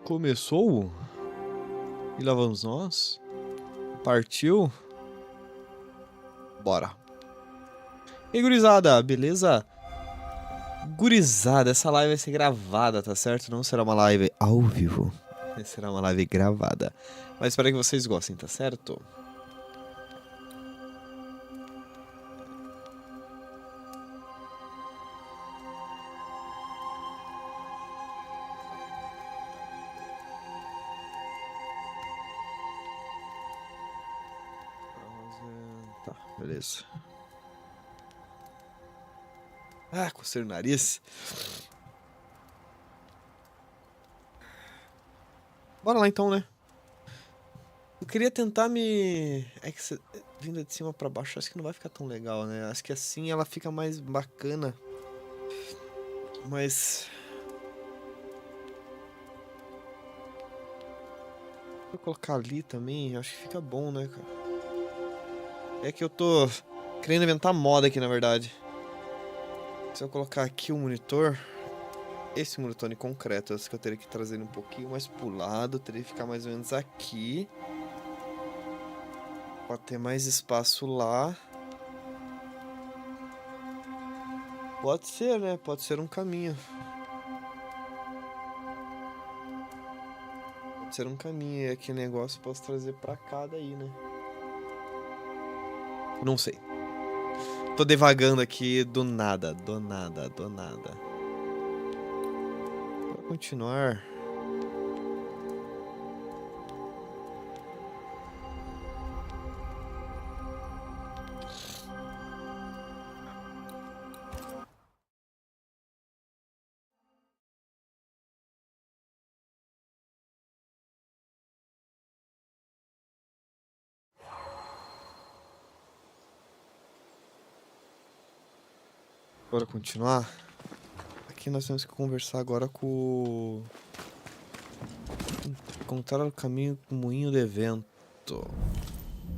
Começou? E lá vamos nós? Partiu? Bora. E aí, gurizada, beleza? Gurizada, essa live vai ser gravada, tá certo? Não será uma live ao vivo. Será uma live gravada. Mas espero que vocês gostem, tá certo? Tá, beleza. Ah, cocei o nariz. Bora lá então, né? Eu queria tentar me... É que vindo de cima pra baixo, acho que não vai ficar tão legal, né? Acho que assim ela fica mais bacana. Mas... Vou colocar ali também, acho que fica bom, né, cara? É que eu tô querendo inventar moda aqui, na verdade. Se eu colocar aqui o monitor... Esse monitor em concreto, acho que eu teria que trazer ele um pouquinho mais pro lado. Teria que ficar mais ou menos aqui. Pra ter mais espaço lá. Pode ser, né? Pode ser um caminho. Pode ser um caminho. E aqui negócio eu posso trazer pra cá daí, né? Não sei. Tô devagando aqui do nada, do nada, do nada. Pra continuar... Bora continuar? Aqui nós temos que conversar agora com... Encontrar o caminho com o moinho do evento.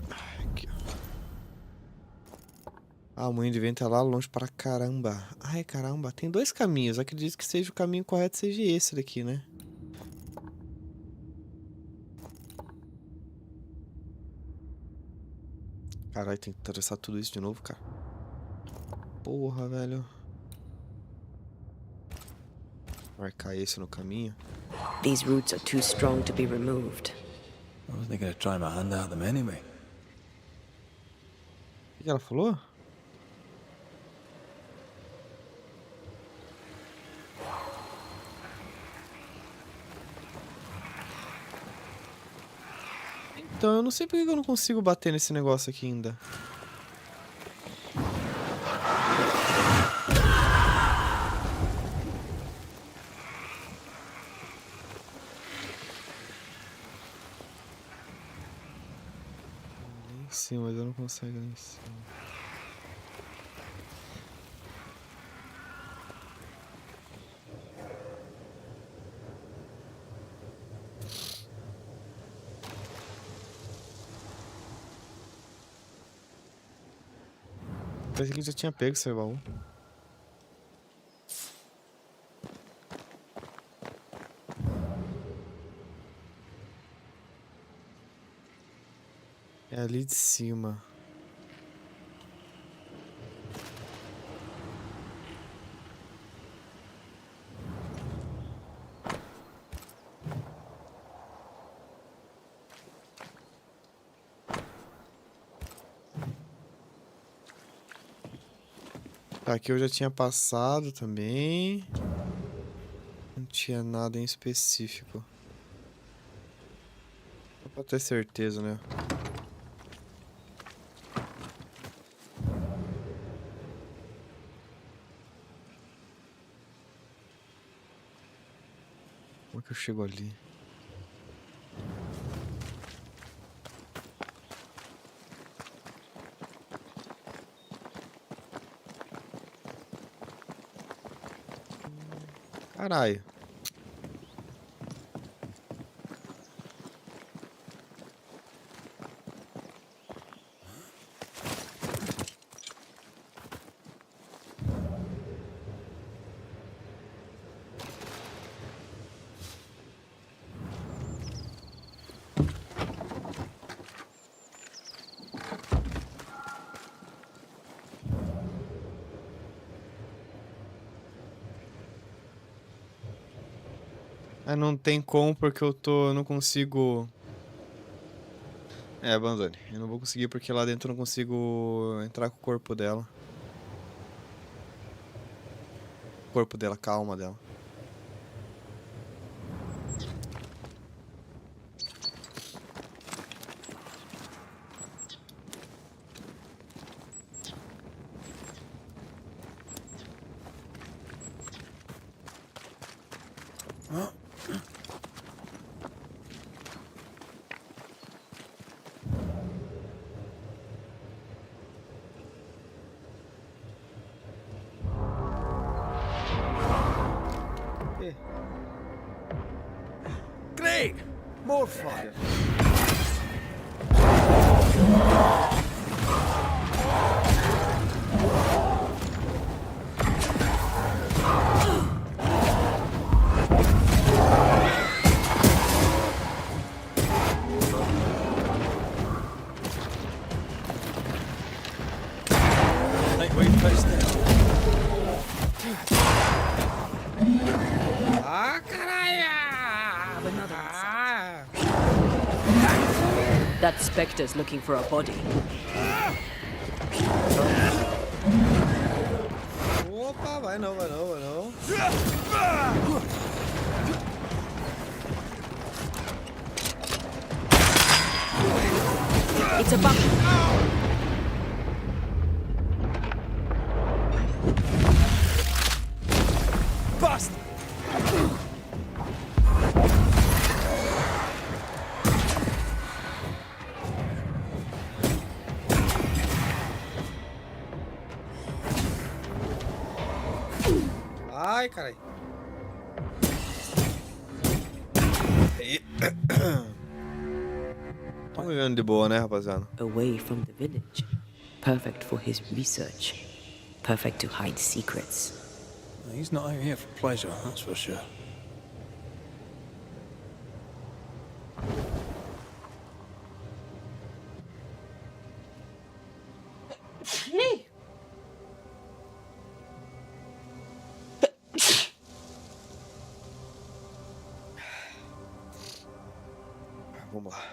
Aqui, ó. Ah, o moinho de vento é lá longe pra caramba. Ai, caramba. Tem dois caminhos. Acredito que seja o caminho correto, seja esse daqui, né? Caralho, tem que atravessar tudo isso de novo, cara. Porra, velho. Marcar esse no caminho. These roots are too strong to be removed. I wasn't gonna try my hand out them anyway. O que ela falou? Então, eu não sei por que eu não consigo bater nesse negócio aqui ainda. Lá em cima, mas eu não consigo lá em cima. Parece que já tinha pego esse baú. É ali de cima. Tá, aqui eu já tinha passado também. Não tinha nada em específico. Só pra ter certeza, né? Como é que eu chego ali? Caralho. Ah, não tem como porque eu não consigo... É, abandone. Eu não vou conseguir porque lá dentro eu não consigo entrar com o corpo dela. O corpo dela, a alma dela. Great! More fire! Think we fixed it. Ah, caralho! That specter's looking for a body. Opa, vai não, vai não, vai não. It's a bug. Bust! Ai, caralho. Tô vivendo de boa, né, rapaziada? Away from the village. Perfect for his research. Perfect to hide secrets. He's not out here for pleasure, that's for sure. Vamos lá.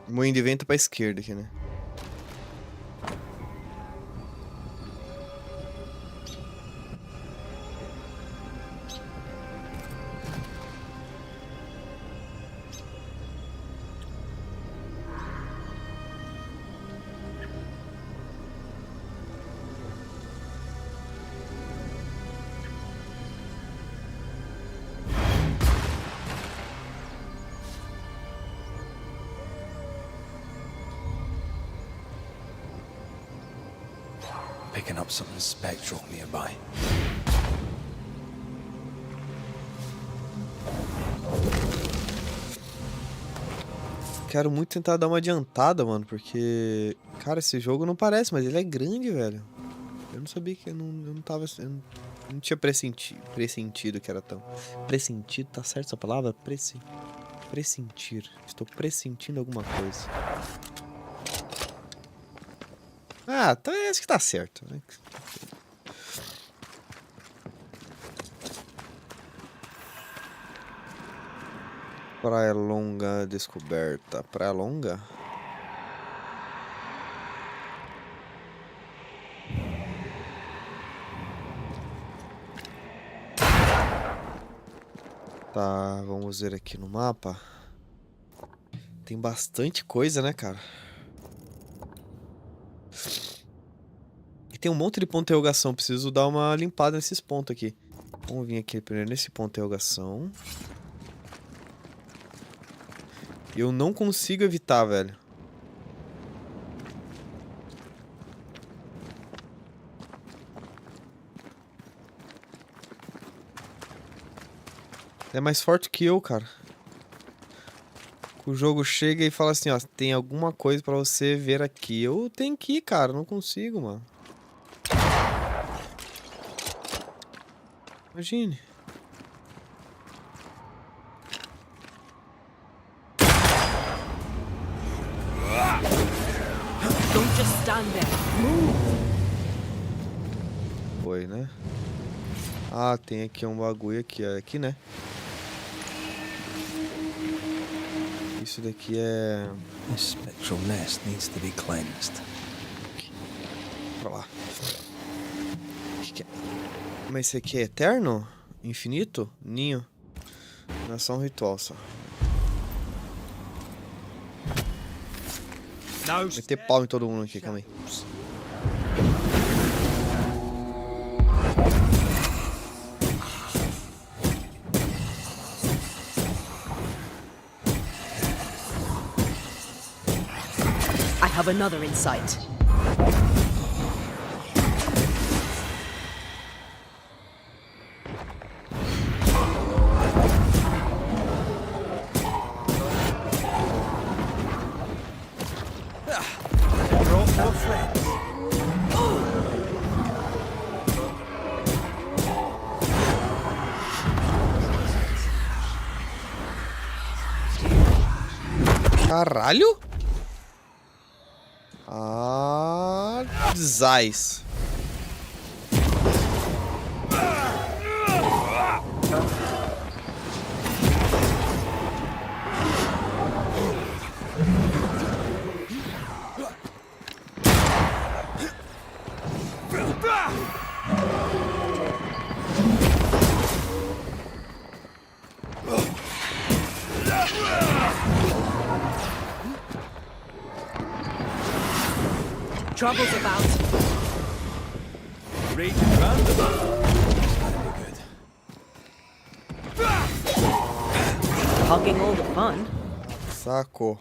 Moinho de vento pra esquerda aqui, né? Picking up something spectral nearby. Quero muito tentar dar uma adiantada, mano, porque... Cara, esse jogo não parece, mas ele é grande, velho. Eu não sabia que... eu não tava... Eu não tinha pressentido que era tão... Pressentido, tá certo essa palavra? Pressentir. Estou pressentindo alguma coisa. Ah, então é esse que tá certo, né? Praia Longa descoberta. Praia Longa? Tá, vamos ver aqui no mapa. Tem bastante coisa, né, cara? E tem um monte de ponto de interrogação. Preciso dar uma limpada nesses pontos aqui. Vamos vir aqui primeiro nesse ponto de interrogação. Eu não consigo evitar, velho. É mais forte que eu, cara. O jogo chega e fala assim, ó, tem alguma coisa pra você ver aqui. Eu tenho que ir, cara, não consigo, mano. Imagine. Don't just stand there. Move. Foi, né? Ah, tem aqui um bagulho aqui, ó. Aqui, né? Isso daqui é... This spectral nest needs to be cleansed. Pra lá. Que é? Mas esse aqui é eterno? Infinito? Ninho? Não é só um ritual só. Meter pau em todo mundo aqui, calma aí. I have another insight. Caralho? Ah, Zais. Trouble's about. Reach roundabout. That'll be good. Hogging all the fun. Saco.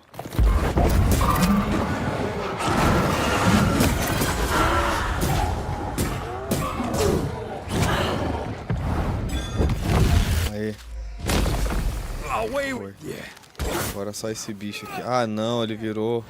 Aí. Away Foi. with you. Agora só esse bicho aqui. Ah, não, ele virou.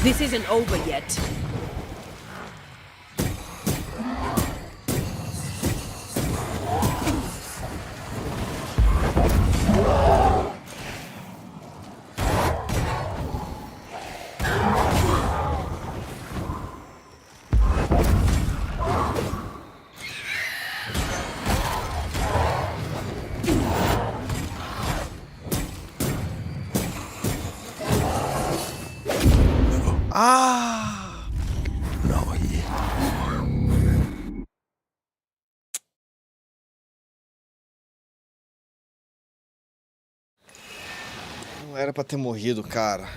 This isn't over yet. Ah! Not yet. Não era pra ter morrido, cara.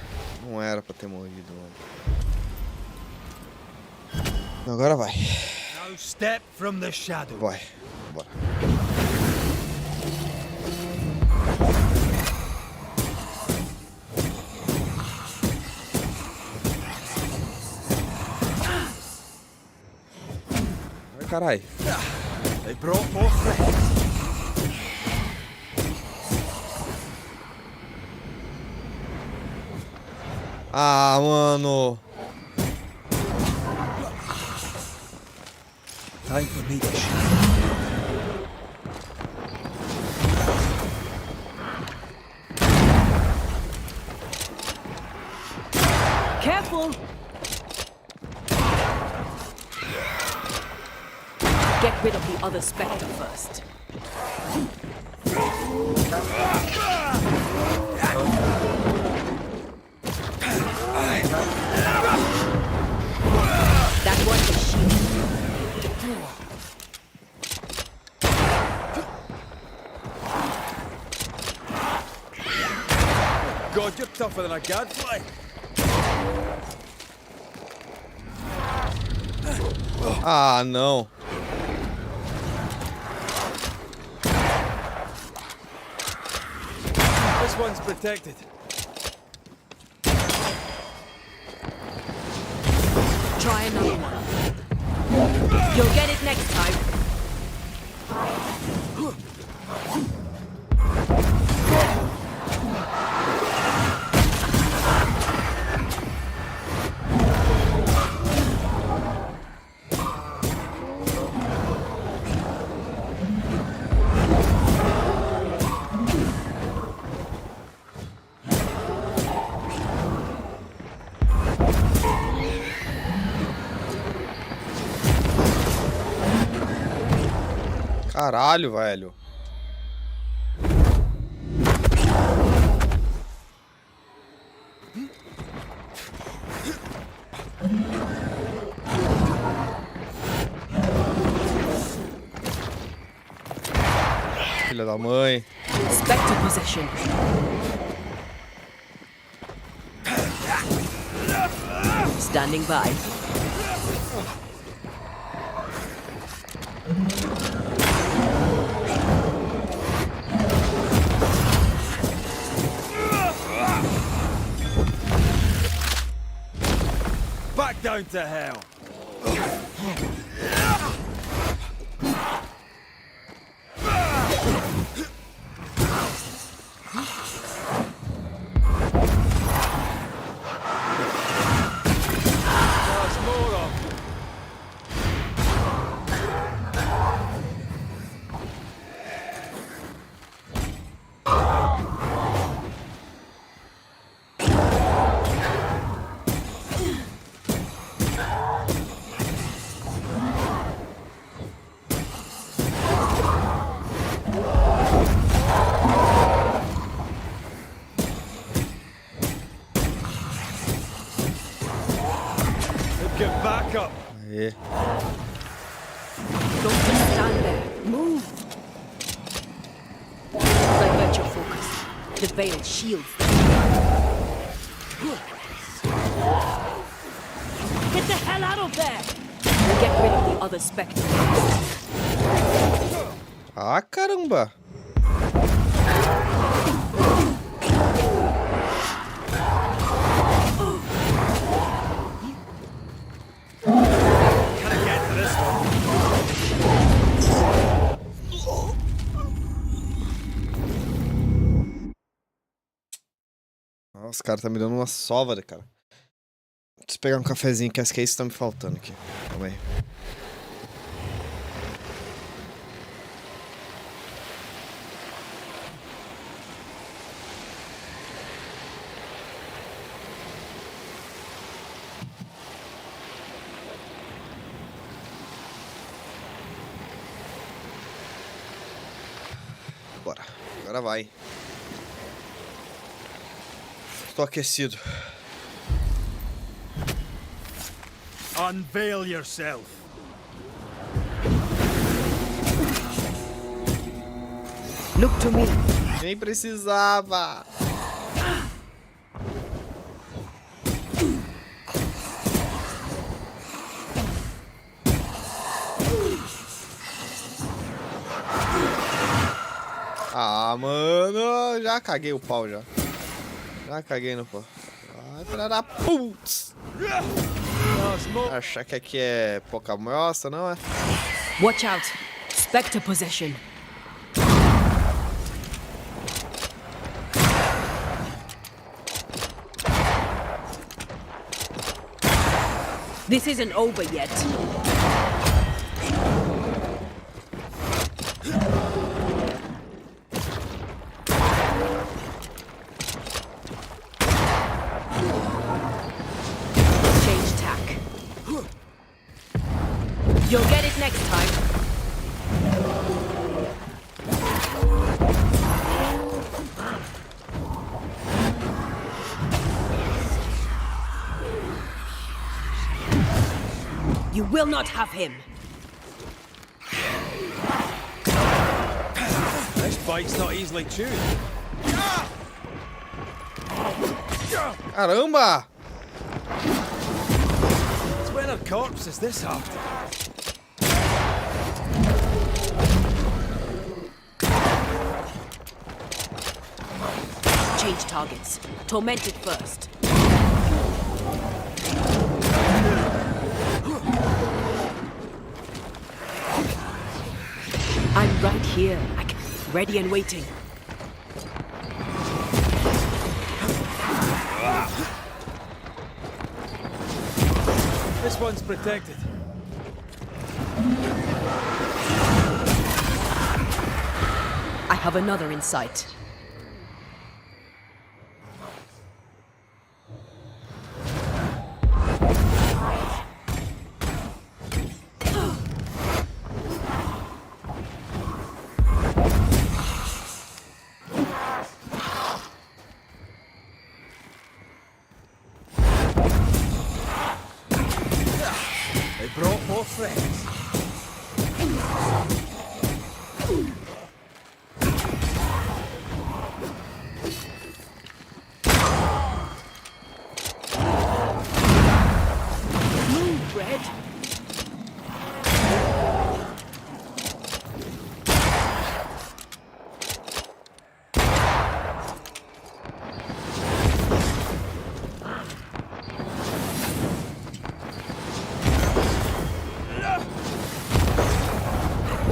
Não era pra ter morrido, mano. Agora vai. No step from the shadow. Vai. Bora. Ai, carai. They brought more friends. Ah, mano. Time for me to shine. Careful! Get rid of the other spectre first. That was the shield. God, you're tougher than a gadfly. Ah, não. This one's protected. Try another one. You'll get it next time. Caralho, velho. Filha da mãe. Spectre possession. Standing by. Back down to hell. Get back up. Aê. Don't just stand there. Move. Divert your focus. The veil shields them. Get the hell out of there! Get rid of the other spectres. Ah, caramba. Os caras tá me dando uma sova, cara. Deixa eu pegar um cafezinho, que acho que é isso que tá me faltando aqui. Calma aí. Bora. Agora vai. Estou aquecido. Unveil yourself. Look to me. Nem precisava. Ah, mano, já caguei o pau já. Já caguei no pau. Ai, filha da putz. Achar que aqui é pouca moça, não é? Watch out. Spectre possession. This isn't over yet. Change tack. You'll get it next time. You will not have him. This bite's not easily chewed. Caramba! What kind of corpse is this after? Change targets. Torment it first. I'm right here, ready and waiting. This one's protected. I have another in sight.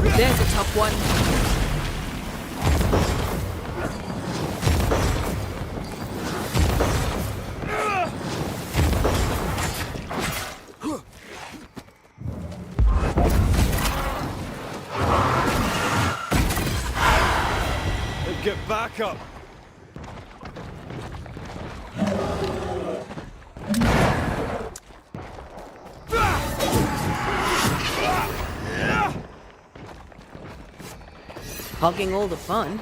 There's a tough one. Get back up. Hogging all the fun.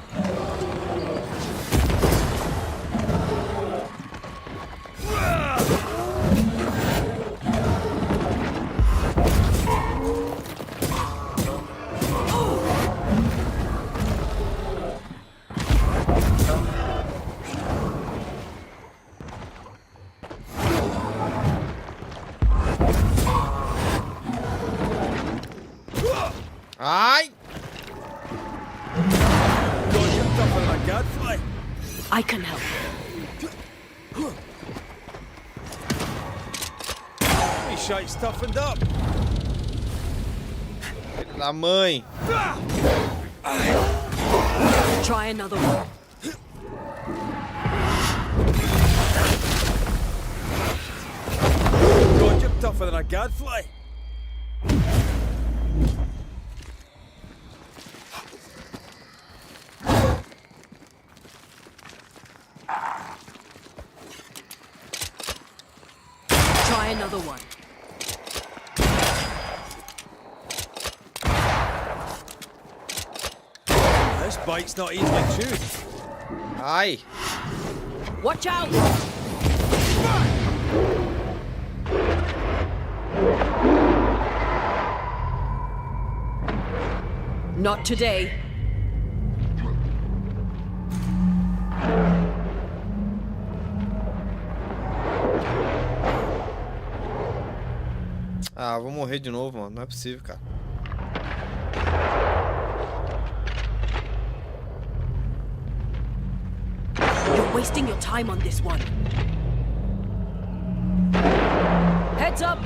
Ai! God, you're tougher than a gadfly. I can help. He shite's toughened up. Filho da mãe! Try another one. God, you're tougher than a gadfly. Try another one. This bite's not easily chewed. Ai! Watch out! Not today. Ah, vou morrer de novo, mano. Não é possível, cara. You're wasting your time on this one. Heads up!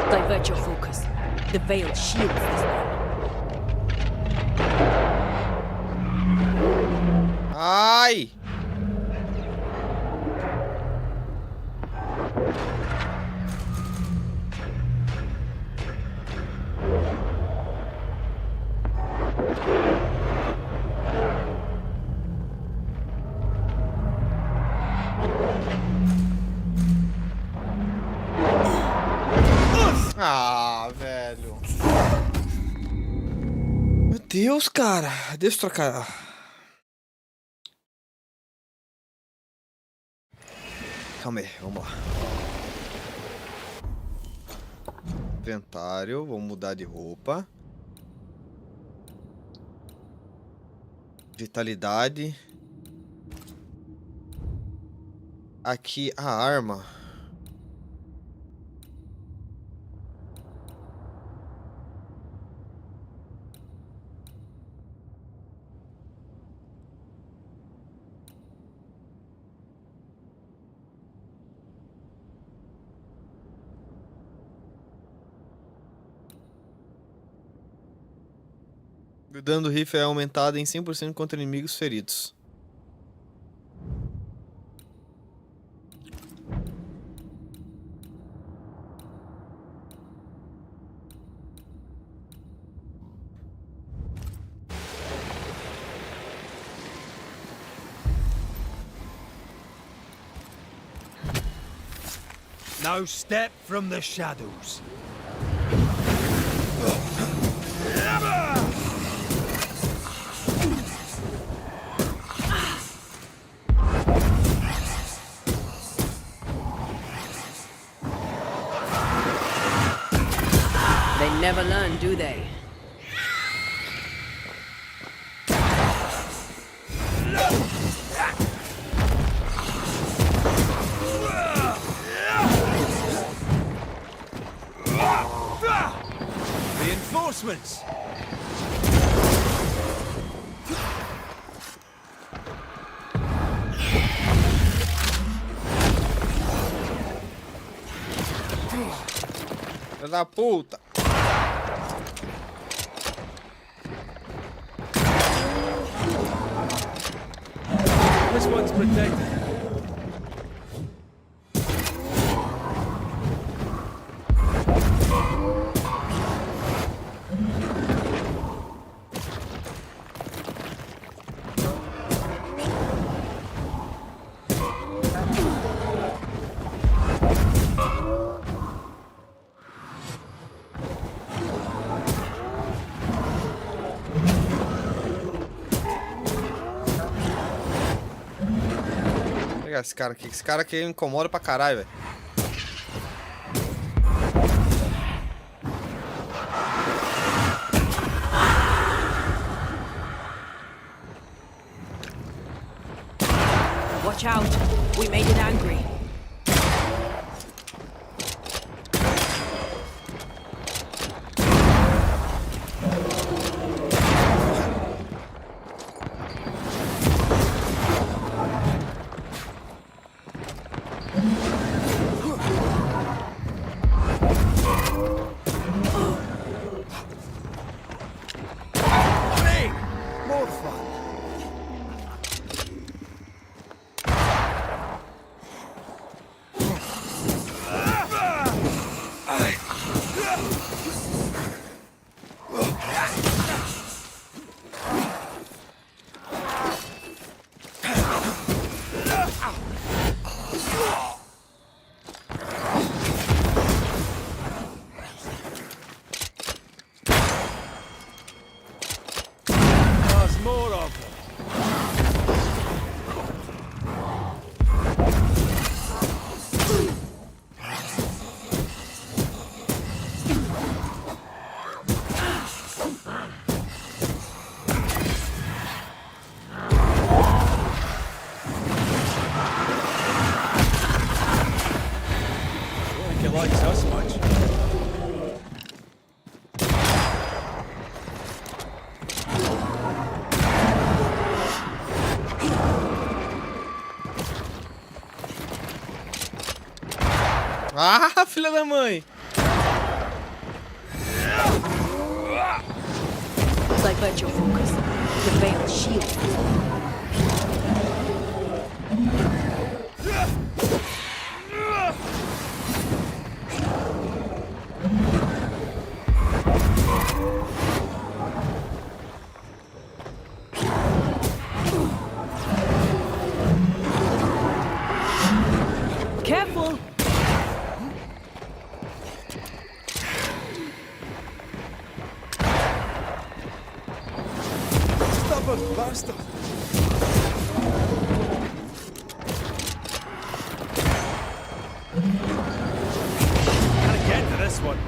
Divert your focus. The veil shields this one. Ai! Ah, velho. Meu Deus, cara. Deixa eu trocar. Calma aí, vamos lá. Inventário, vamos mudar de roupa. Vitalidade. Aqui a arma. O dano do rifle é aumentado em 100% contra inimigos feridos. Now step from the shadows. They never learn, do they? Reinforcements. Filha da puta. This one's protected. Pegar esse cara aqui. Esse cara aqui me incomoda pra caralho, velho. Watch out. We made it angry. More fun. There's more of them. I don't think he likes us much. Ah, filha da mãe. Divert your focus. The veil shield. Careful! Stubborn bastard. Gotta get to this one.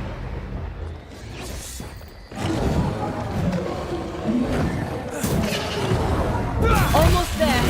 Almost there.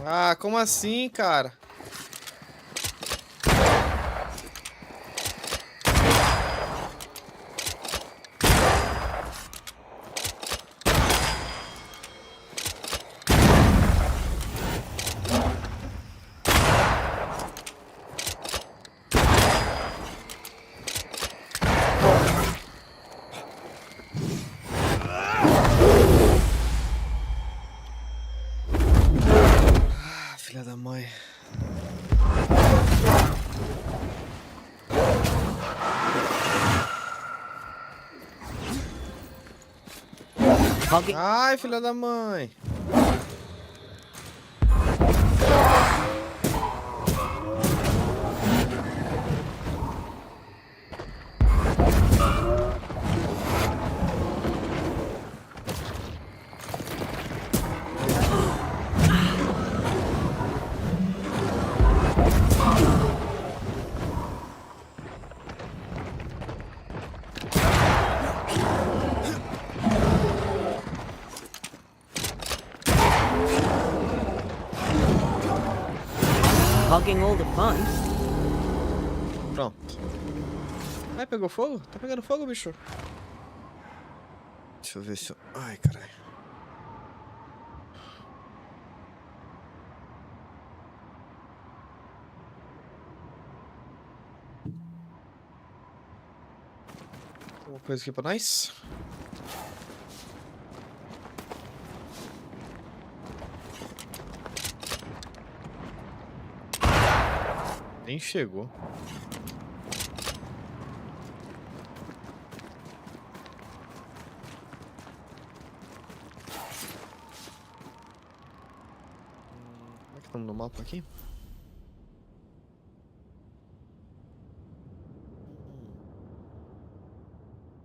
Ah, como assim, cara? Hogging. Ai, filha da mãe. Hogging all the fun. Pronto. Ai, pegou fogo? Tá pegando fogo, bicho? Deixa eu ver se eu... Ai, caralho. Uma coisa aqui pra nós. Nem chegou. Como é que estamos no mapa aqui?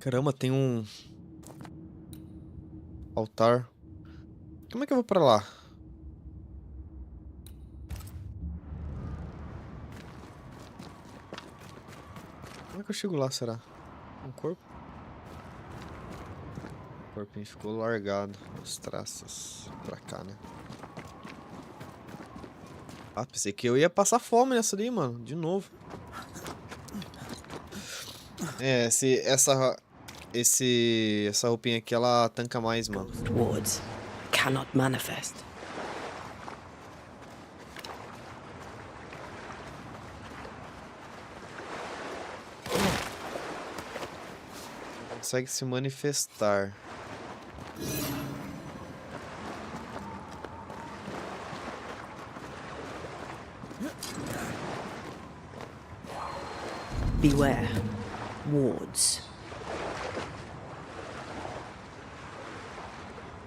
Caramba, tem um altar. Como é que eu vou pra lá? Como é que eu chego lá, será? Um corpo? O corpinho ficou largado. As traças pra cá, né? Ah, pensei que eu ia passar fome nessa ali, mano. De novo. É, essa roupinha aqui, ela tanca mais, mano. Towards. Cannot manifest. Consegue se manifestar. Beware. Wards.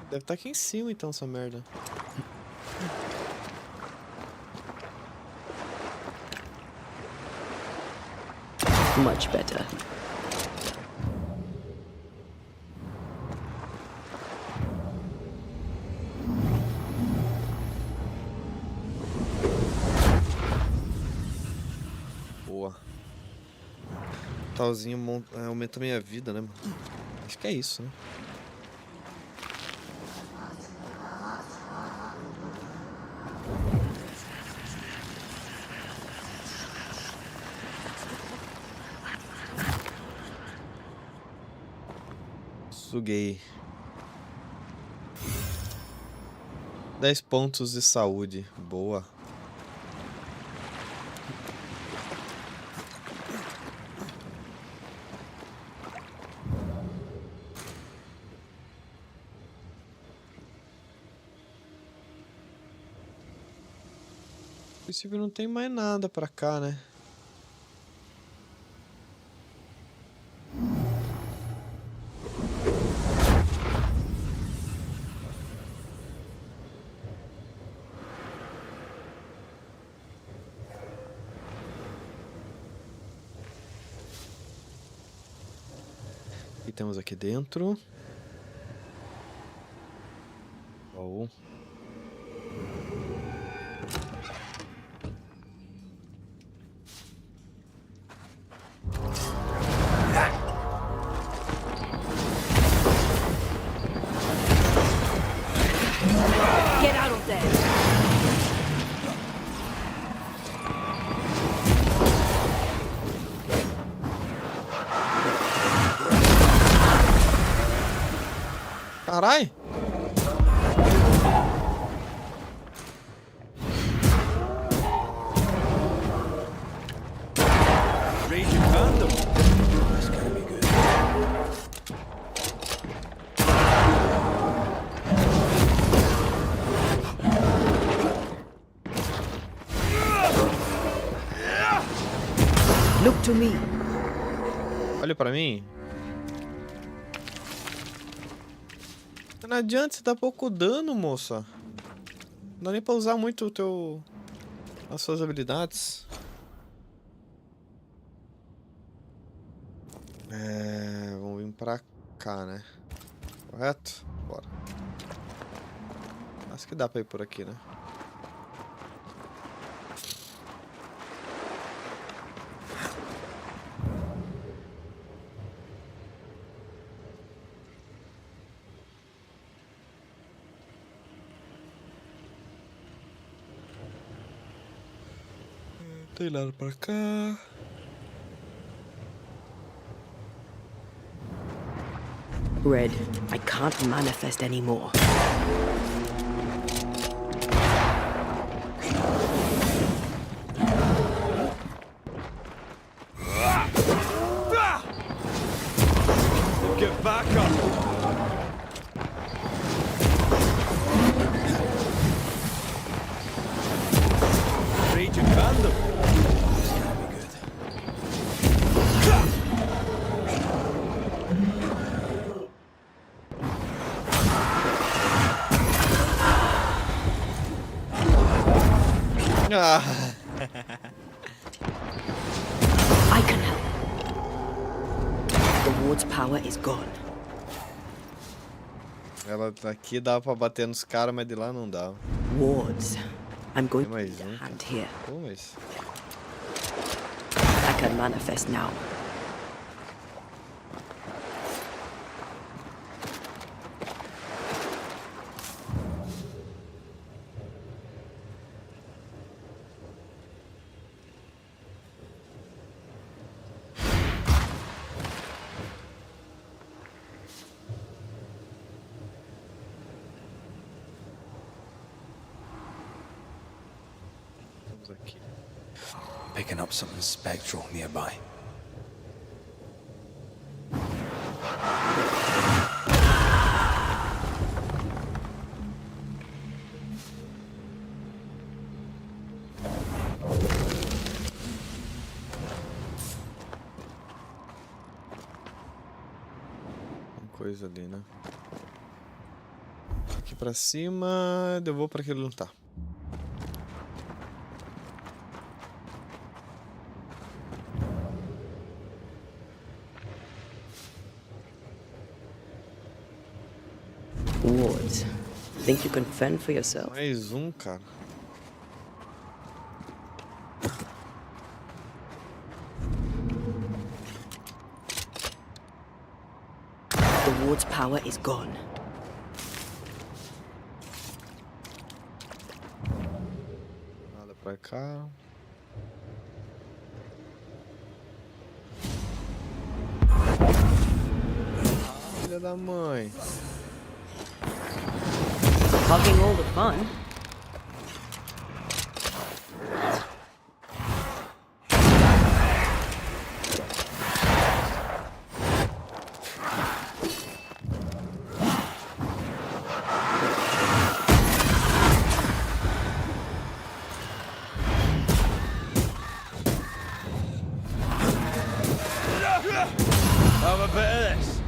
Deve estar aqui em cima, então, essa merda. Much better. Boa. Talzinho aumenta minha vida, né, mano? Acho que é isso, né? Suguei. 10 pontos de saúde. Boa. A princípio não tem mais nada pra cá, né? O que temos aqui dentro? Oh. Get out of there. Carai! Raise your condom. That's gotta be good. Look to me. Olha pra mim. Não adianta, você dá pouco dano, moça. Não dá nem pra usar muito as suas habilidades. Vamos vir pra cá, né? Correto? Bora. Acho que dá pra ir por aqui, né? Tem nada pra cá. Red, I can't manifest anymore. Get back up! Raging Vandal! This can't be good. Ah. I can help. The ward's power is gone. Ela daqui dava pra bater nos caras, mas de lá não dava. Wards. I'm going Tem to mais need a um, hand here. Pô, mas... I can manifest now. Estamos aqui. Picking up something spectral nearby. Tem coisa ali, né? Aqui pra cima, eu vou pra aquele lutar. Wards. Think you can fend for yourself? Mais um, cara. The ward's power is gone. Nada pra cá. Filha da mãe. Hogging all the fun. Have a bit of this.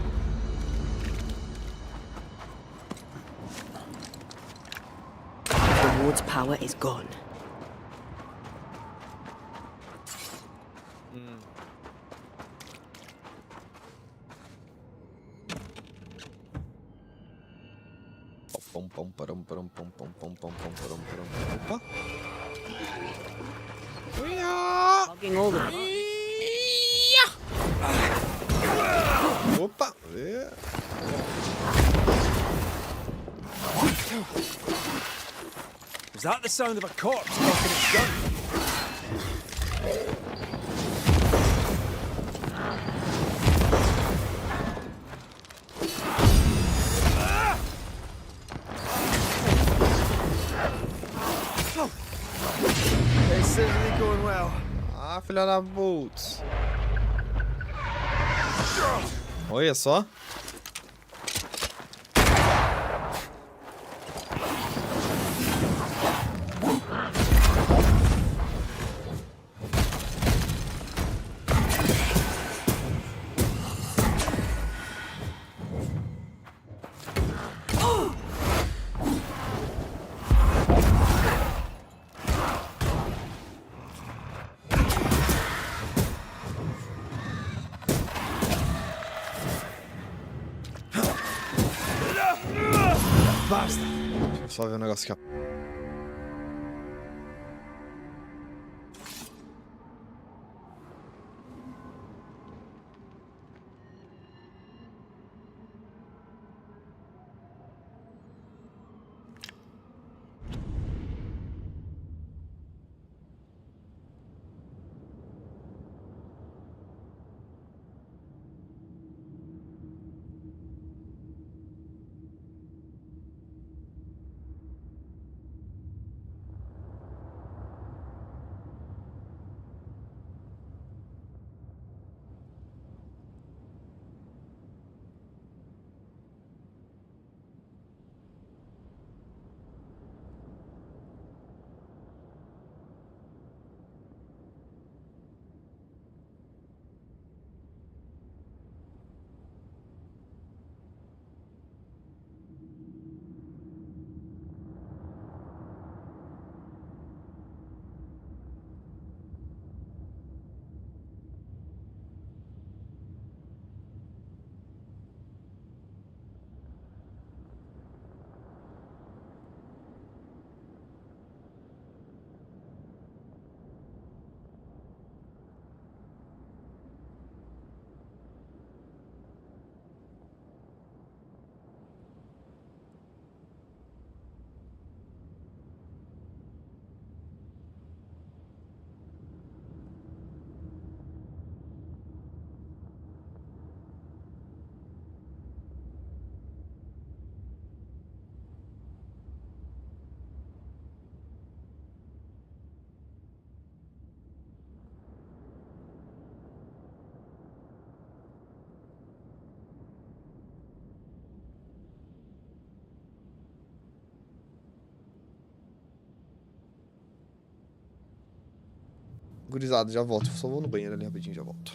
The ward's power is gone. Pom pom param param pom pom pom pom pom param param. Opa. Hogging all the fun. Opa. É. Was that the sound of a corpse cocking its gun? This isn't going well. Ah, filha da putz. Olha só. bastard. Deixa eu só ver um negócio aqui, ó. Gurizada, já volto. Só vou no banheiro ali rapidinho, já volto.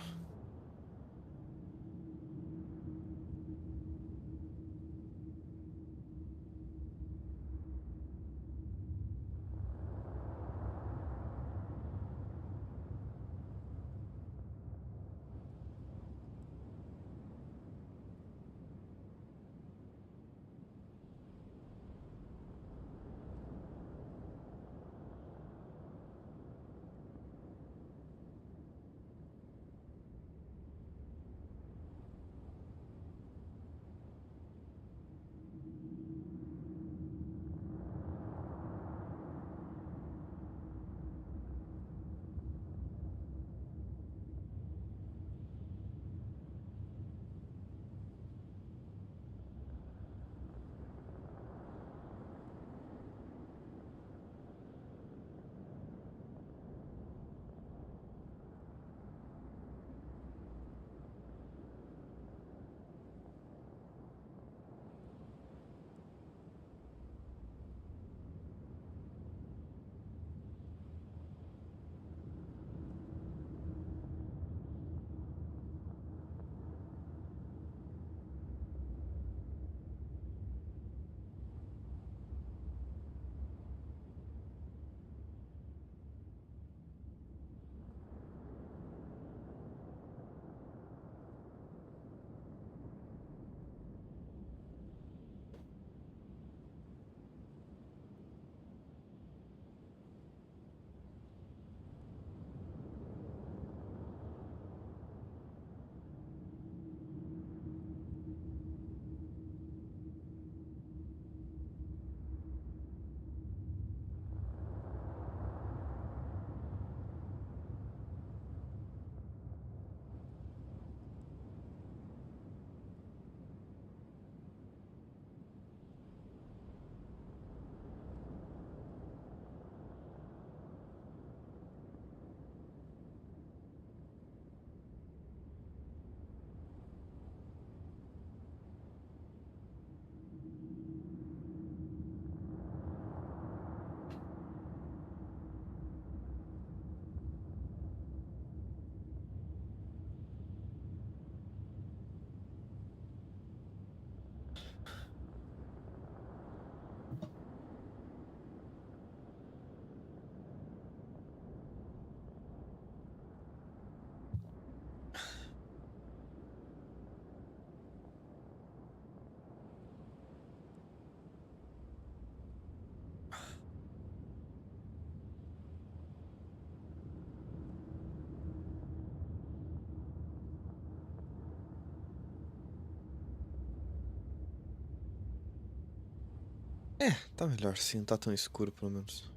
É, tá melhor sim, não tá tão escuro pelo menos.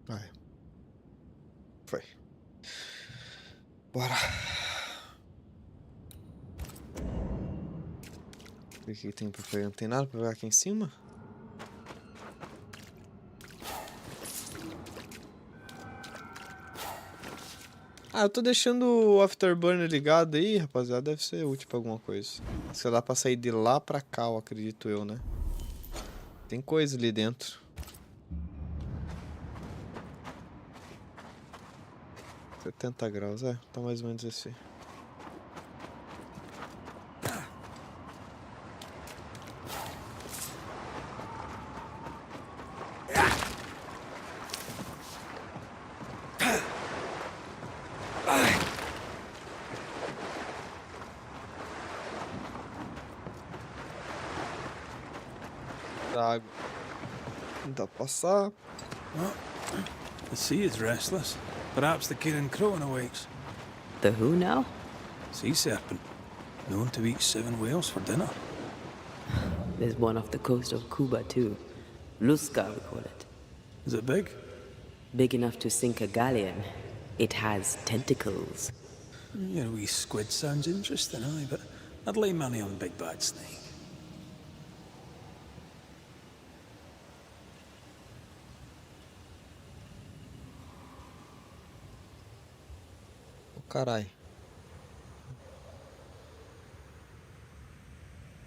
Vai. Foi. Bora. O que tem pra pegar? Não tem nada pra pegar aqui em cima? Ah, eu tô deixando o Afterburner ligado aí, rapaziada. Deve ser útil pra alguma coisa. Sei lá, pra sair de lá pra cá, eu acredito eu, né? Tem coisa ali dentro. 70 graus, é. Tá mais ou menos assim. Da água. Não dá pra passar. The sea is restless. Perhaps the Kirin Crone awaits. The who now? Sea serpent, known to eat 7 whales for dinner. There's one off the coast of Cuba, too. Lusca, we call it. Is it big? Big enough to sink a galleon. It has tentacles. Your wee squid sounds interesting, aye, but I'd lay money on big bad snake. Ô, carai.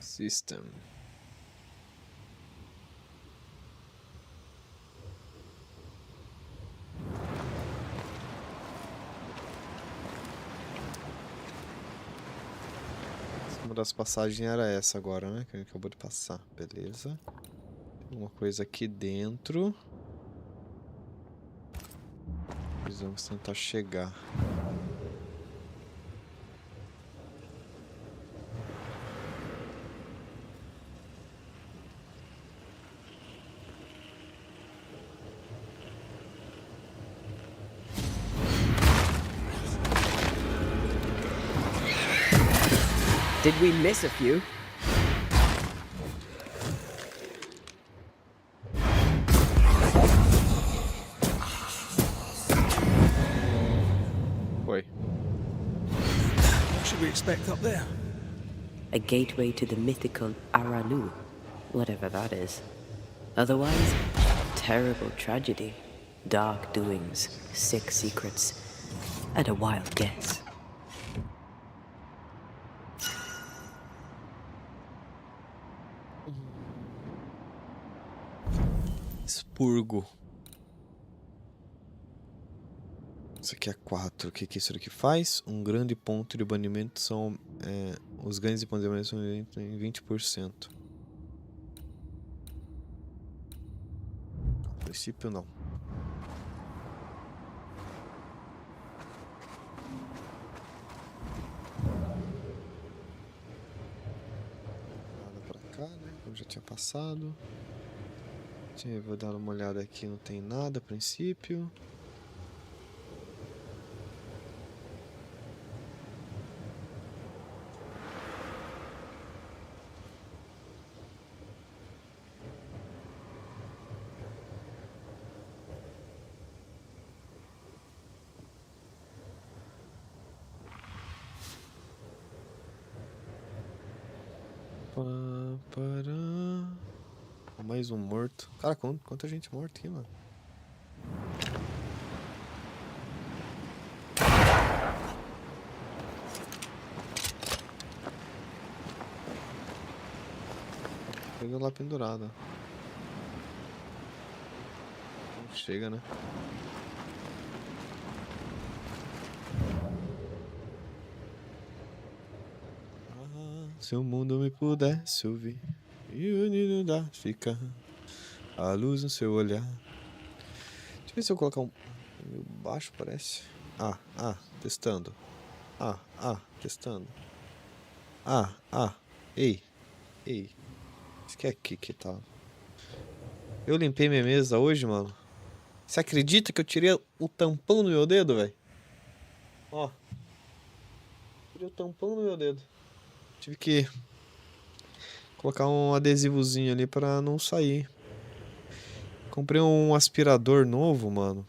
System. Uma das passagens era essa agora, né? Que a gente acabou de passar. Beleza. Tem uma coisa aqui dentro. Precisamos tentar chegar. Did we miss a few? Foi. What should we expect up there? A gateway to the mythical Aranu, whatever that is. Otherwise, terrible tragedy, dark doings, sick secrets, and a wild guess. Expurgo. Isso aqui é 4. O que que isso aqui faz? Um grande ponto de banimento são... os ganhos de ponto de banimento são em 20%. A princípio, não. Nada pra cá, né? Como já tinha passado. Vou dar uma olhada aqui, não tem nada a princípio. Mais um morto. Cara, quanta gente morta aqui, mano. Pegou lá pendurada. Não chega, né? Se o mundo me pudesse ouvir e unido da fica a luz no seu olhar. Deixa eu ver se eu colocar meio baixo, parece. Testando. Testando. Ei. Acho que é aqui que tá. Eu limpei minha mesa hoje, mano. Você acredita que eu tirei o tampão do meu dedo, velho? Ó. Tirei o tampão do meu dedo. Tive que colocar um adesivozinho ali pra não sair. Comprei um aspirador novo, mano.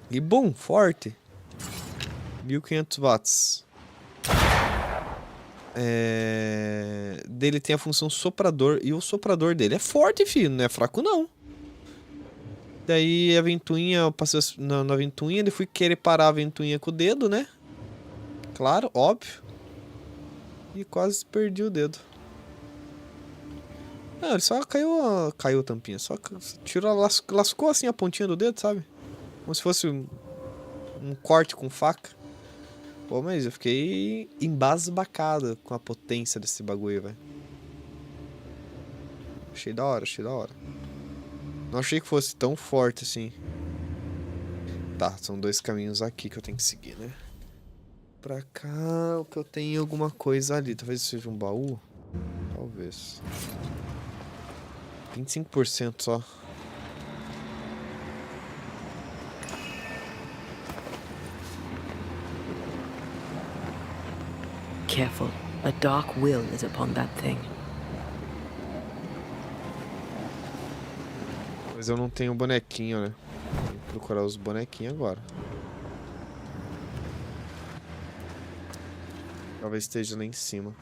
E bom, forte. 1500 watts. Dele tem a função soprador. E o soprador dele é forte, filho. Não é fraco, não. Daí a ventoinha, eu passei na ventoinha. Ele fui querer parar a ventoinha com o dedo, né? Claro, óbvio. E quase perdi o dedo. Não, ele só caiu a tampinha. Só tirou, lascou assim a pontinha do dedo, sabe? Como se fosse um corte com faca. Pô, mas eu fiquei embasbacado com a potência desse bagulho, velho. Achei da hora, achei da hora. Não achei que fosse tão forte assim. Tá, são 2 caminhos aqui que eu tenho que seguir, né? Pra cá, o que eu tenho alguma coisa ali. Talvez seja um baú? Talvez. 25% só. Careful. A dark will is upon that thing. Mas eu não tenho bonequinho, né? Tem que procurar os bonequinhos agora. Talvez esteja lá em cima.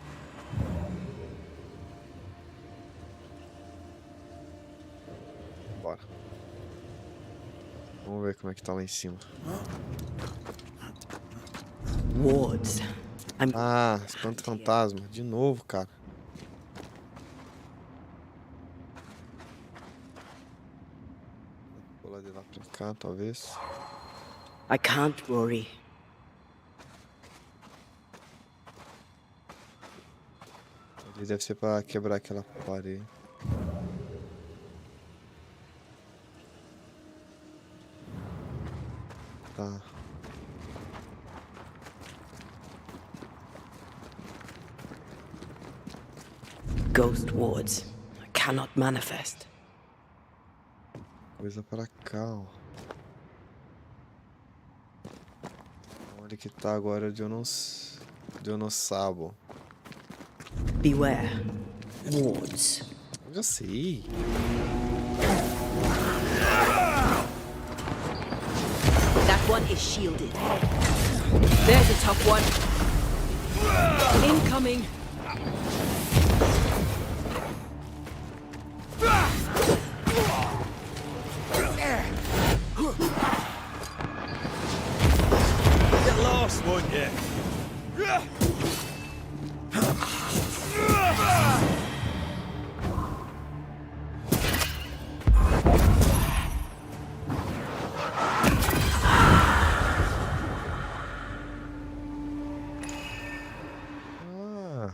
Bora. Vamos ver como é que tá lá em cima. Wards. Ah, espanto fantasma. De novo, cara. Vou lá de lá pra cá, talvez. I can't, Rory. Ele deve ser pra quebrar aquela parede. Tá. Ghost wards. I cannot manifest. Coisa pra cá, ó. Onde que tá agora de eu não sabo. Beware. Wards. Eu já sei. That one is shielded. There's a tough one. Incoming. Get lost, won't you? Ah.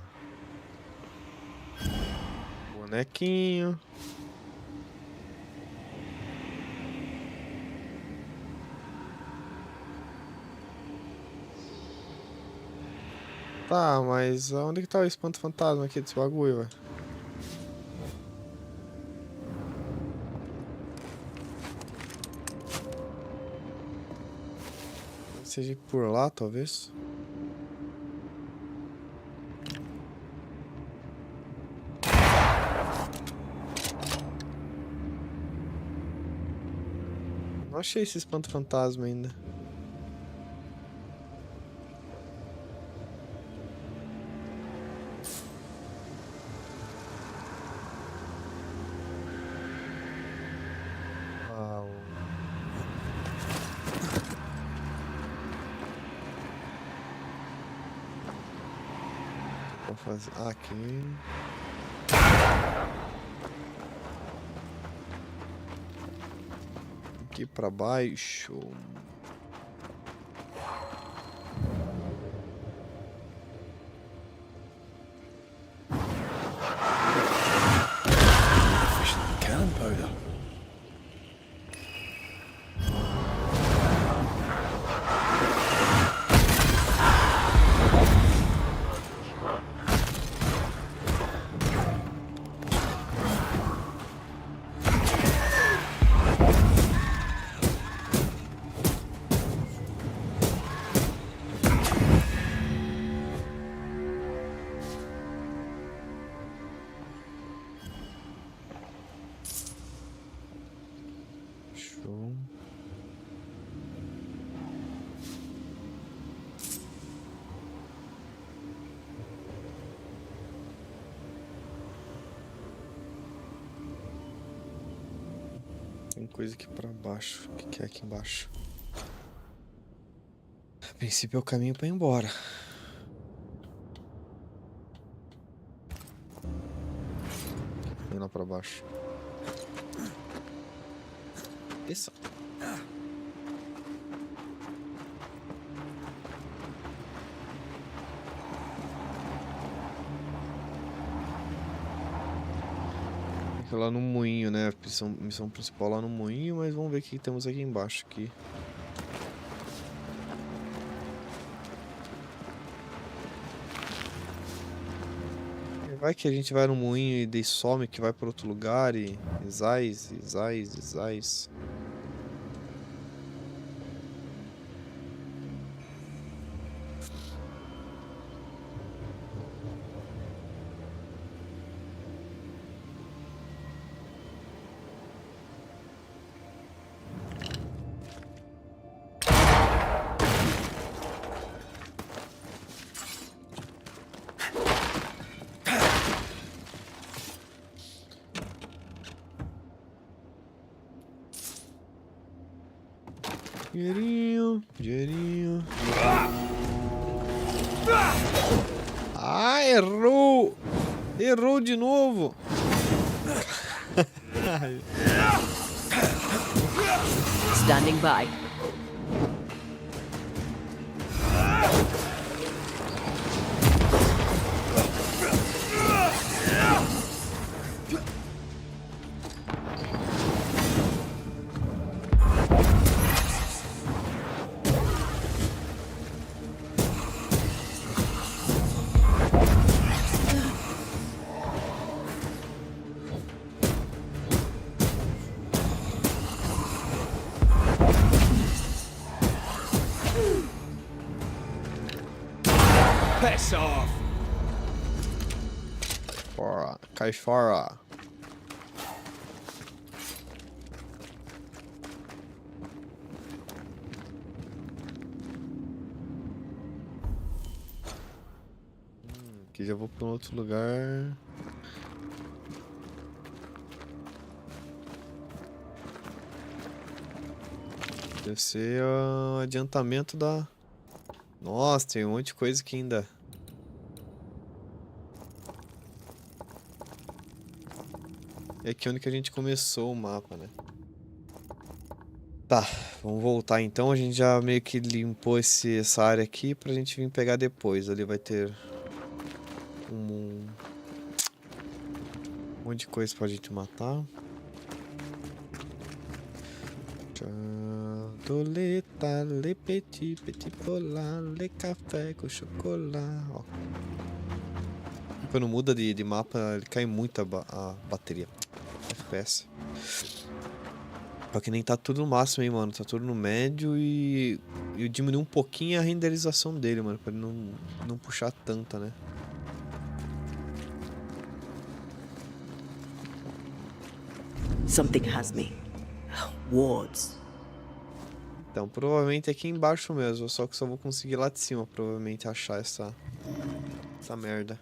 Bonequinho. Tá, mas onde que tá o espanto fantasma aqui desse bagulho, velho? Seja por lá, talvez. Não achei esse espanto fantasma ainda. Vou fazer aqui. Aqui pra baixo. Cannon powder. Tem coisa aqui pra baixo. O que que é aqui embaixo? A princípio é o caminho pra ir embora. Vem lá pra baixo. Isso. Lá no moinho, né? Missão principal lá no moinho, mas vamos ver o que temos aqui embaixo aqui. Vai que a gente vai no moinho e daí some que vai para outro lugar e zais. Dinheirinho. Ah, errou! Errou de novo! Standing by. Piss off! Fora, cai fora. Aqui já vou para um outro lugar. Deve ser o adiantamento da... Nossa, tem um monte de coisa que ainda... É aqui onde que a gente começou o mapa, né? Tá, vamos voltar então. A gente já meio que limpou essa área aqui pra gente vir pegar depois. Ali vai ter um monte de coisa pra gente matar. Doleta, le petit polar, le café com chocolate. Ó. Quando muda de mapa, ele cai muito a bateria. FPS. Só que nem tá tudo no máximo aí, mano. Tá tudo no médio e eu diminui um pouquinho a renderização dele, mano. Pra ele não puxar tanta, né? Something has me. Wards. Então, provavelmente é aqui embaixo mesmo. Só que só vou conseguir lá de cima, provavelmente, achar essa merda.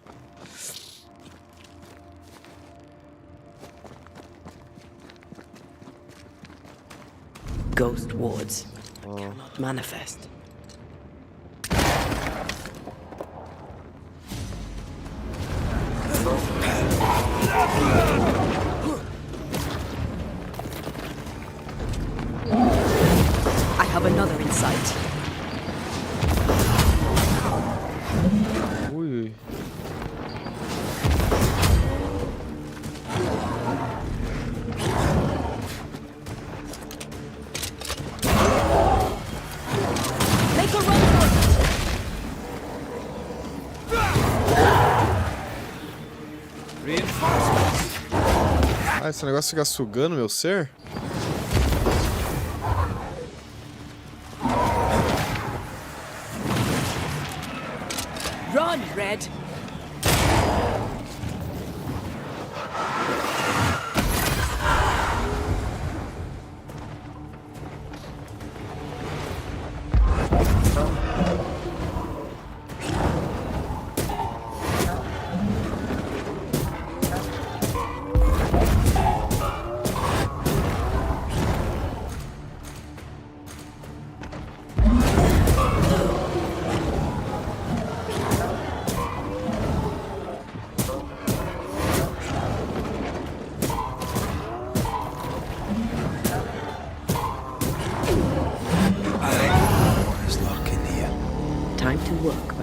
Ghost wards. Cannot manifest. I have another in sight. Ui. Make a run for it. Ah, esse negócio fica sugando meu ser? Run, Red.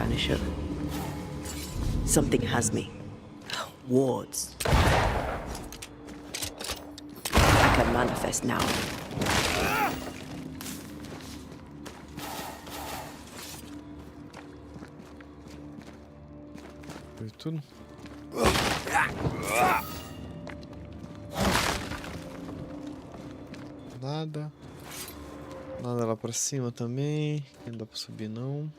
Banisher. Something has me. Wards. I can manifest now. Foi tudo? Nada. Nada lá pra cima também. Não dá pra subir não.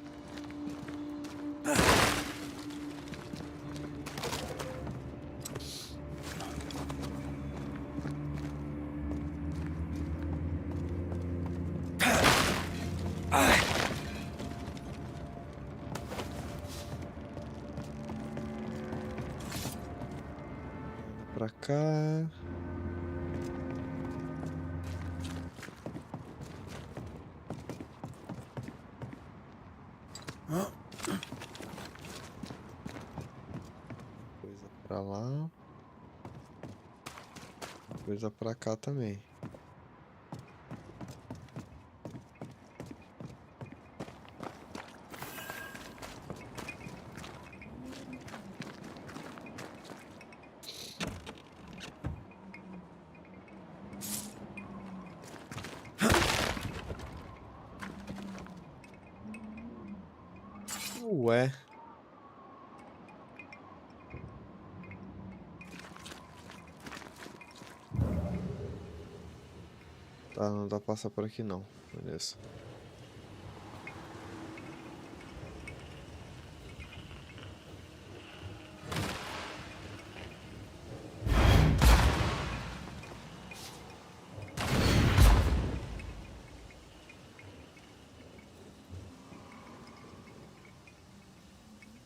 Pra cá. Coisa pra lá. Coisa pra cá também. Ué. Tá, não dá pra passar por aqui não. Beleza.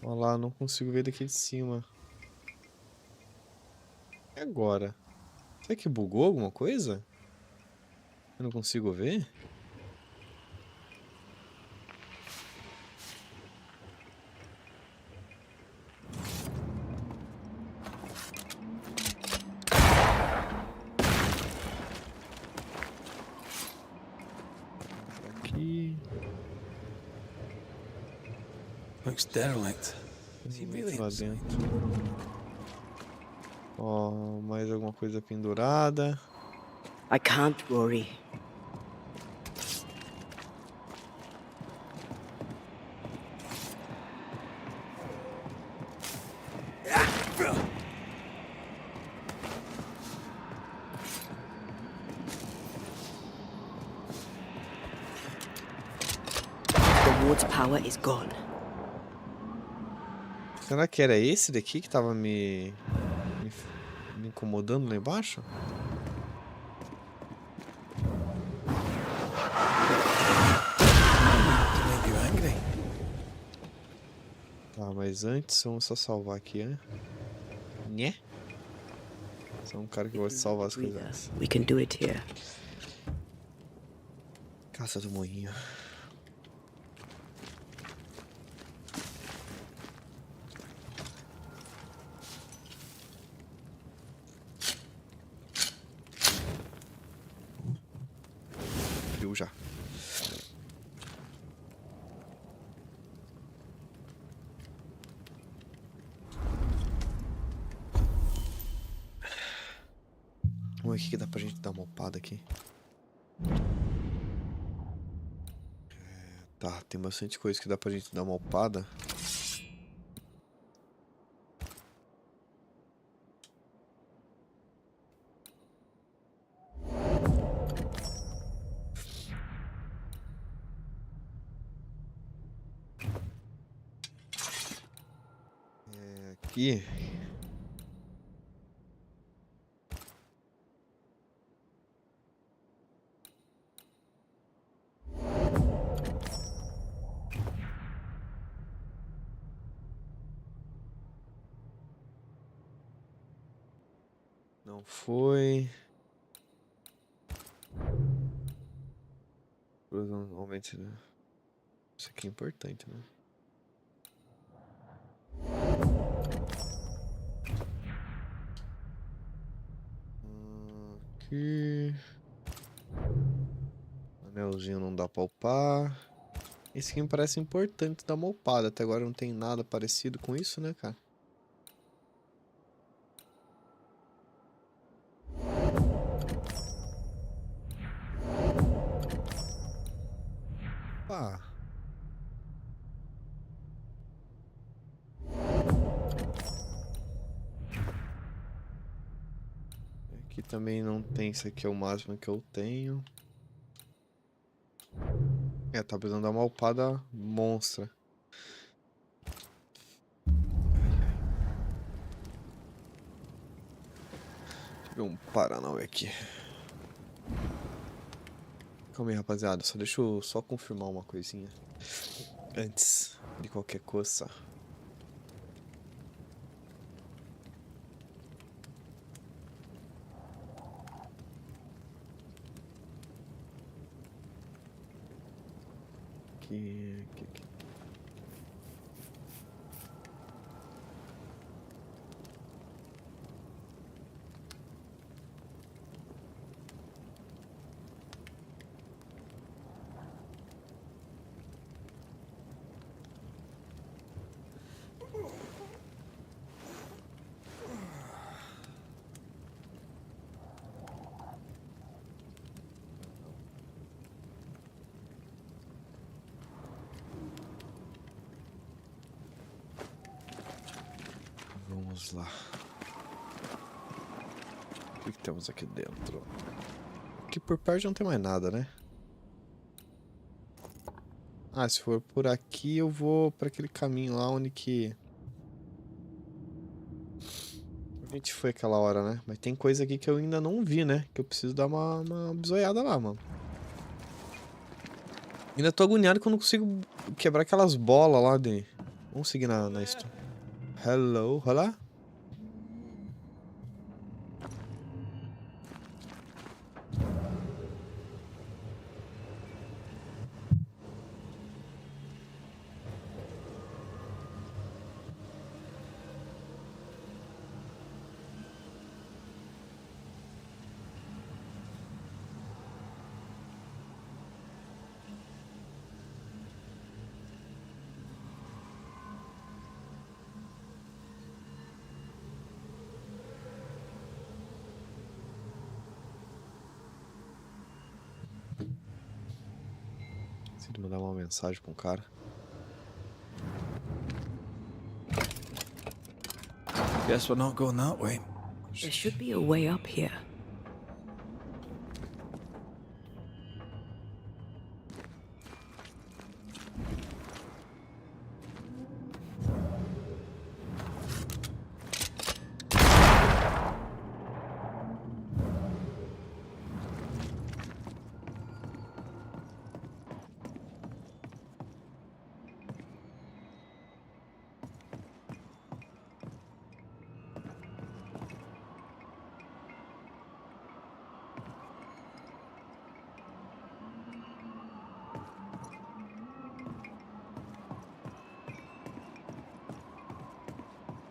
Olha lá, não consigo ver daqui de cima. E agora? Será que bugou alguma coisa? Eu não consigo ver? Aqui. Looks derelict. Is he really Lá inside? dentro. Ó, mais alguma coisa pendurada. I can't worry. The ward's power is gone. Será que era esse daqui que tava me incomodando lá embaixo? To make you angry. Tá, mas antes vamos só salvar aqui, né? Né? Sou um cara que gosta de salvar as coisas antes. We can do it here. Caça do moinho. Viu já. Vamos ver o que dá pra gente dar uma upada aqui. Tá, tem bastante coisa que dá pra gente dar uma upada. Aqui. Não foi. Provavelmente, né? Isso aqui é importante, né? Aqui. Anelzinho não dá pra upar. Esse aqui me parece importante dar uma upada. Até agora não tem nada parecido com isso, né, cara? Opa. Aqui também não tem, isso aqui é o máximo que eu tenho. É, tá precisando dar uma upada monstra. Deixa eu ver um Paranauê aqui. Calma aí, rapaziada. Deixa eu só confirmar uma coisinha. Antes de qualquer coisa. Aqui. Vamos lá. O que temos aqui dentro? Aqui por perto não tem mais nada, né? Ah, se for por aqui eu vou para aquele caminho lá onde que a gente foi aquela hora, né? Mas tem coisa aqui que eu ainda não vi, né? Que eu preciso dar uma bisoiada lá, mano. Ainda tô agoniado que eu não consigo quebrar aquelas bolas lá de... Vamos seguir na história. Hello, olá? Preciso mandar uma mensagem pra um cara. Guess we're not going that way. There should be a way up here.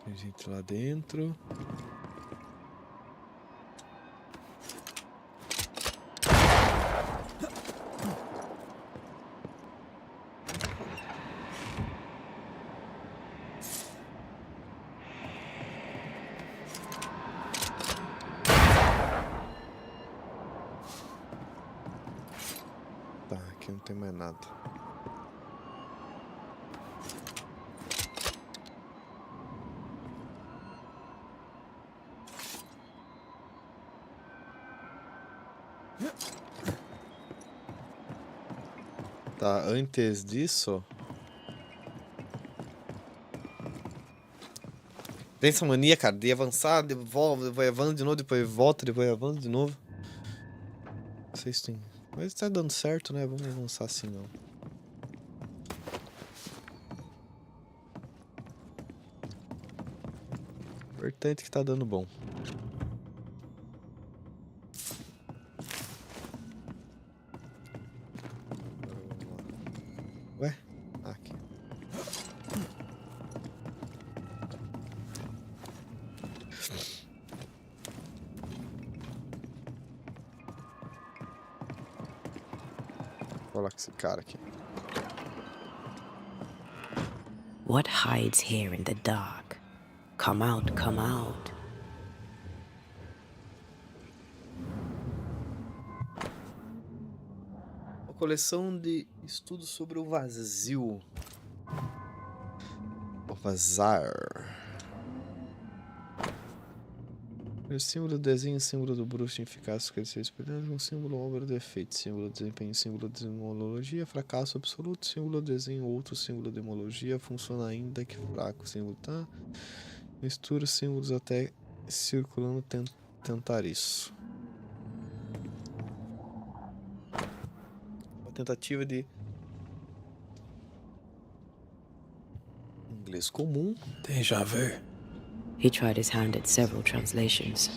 Tem gente lá dentro. Tá, aqui não tem mais nada. Tá, antes disso... Tem essa mania, cara, de avançar, devolve, vai avançando de novo, depois volta, depois avança de novo. Não sei se tem... Mas tá dando certo, né? Vamos avançar assim, não. Importante que tá dando bom. Ué? Ah, aqui. Vou falar com esse cara aqui. What hides here in the dark? Come out, come out. Uma coleção de estudos sobre o vazio. O vazar. O símbolo do desenho, símbolo do bruxo eficaz, que ele se espelhando, um símbolo obra do efeito, símbolo de desempenho, símbolo de demonologia, fracasso absoluto, símbolo de desenho, outro símbolo de demologia, funciona ainda que fraco, símbolo tá, mistura símbolos até circulando, tentar isso. Uma tentativa de inglês comum. Deja vu. He tried his hand at several translations.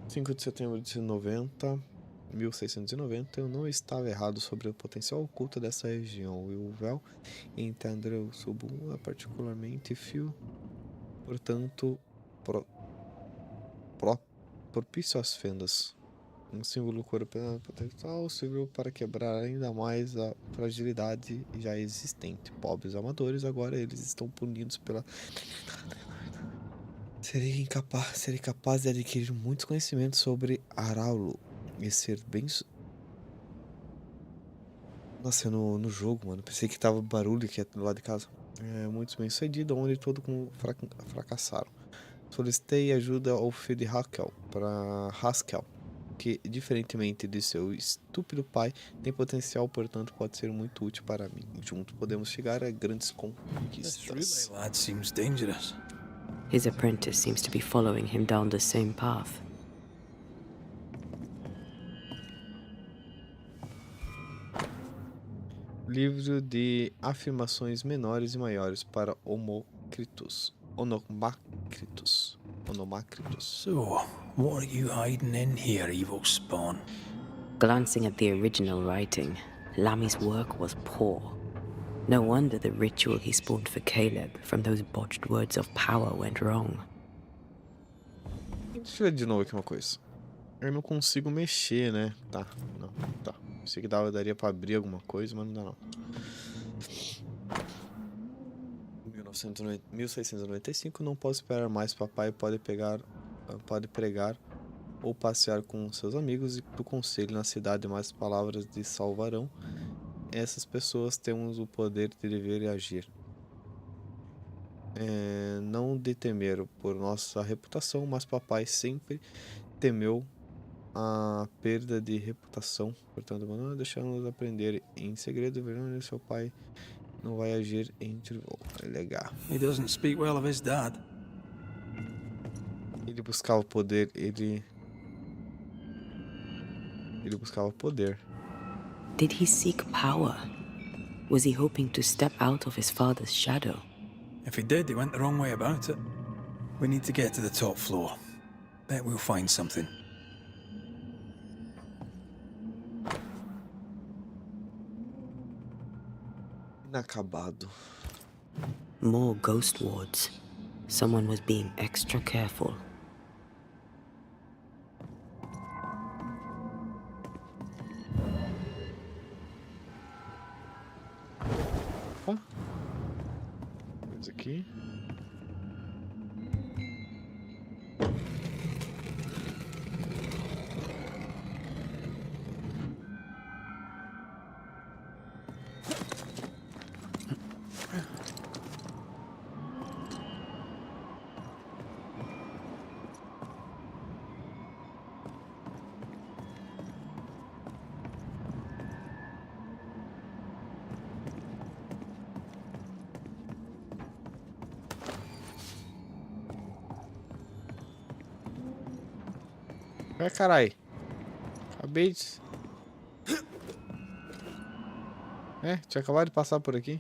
5 de setembro de 1690, eu não estava errado sobre o potencial oculto dessa região. E o véu entendeu subula particularmente fio, portanto, propício às fendas. Um símbolo corporal potencial serviu para quebrar ainda mais a fragilidade já existente. Pobres amadores, agora eles estão punidos pela... Serei capaz de adquirir muitos conhecimentos sobre Araulo e ser bem... Nossa, no jogo, mano. Pensei que tava barulho aqui do lado de casa. É muito bem sucedido, onde todos fracassaram. Solicitei ajuda ao filho de Haskell, que, diferentemente de seu estúpido pai, tem potencial, portanto pode ser muito útil para mim. Juntos podemos chegar a grandes conquistas. This relay lad seems dangerous. His apprentice seems to be following him down the same path. Livro de afirmações menores e maiores para Onomácritos. So, what are you hiding in here, evil spawn? Glancing at the original writing, Lammy's work was poor. No wonder the ritual he spawned for Caleb from those botched words of power went wrong. Deixa eu ver de novo aqui uma coisa. Eu não consigo mexer, né? Tá, não, tá. Pensei que daria pra abrir alguma coisa, mas não dá não. 1695, não posso esperar mais. Papai pode pregar ou passear com seus amigos e pro conselho na cidade, mais palavras de salvarão. Essas pessoas temos o poder de dever e agir. Não de temer por nossa reputação, mas papai sempre temeu a perda de reputação. Portanto, deixamos aprender em segredo, verão, seu pai não vai agir entre legal. He doesn't speak well of his dad. Ele buscava poder, ele buscava poder. Did he seek power? Was he hoping to step out of his father's shadow? If he did, he went the wrong way about it. We need to get to the top floor. Bet we'll find something. Inacabado. More ghost wards. Someone was being extra careful. Coisa aqui. Carai. Acabei de... tinha acabado de passar por aqui.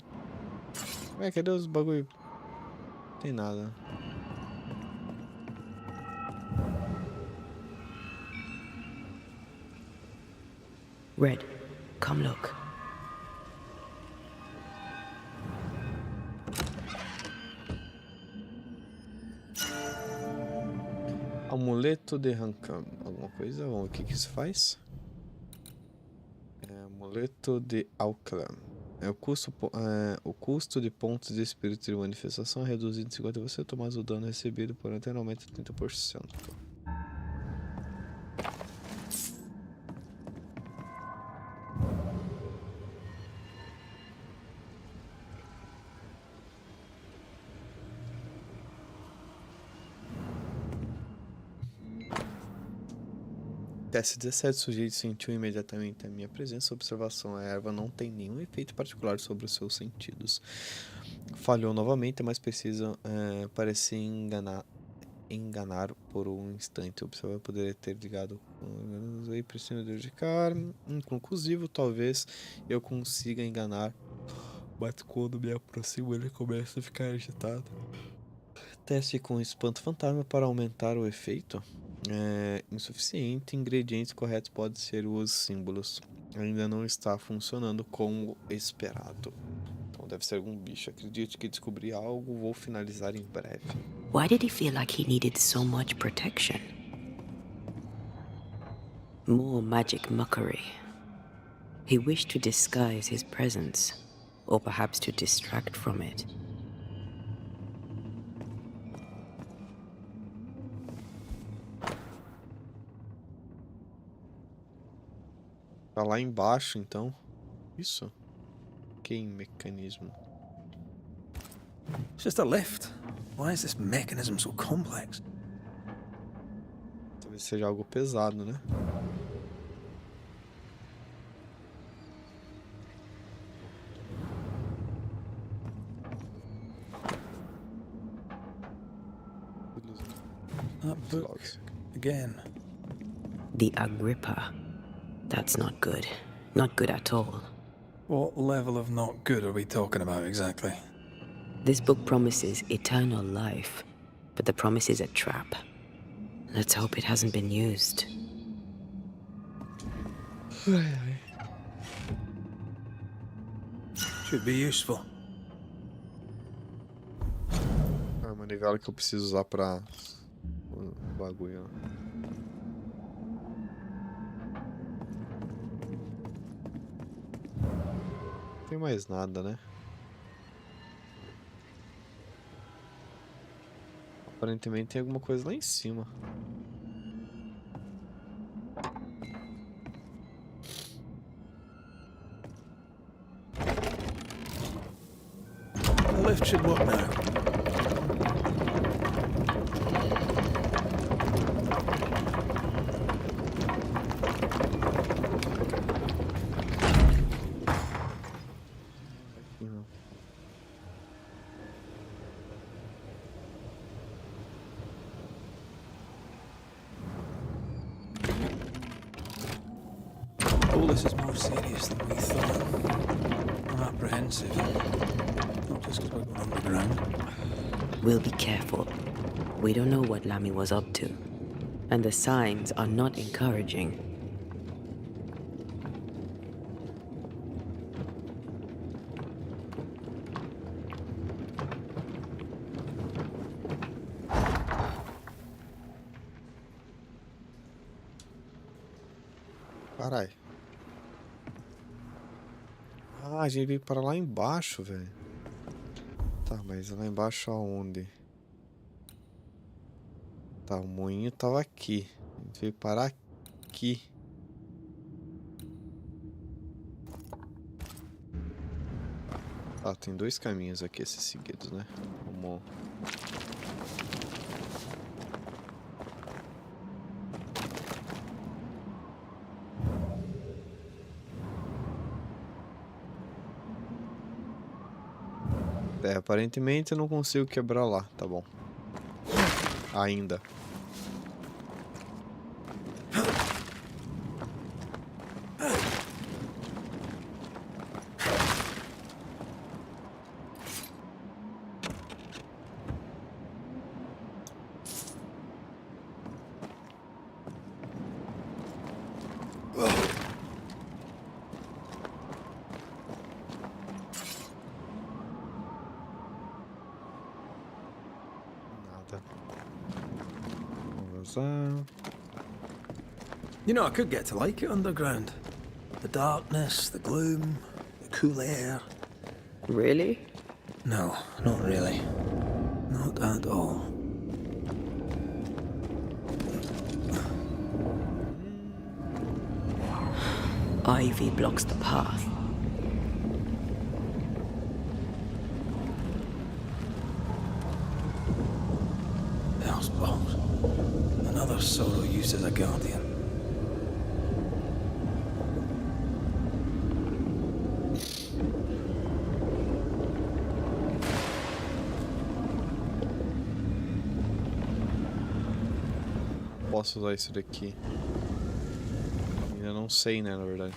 Cadê os bagulho? Não tem nada. Red, come look. Amuleto de Rancam. Alguma coisa? Vamos ver o que isso faz. Amuleto de alcalá. O custo de pontos de espírito de manifestação é reduzido em 50%, mas o dano recebido por antena aumenta 30%. Teste 17, o sujeito sentiu imediatamente a minha presença. Observação: a erva não tem nenhum efeito particular sobre os seus sentidos. Falhou novamente, mas precisa parecer enganar por um instante. O observador poderia ter ligado e precisa dedicar. Inconclusivo, talvez eu consiga enganar, mas quando me aproximo ele começa a ficar agitado. Teste com espanto fantasma para aumentar o efeito. Insuficiente. Ingredientes corretos podem ser os símbolos. Ainda não está funcionando como esperado. Então deve ser algum bicho. Acredite que descobri algo. Vou finalizar em breve. Why did he feel like he needed so much protection? More magic mockery. He wished to disguise his presence, or perhaps to distract from it. Tá lá embaixo, então. Isso? Que mecanismo? It's just a lift. Why is this mechanism so complex? Talvez seja algo pesado, né? That book again. The Agrippa. That's not good. Not good at all. What level of not good are we talking about exactly? This book promises eternal life, but the promise is a trap. Let's hope it hasn't been used. Should be useful. Uma manivela que eu preciso usar pra o bagulho. Não tem mais nada, né? Aparentemente tem alguma coisa lá em cima. The lift should work now. All this is more serious than we thought. I'm apprehensive. Not just because we're going underground. We'll be careful. We don't know what Lammy was up to, and the signs are not encouraging. Carai. Ah, a gente veio para lá embaixo, velho. Tá, mas lá embaixo aonde? Tá, o moinho tava aqui. A gente veio parar aqui. Tá, tem dois caminhos aqui, esses seguidos, né? Vamos... aparentemente eu não consigo quebrar lá, tá bom. Ainda. You know, I could get to like it underground. The darkness, the gloom, the cool air. Really? No, not really. Not at all. Ivy blocks the path. Hellspawn. Another sorrow used as a guardian. Posso usar isso daqui. Ainda não sei, né, na verdade.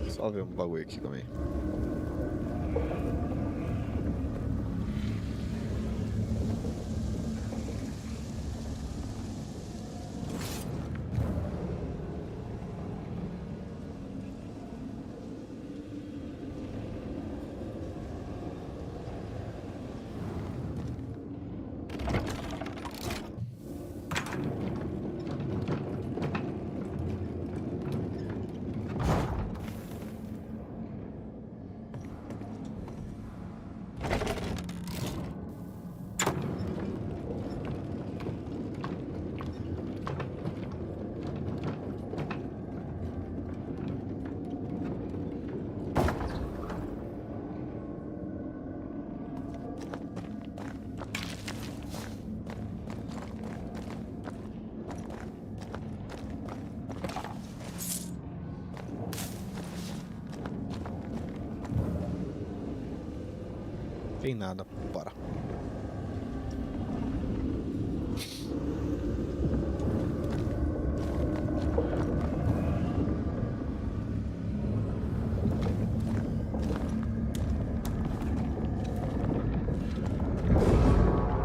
Só ver um bagulho aqui também. Tem nada, bora.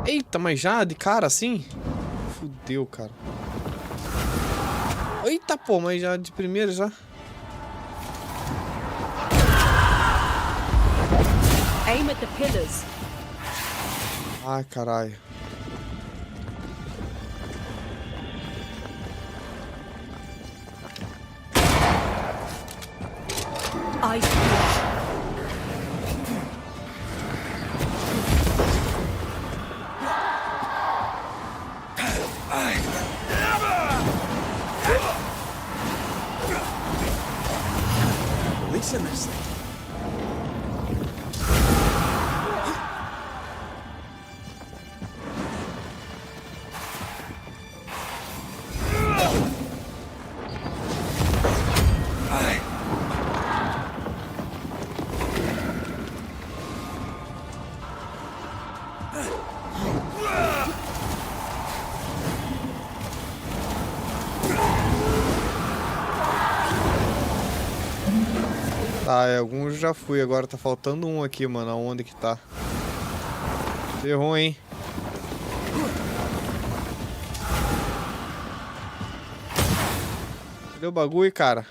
Eita, mas já de cara assim? Fudeu, cara. Eita, pô, mas já de primeira já. Aim at the pillars. Ai, caralho. I Releasing this thing. Tá, alguns já fui, agora tá faltando um aqui, mano. Aonde que tá? Ferrou, hein? Cadê o bagulho, cara?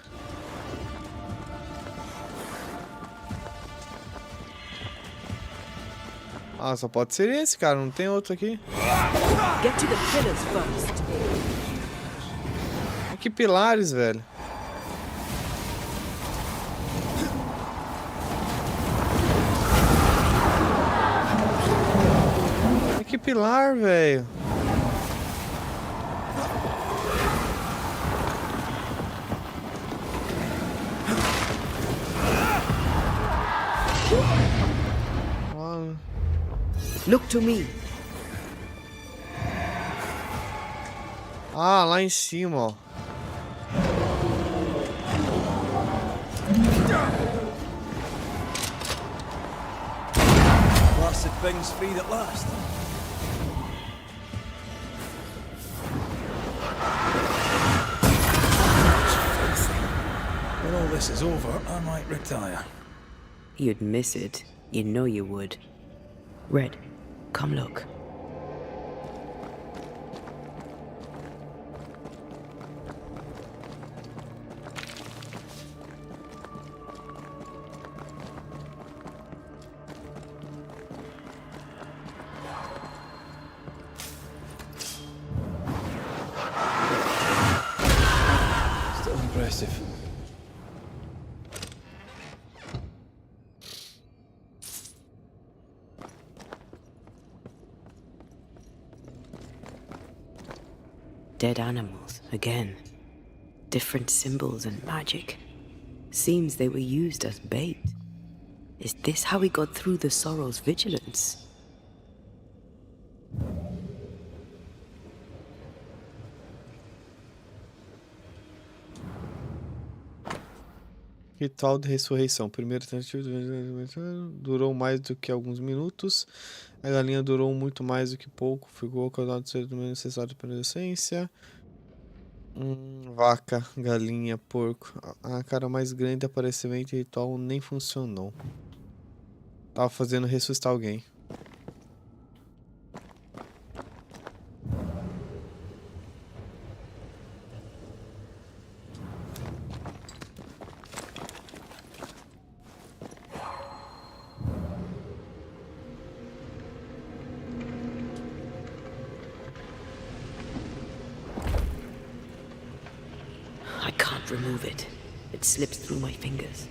Ah, só pode ser esse, cara. Não tem outro aqui. get to the pillars first. Que pilares, velho. Que pilar, velho. Look to me. Ah, lá em cima, ó. Blasted thing's freed at last. When all this is over, I might retire. You'd miss it. You know you would. Red, come look. impressive. Dead animals, again. Different symbols and magic. Seems they were used as bait. Is this how we got through the Sorrow's vigilance? Ritual de ressurreição. Primeiro tentativa durou mais do que alguns minutos. A galinha durou muito mais do que pouco. Ficou causado de ser necessário para a essência. Vaca, galinha, porco. A cara mais grande aparentemente o ritual nem funcionou. Tava fazendo ressuscitar alguém. I can't remove it. It slips through my fingers.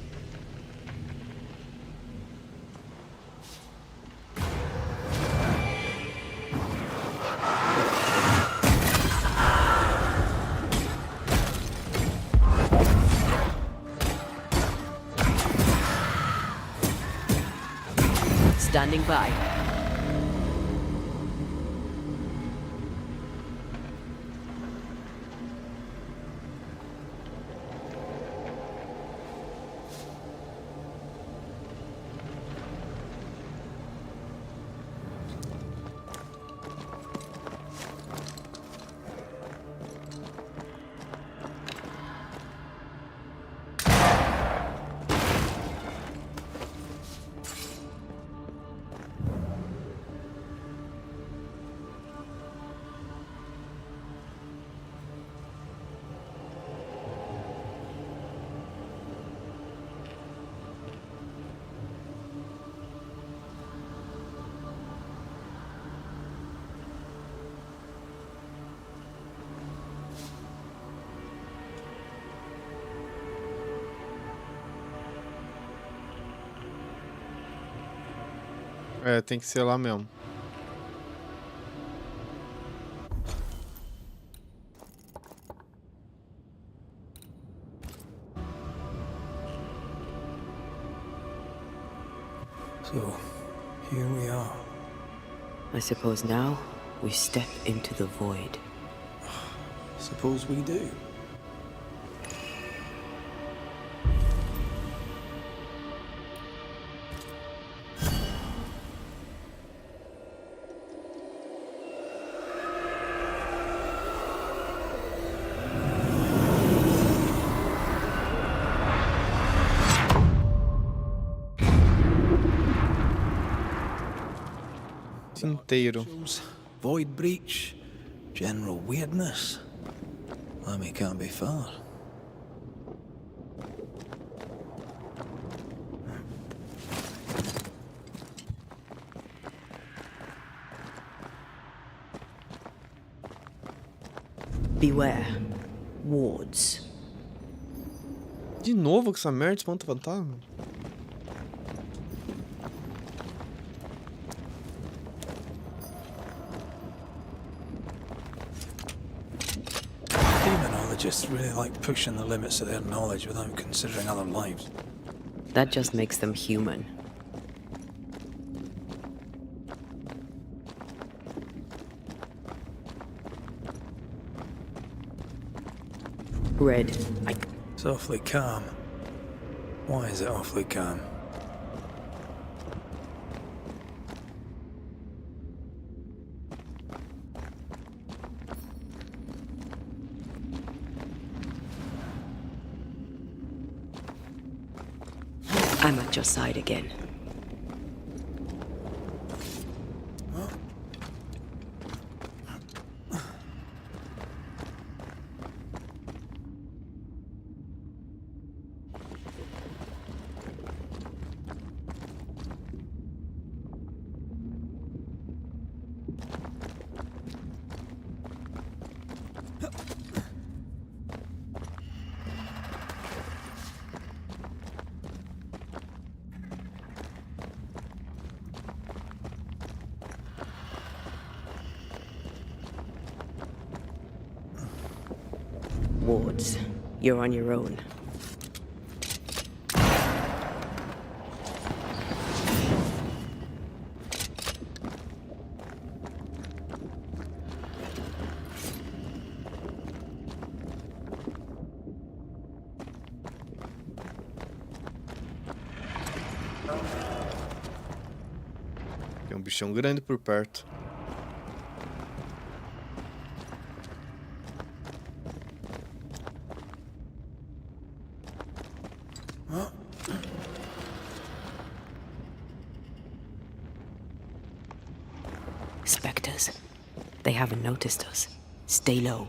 Standing by. É, tem que ser lá mesmo. So, here we are. I suppose now we step into the void. Suppose we do. Inteiro. Void breach, general weirdness. Lemmy can't be far. Beware. Wards. De novo com essa merda de espanta fantasma? Demonologists really like pushing the limits of their knowledge without considering other lives. That just makes them human. Red. It's awfully calm. Why is it awfully calm? I'm at your side again. wards. You're on your own. Tem um bichão grande por perto. Spectres. They haven't noticed us. Stay low.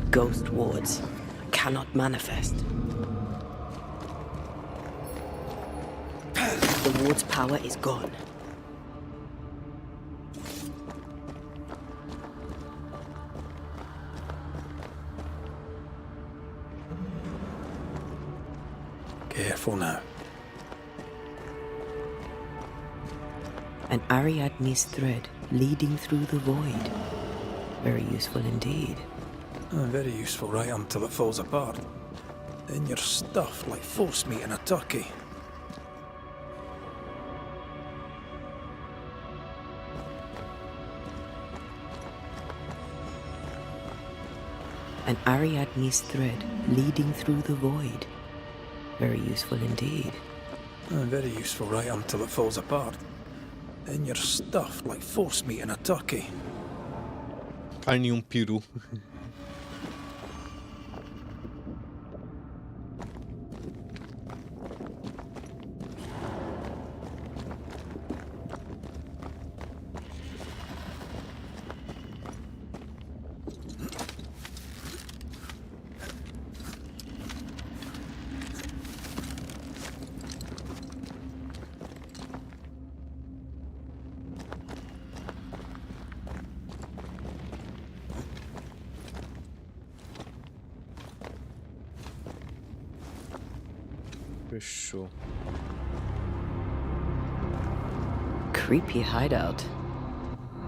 Ghost wards cannot manifest. The ward's power is gone. Careful now. An Ariadne's thread leading through the void. Very useful indeed. Very useful right until it falls apart. Then you're stuffed like force meat in a turkey. An Ariadne's thread leading through the void. Very useful indeed. Very useful right until it falls apart. Then you're stuffed like force meat in a turkey. Carne peru. Fechou. Creepy hideout.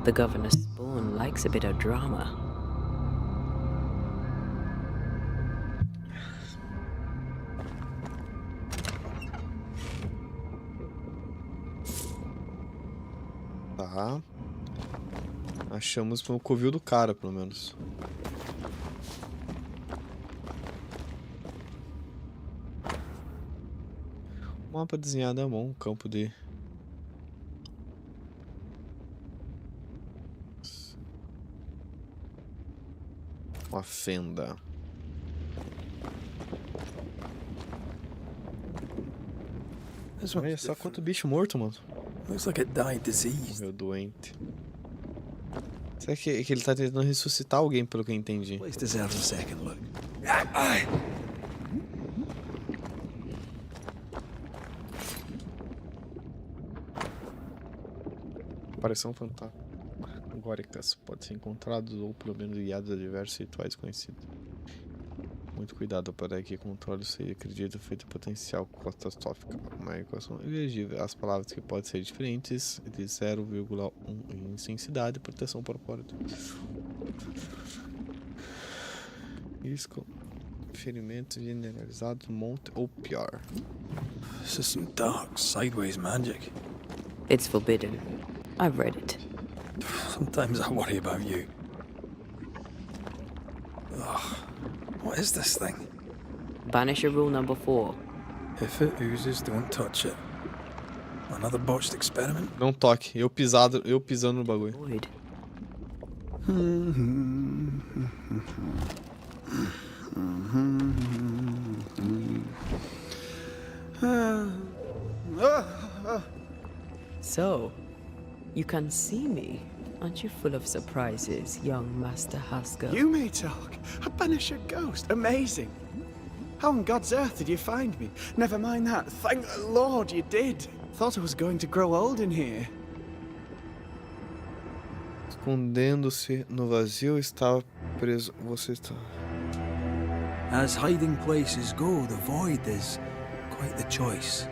The governor's spawn likes a bit of drama. Tá. Achamos o covil do cara, pelo menos. Mapa desenhado à mão, campo de... Uma fenda. Olha só quanto bicho morto, mano. Looks like it died diseased. Meu doente. Será que ele tá tentando ressuscitar alguém, pelo que eu entendi? Place deserves a second look. Aparição fantásticas podem ser encontrados ou pelo menos guiados a diversos rituais conhecidos. Muito cuidado para que controle seja acredito feito potencial catastrófica. Uma equação elegível. As palavras que podem ser diferentes de 0,1 em intensidade e proteção para o porto. Isco. Ferimento generalizado, monte ou pior. This is some dark, sideways magic. It's forbidden. I've read it. Sometimes I worry about you. Ugh. What is this thing? Banisher rule number 4. If it oozes, don't touch it. Another botched experiment? Não toque. Eu pisando no bagulho. Void. So, you can see me. Aren't you full of surprises, young Master Haskell? You may talk. A Banisher ghost. Amazing. How on God's earth did you find me? Never mind that. Thank the Lord you did. Thought I was going to grow old in here. Escondendo-se no vazio, estava preso. Você está. As hiding places go, the void is quite the choice.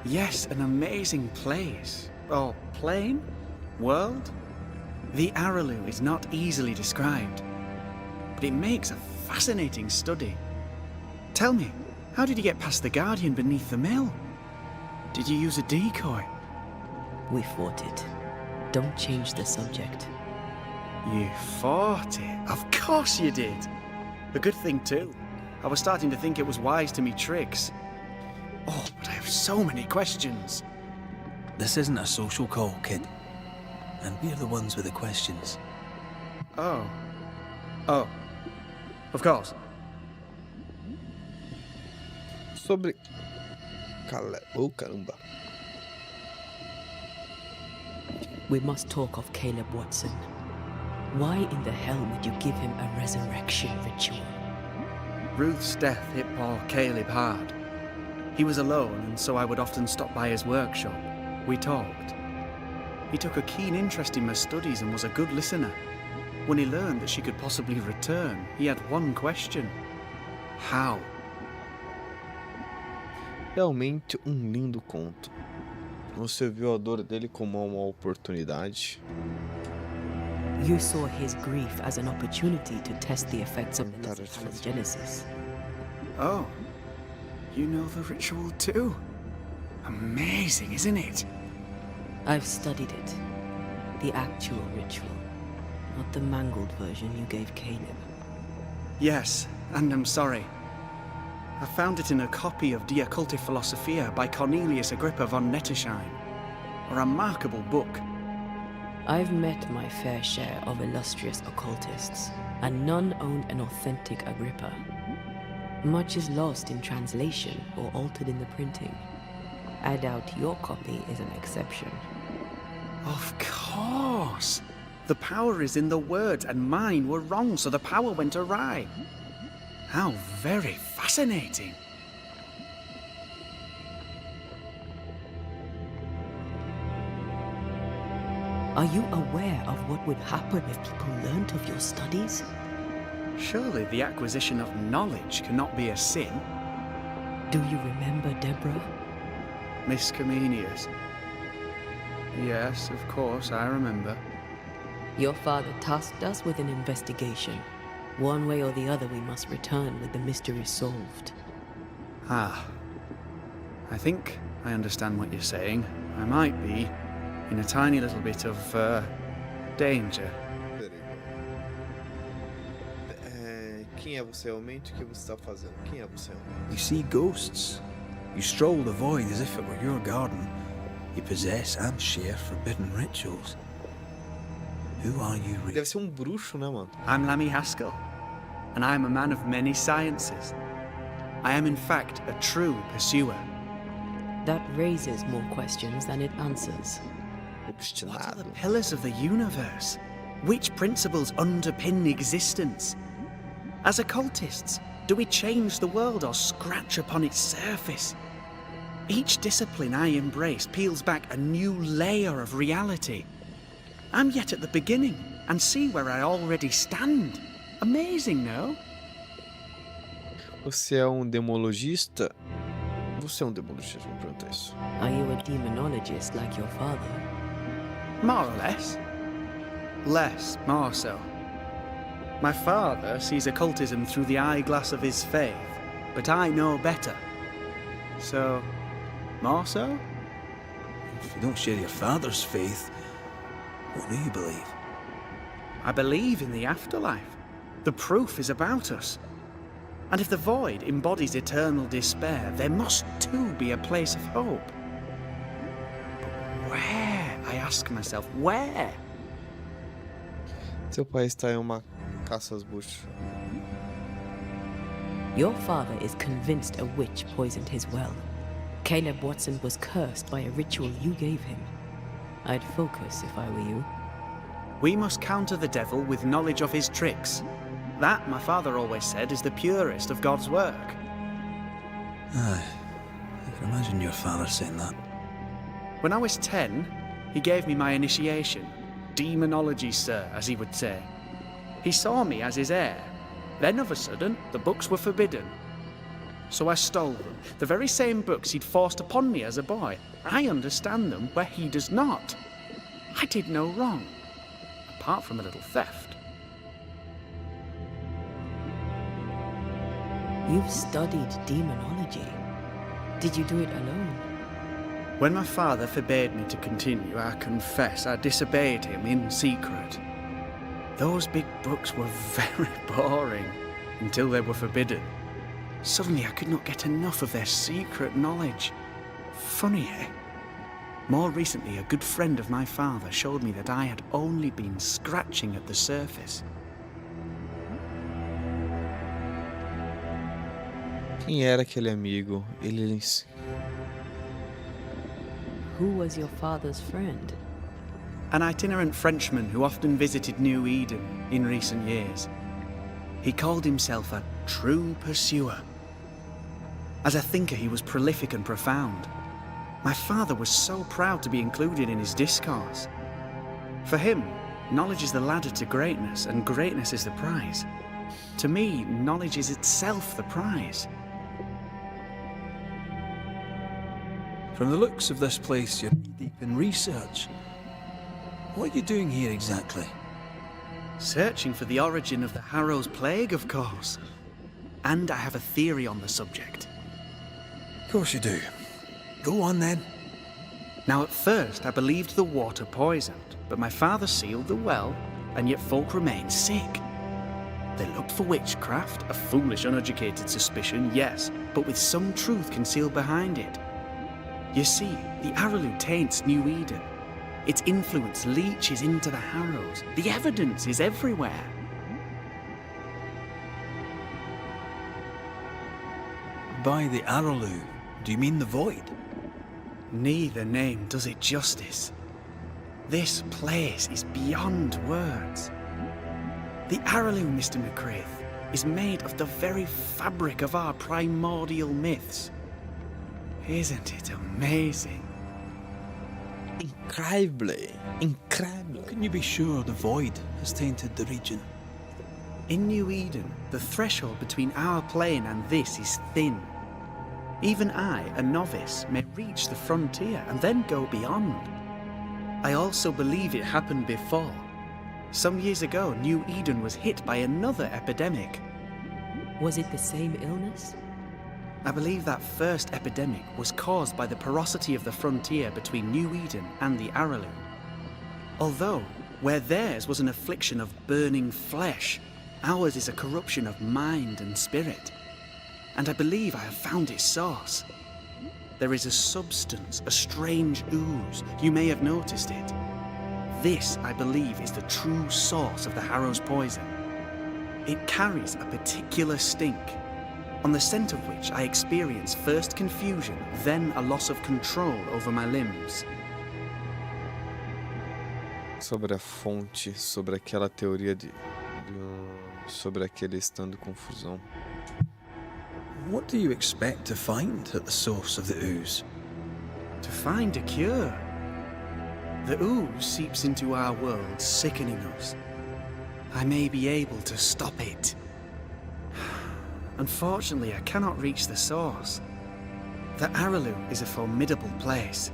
Yes, an amazing place. Or plane? World? The Araloo is not easily described, but it makes a fascinating study. Tell me, how did you get past the Guardian beneath the mill? Did you use a decoy? We fought it. Don't change the subject. You fought it? Of course you did. A good thing too. I was starting to think it was wise to me tricks. Oh, but I have so many questions. This isn't a social call, kid. And we're the ones with the questions. Oh. Oh. Of course. Sobre. Oh, caramba. We must talk of Caleb Watson. Why in the hell would you give him a resurrection ritual? Ruth's death hit poor Caleb hard. He was alone, and so I would often stop by his workshop. We talked. He took a keen interest in my studies and was a good listener. When he learned that she could possibly return, he had one question. How? Realmente lindo conto. Você viu a dor dele como uma oportunidade. You saw his grief as an opportunity to test the effects of Tentar the Genesis. Oh. You know the ritual too? Amazing, isn't it? I've studied it. The actual ritual. Not the mangled version you gave Caleb. Yes, and I'm sorry. I found it in a copy of De Occulte Philosophia by Cornelius Agrippa von Nettersheim. A remarkable book. I've met my fair share of illustrious occultists, and none owned an authentic Agrippa. Much is lost in translation or altered in the printing. I doubt your copy is an exception. Of course! The power is in the words, and mine were wrong, so the power went awry. How very fascinating! Are you aware of what would happen if people learnt of your studies? Surely the acquisition of knowledge cannot be a sin. Do you remember Deborah? Miss Comenius. Yes, of course, I remember. Your father tasked us with an investigation. One way or the other, we must return with the mystery solved. Ah. I think I understand what you're saying. I might be in a tiny little bit of, danger. Quem é você realmente? O que você está fazendo? Quem é você realmente? You see ghosts. You stroll the void as if it were your garden. You possess and share forbidden rituals. Who are you really? Deve ser bruxo, né, mano? I'm Lammy Haskell, and I am a man of many sciences. I am in fact a true pursuer. That raises more questions than it answers. What are Obstinado. the pillars of the universe? Which principles underpin existence? As occultists, do we change the world or scratch upon its surface? Each discipline I embrace peels back a new layer of reality. I'm yet at the beginning, and see where I already stand. Amazing, no? Você é demologista? Você é demologista, vamos perguntar isso. Are you a demonologist like your father? More or less. Less, more so. My father sees occultism through the eyeglass of his faith, but I know better. So, more so? If you don't share your father's faith, what do you believe? I believe in the afterlife. The proof is about us. And if the void embodies eternal despair, there must too be a place of hope. But where? I ask myself, where? Seu pai está em uma caça às buchas. Your father is convinced a witch poisoned his well. Caleb Watson was cursed by a ritual you gave him. I'd focus if I were you. We must counter the devil with knowledge of his tricks. That, my father always said, is the purest of God's work. Aye, I can imagine your father saying that. When I was 10, he gave me my initiation. Demonology, sir, as he would say. He saw me as his heir. Then, of a sudden, the books were forbidden. So I stole them, the very same books he'd forced upon me as a boy. I understand them where he does not. I did no wrong, apart from a little theft. You've studied demonology. Did you do it alone? When my father forbade me to continue, I confess I disobeyed him in secret. Those big books were very boring until they were forbidden. Suddenly I could not get enough of their secret knowledge. Funny, eh? More recently, a good friend of my father showed me that I had only been scratching at the surface. Quem era aquele amigo? Who was your father's friend? An itinerant Frenchman who often visited New Eden in recent years. He called himself a true pursuer. As a thinker, he was prolific and profound. My father was so proud to be included in his discourse. For him, knowledge is the ladder to greatness, and greatness is the prize. To me, knowledge is itself the prize. From the looks of this place, you're deep in research. What are you doing here exactly? Searching for the origin of the Harrow's plague, of course. And I have a theory on the subject. Of course you do. Go on then. Now, at first, I believed the water poisoned, but my father sealed the well, and yet folk remained sick. They looked for witchcraft, a foolish, uneducated suspicion, yes, but with some truth concealed behind it. You see, the Araloo taints New Eden. Its influence leaches into the Harrows. The evidence is everywhere. By the Araloo, do you mean the void? Neither name does it justice. This place is beyond words. The Araloo, Mr. McCraith, is made of the very fabric of our primordial myths. Isn't it amazing? Incredible. Incredible. Can you be sure the void has tainted the region? In New Eden, the threshold between our plane and this is thin. Even I, a novice, may reach the frontier and then go beyond. I also believe it happened before. Some years ago, New Eden was hit by another epidemic. Was it the same illness? I believe that first epidemic was caused by the porosity of the frontier between New Eden and the Araloo. Although, where theirs was an affliction of burning flesh, ours is a corruption of mind and spirit. And I believe I have found its source. There is a substance, a strange ooze. You may have noticed it. This, I believe, is the true source of the Harrow's poison. It carries a particular stink, on the scent of which I experience first confusion, then a loss of control over my limbs. Sobre a fonte, sobre aquela teoria sobre aquele estando confusão. What do you expect to find at the source of the ooze? To find a cure. The ooze seeps into our world, sickening us. I may be able to stop it. Unfortunately, I cannot reach the source. The Araloo is a formidable place.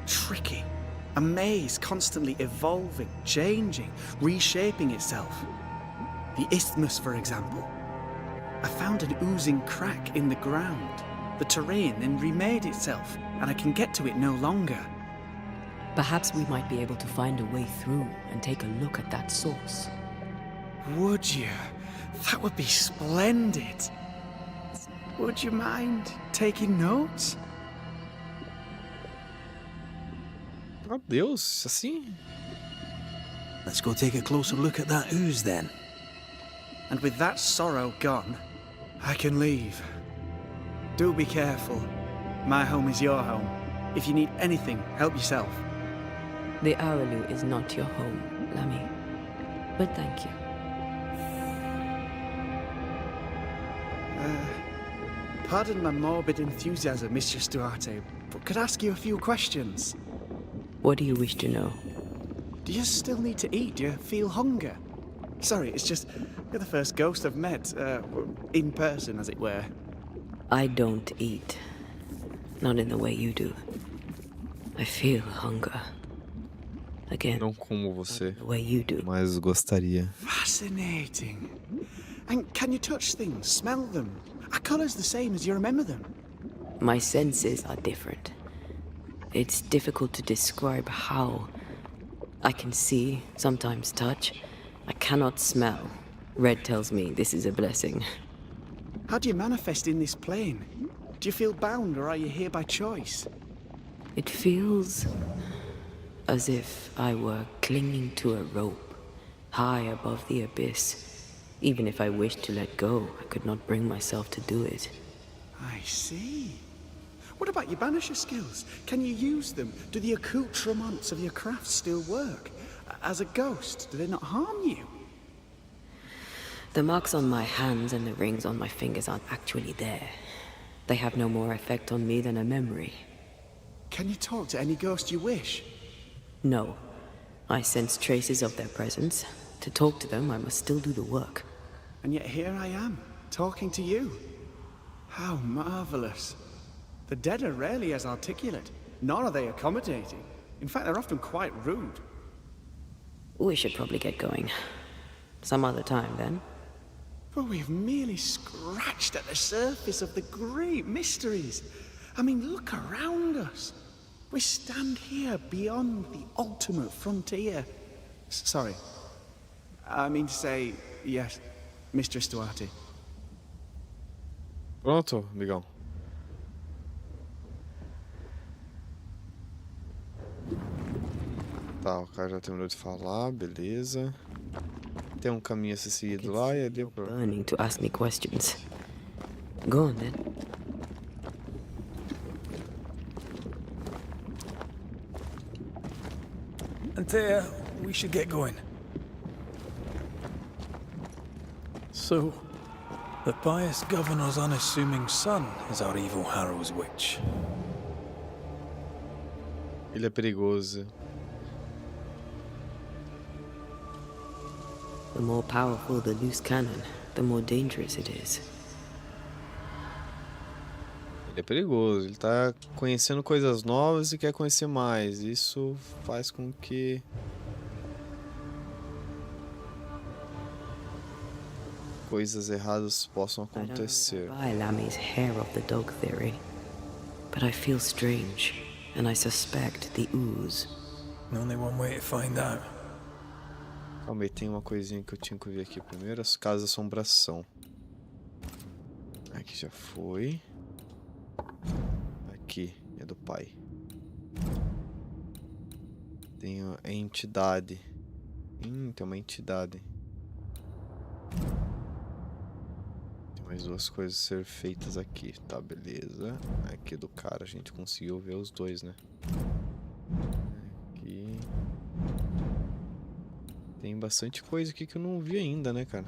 Tricky. A maze constantly evolving, changing, reshaping itself. The isthmus, for example. I found an oozing crack in the ground. The terrain then remade itself, and I can get to it no longer. Perhaps we might be able to find a way through and take a look at that source. Would you? That would be splendid. Would you mind taking notes? Meu Deus, assim? Let's go take a closer look at that ooze then. And with that sorrow gone, I can leave. Do be careful. My home is your home. If you need anything, help yourself. The Aralu is not your home, Lammy. But thank you. Pardon my morbid enthusiasm, Mistress Duarte, but could I ask you a few questions? What do you wish to know? Do you still need to eat? Do you feel hunger? Sorry, it's just, you're the first ghost I've met, in person, as it were. I don't eat. Not in the way you do. I feel hunger. Again, Não como você, the way you do. mas gostaria. Fascinating. And can you touch things, smell them? Are colours the same as you remember them? My senses are different. It's difficult to describe how. I can see, sometimes touch. I cannot smell. Red tells me this is a blessing. How do you manifest in this plane? Do you feel bound, or are you here by choice? It feels as if I were clinging to a rope, high above the abyss. Even if I wished to let go, I could not bring myself to do it. I see. What about your banisher skills? Can you use them? Do the accoutrements of your craft still work? As a ghost, do they not harm you? The marks on my hands and the rings on my fingers aren't actually there. They have no more effect on me than a memory. Can you talk to any ghost you wish? No. I sense traces of their presence. To talk to them, I must still do the work. And yet here I am, talking to you. How marvelous. The dead are rarely as articulate, nor are they accommodating. In fact, they're often quite rude. We should probably get going. Some other time, then. But we've merely scratched at the surface of the great mysteries. I mean, look around us. We stand here beyond the ultimate frontier. Sorry. I mean to say, yes, Mistress Duarte. Pronto, amigão. Tá, o cara já terminou de falar, beleza. Tem um caminho a ser seguido lá e ali é pro... Burning to ask me questions. Go on, then. Antea, we should get going. So, the pious governor's unassuming son is our evil Harrow's witch. Ele é perigoso. The more powerful the loose cannon, the more dangerous it is. Ele é perigoso. Ele tá conhecendo coisas novas e quer conhecer mais. Isso faz com que... coisas erradas possam acontecer. I don't know if I buy Lammy's hair of the dog theory, but I feel strange, and I suspect the ooze. Only one way to find out. Calma aí, tem uma coisinha que eu tinha que ver aqui primeiro. As casas de assombração. Aqui já foi. Aqui é do pai. Tem a entidade. Tem uma entidade. Tem mais duas coisas a ser feitas aqui. Tá, beleza. Aqui do cara a gente conseguiu ver os dois, né? Aqui. Tem bastante coisa aqui que eu não vi ainda, né, cara?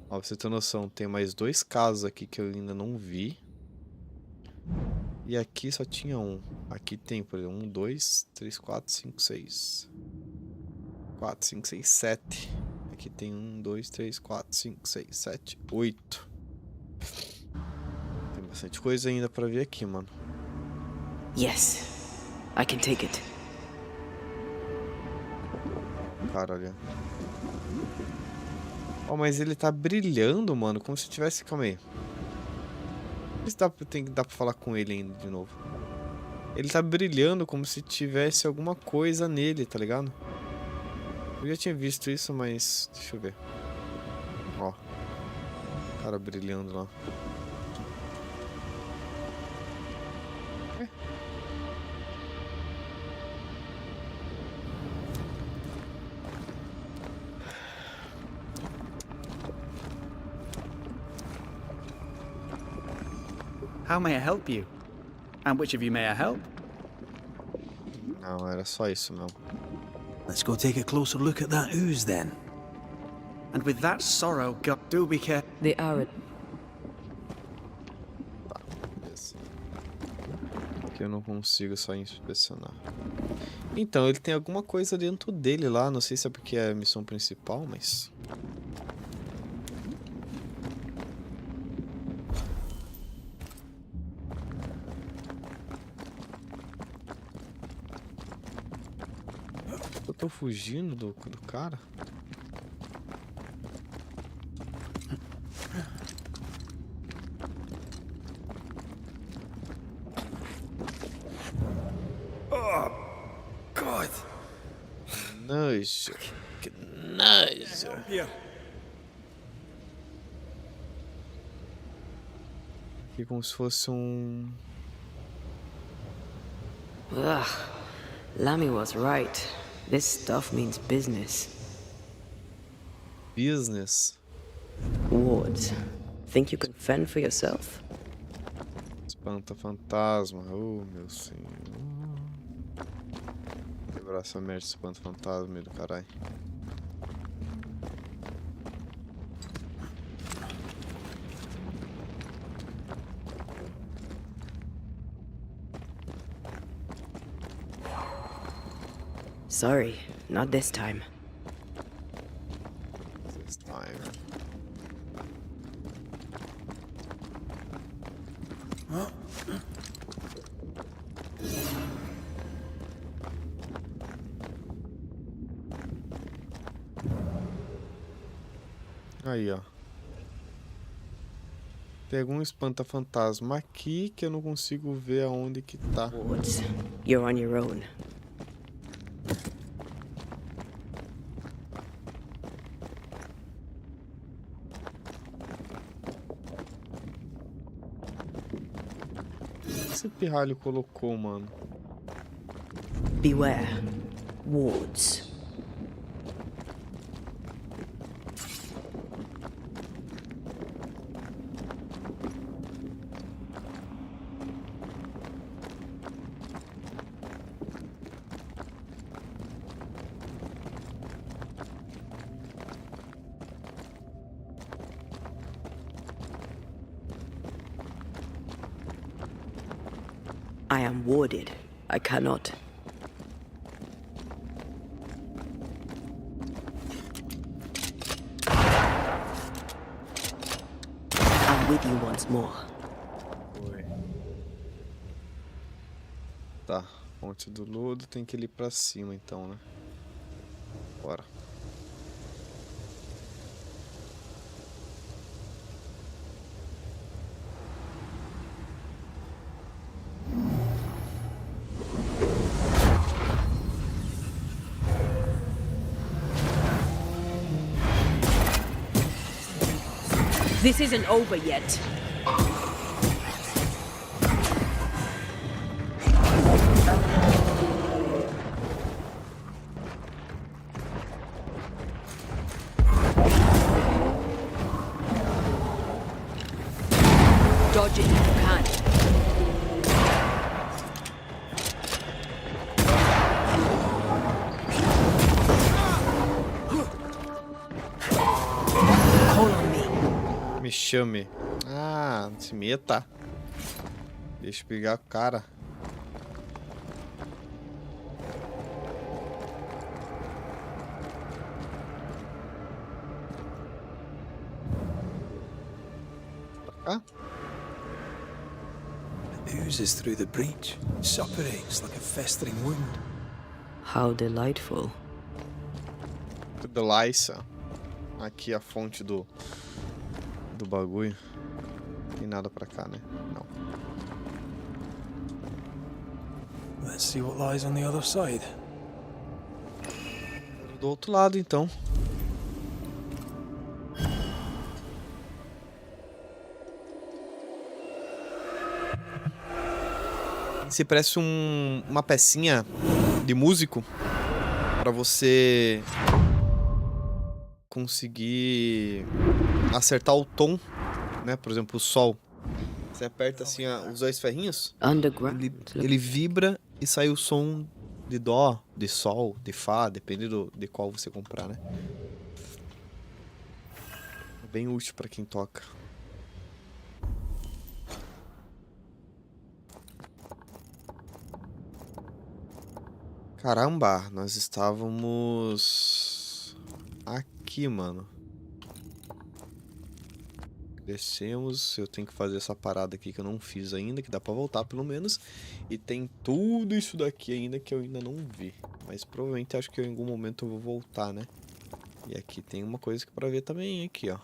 Ó, pra você ter noção, tem mais dois casos aqui que eu ainda não vi. E aqui só tinha um. Aqui tem, por exemplo, 1, 2, 3, 4, 5, 6. 4, 5, 6, 7. Aqui tem 1, 2, 3, 4, 5, 6, 7, 8. Tem bastante coisa ainda pra ver aqui, mano. Yes, I can take it. Cara, olha. Oh, mas ele tá brilhando, mano, como se tivesse... Calma aí. Se dá pra falar com ele ainda de novo. Ele tá brilhando como se tivesse alguma coisa nele, tá ligado? Eu já tinha visto isso, mas... Deixa eu ver. Ó. O cara brilhando lá. How may I help you? And which of you may I help? Não, era só isso mesmo. Let's go take a closer look at that ooze then. And with that sorrow, God, do be careful. The Ara... Tá, beleza. Aqui eu não consigo só inspecionar. Então, ele tem alguma coisa dentro dele lá. Não sei se é porque é a missão principal, mas... Eu tô fugindo do cara? Oh, God. Nojo. Que nojo. Here. Aqui como se fosse um... Ugh. Lammy was right. This stuff means business. Business. Wards. Think you can fend for yourself? Espanta fantasma. Oh, meu senhor. Quebrar essa merda de espanta fantasma, meio do caralho. Sorry, not this time. This time. Aí, ó. Tem algum espanta-fantasma aqui que eu não consigo ver aonde que tá. Wards, you're on your own. O que esse pirralho colocou, mano? Beware. Wards. I am warded. I cannot. I'm with you once more. Oi. Tá, ponte do lodo tem que ir pra cima então, né? Bora. This isn't over yet. Dodge it if you can. Call on me. Me chame. Ah, não se meta. Deixa eu pegar o cara. Pra cá? It oozes through the breach, suppurates like a festering wound. How delightful. Tudo Laissa. aqui a fonte do bagulho. Não tem nada pra cá, né? Não. Let's see what lies on the other side. Do outro lado, então. Se parece uma pecinha de músico para você conseguir acertar o tom, né? Por exemplo, o sol. Você aperta assim os dois ferrinhos, ele vibra e sai o som de dó, de sol, de fá, dependendo de qual você comprar, né? É bem útil para quem toca. Caramba, nós estávamos aqui, mano. Descemos, eu tenho que fazer essa parada aqui que eu não fiz ainda, que dá pra voltar pelo menos. E tem tudo isso daqui ainda que eu ainda não vi. Mas provavelmente acho que em algum momento eu vou voltar, né? E aqui tem uma coisa que pra ver também, aqui, ó.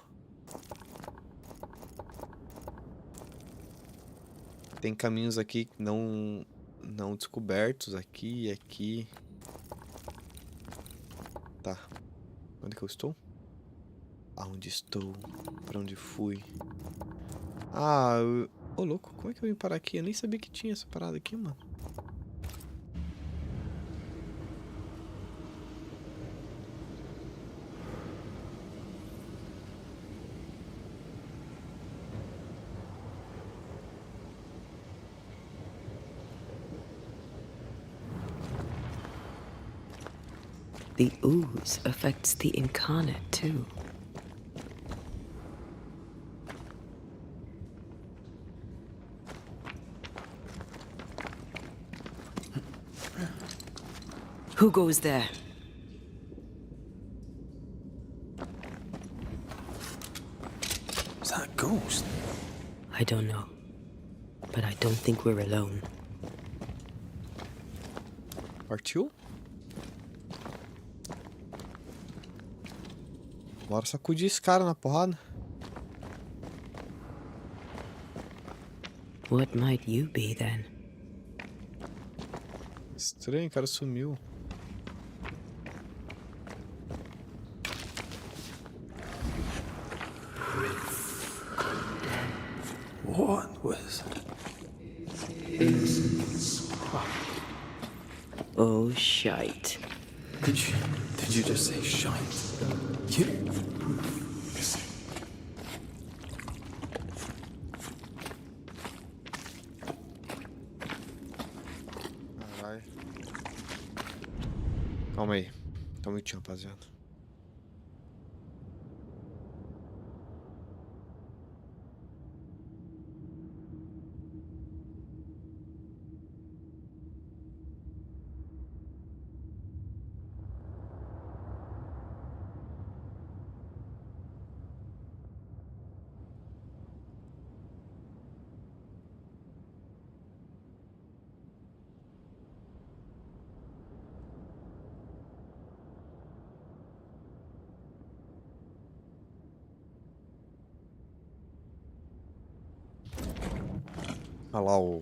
Tem caminhos aqui que não descobertos, aqui e aqui. Tá. Onde que eu estou? Aonde estou? Pra onde fui? Ah, ô louco, como é que eu vim parar aqui? Eu nem sabia que tinha essa parada aqui, mano. The ooze affects the incarnate too. Who goes there? Is that a ghost? I don't know. But I don't think we're alone. Partiu? Bora sacudir esse cara na porrada. What might you be then? Estranho, o cara sumiu. What was... Oh, shite. Did you just say shite? You... Caralho. Calma aí. Calma aí, rapaziada. Olha lá o...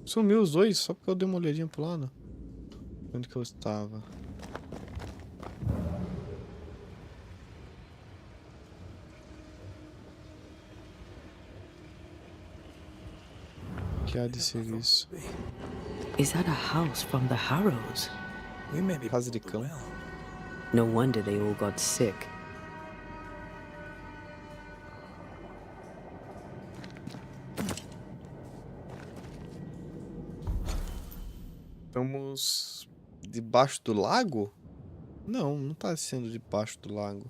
Sumiu os dois, só porque eu dei uma olhadinha pro lado. Onde que eu estava? Que há de ser isso? Is that a house from the Harrows? We may be Casa de cão. well. No wonder they all got sick. Estamos debaixo do lago? Não, não tá sendo debaixo do lago.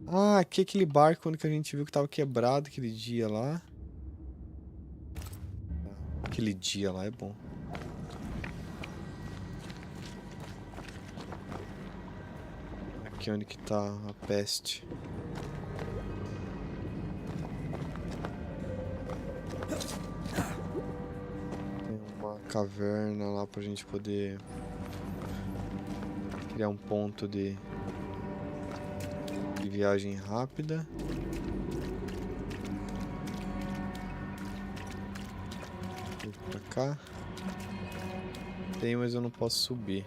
Ah, aqui é aquele barco que a gente viu que tava quebrado aquele dia lá. Aquele dia lá é bom. Aqui onde que tá a peste. uma caverna lá pra gente poder criar um ponto de viagem rápida. Vou pra cá. Tem, mas eu não posso subir.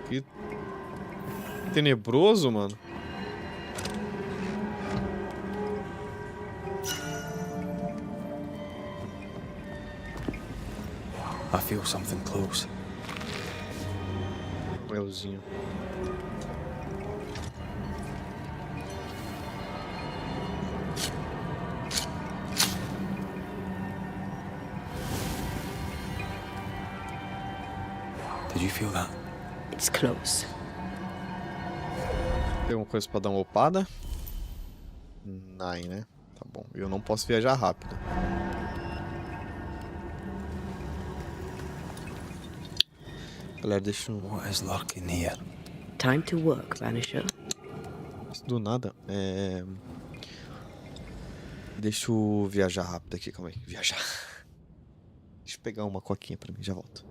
Que tenebroso, mano. I feel something close. Elzinho. Did you feel that? It's close. Tem alguma coisa pra dar uma upada? Nine, né? Tá bom. Eu não posso viajar rápido. Galera, deixa eu... What is lurking here? Time to work, Banisher. Do nada, deixa eu viajar rápido aqui, calma aí. Viajar. Deixa eu pegar uma coquinha pra mim, já volto.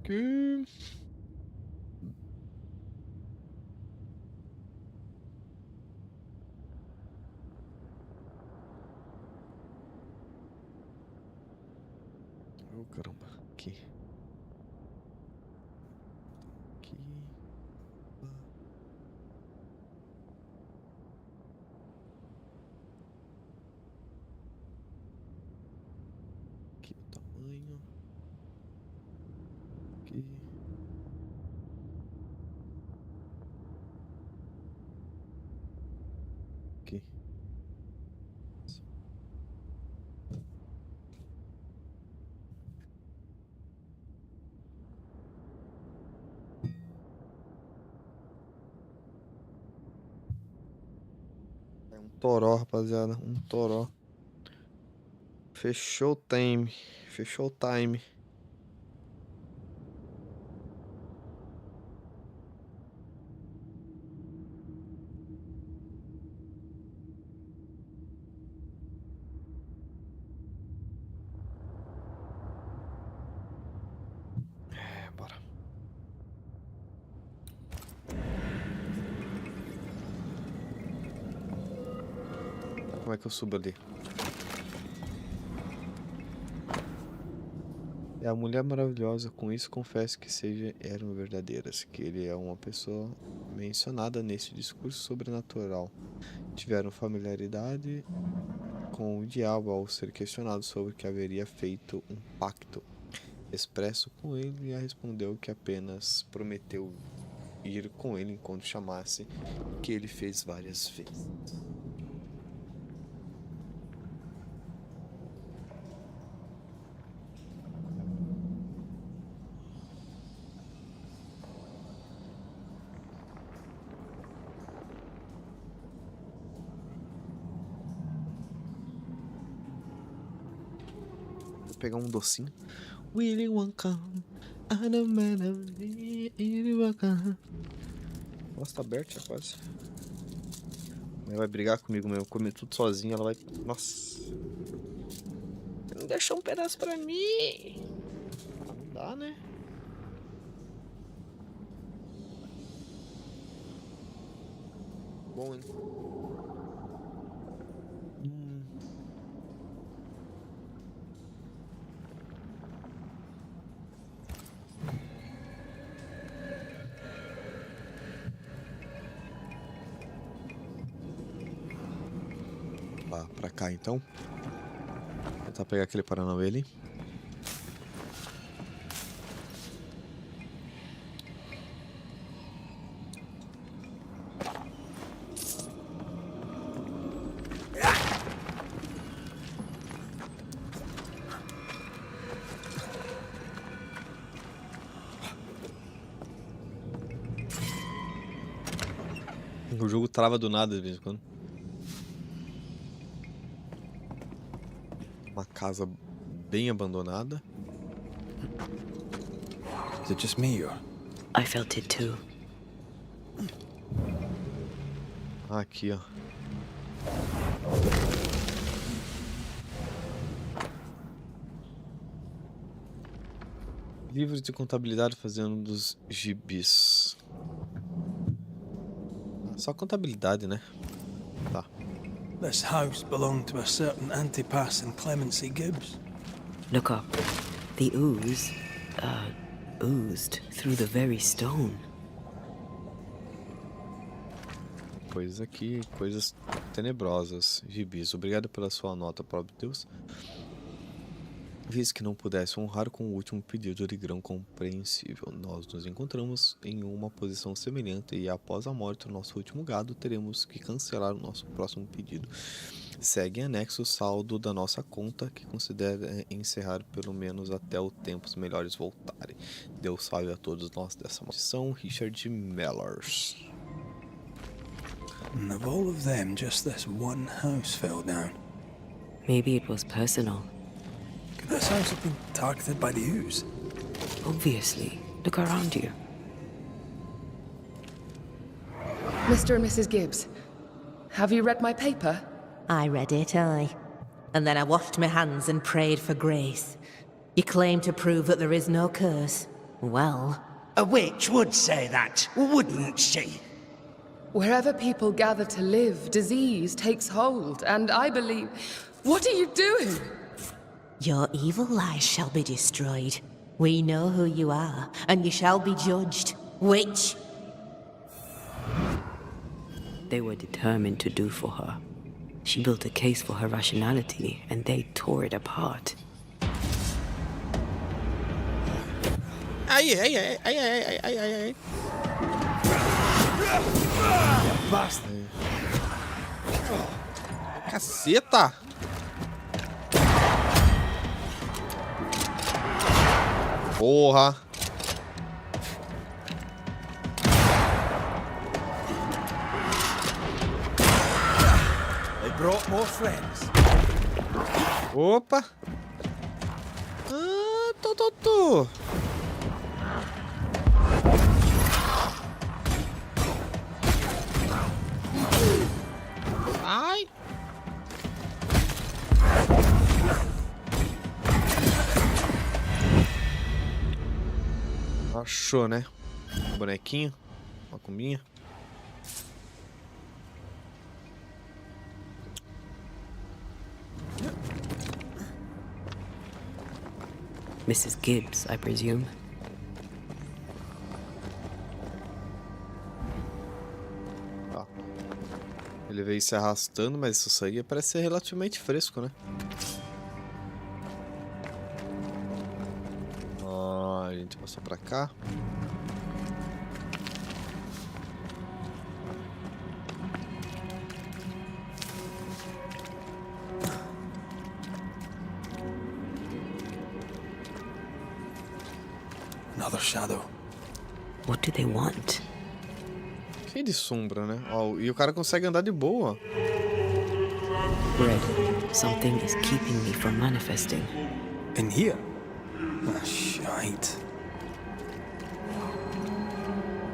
Aqui. Oh, caramba. Aqui. Aqui. Aqui o tamanho. Aqui. Aqui. É um toró, rapaziada. Um toró. Fechou o time. Fechou o time. Bora. Como é que eu subo ali? É a mulher maravilhosa, com isso confesso que eram verdadeiras, que ele é uma pessoa mencionada nesse discurso sobrenatural. Tiveram familiaridade com o diabo ao ser questionado sobre que haveria feito um pacto expresso com ele, e respondeu que apenas prometeu ir com ele enquanto chamasse, que ele fez várias vezes. Vou pegar um docinho. Willy Wonka. Nossa, tá aberto já quase. Ela vai brigar comigo mesmo. Comer tudo sozinha, ela vai. Nossa. Não deixou um pedaço pra mim. Não dá, né? Bom, hein? Lá pra cá então. Vou tentar pegar aquele Paranauê ali. O jogo trava do nada de vez em quando. Uma casa bem abandonada. Is it just me or? I felt it too. Aqui, ó. Livros de contabilidade fazendo dos gibis. Só contabilidade, né? Tá. This house belonged to a certain Antipas and Clemency Gibbs. Look up. The ooze, oozed through the very stone. Coisas aqui, coisas tenebrosas. Gibis, obrigado pela sua nota, próprio Deus. Visto que não pudesse honrar com o último pedido de grão compreensível, nós nos encontramos em uma posição semelhante e após a morte do nosso último gado, teremos que cancelar o nosso próximo pedido. Segue em anexo o saldo da nossa conta, que considera encerrar pelo menos até o tempo os melhores voltarem. Deus salve a todos nós dessa maldição. Richard Mellors. And of all of them, just this one house fell down. Maybe it was personal. Could this house have been targeted by the ooze? Obviously. Look around you. Mr. and Mrs. Gibbs, have you read my paper? I read it, aye. And then I washed my hands and prayed for grace. You claim to prove that there is no curse. Well, A witch would say that, wouldn't she? Wherever people gather to live, disease takes hold, and I believe... What are you doing? your evil lies shall be destroyed. We know who you are, and you shall be judged. Witch! They were determined to do for her. She built a case for her rationality, and they tore it apart. Ai, ai, ai, ai, ai, ai, ai, ai. Basta. Caceta! Porra! They brought more friends. Opa! Ah, tô. Ai! Achou, né? Bonequinho, uma cumbinha. Mrs. Gibbs, I presume. Ó. Ele veio se arrastando, mas isso aí parece ser relativamente fresco, né? Ó, a gente passou pra cá. Another shadow. What do they want? Cheio de sombra, né? Ó, e o cara consegue andar de boa. Red, something is keeping me from manifesting. In here? Ah, shite.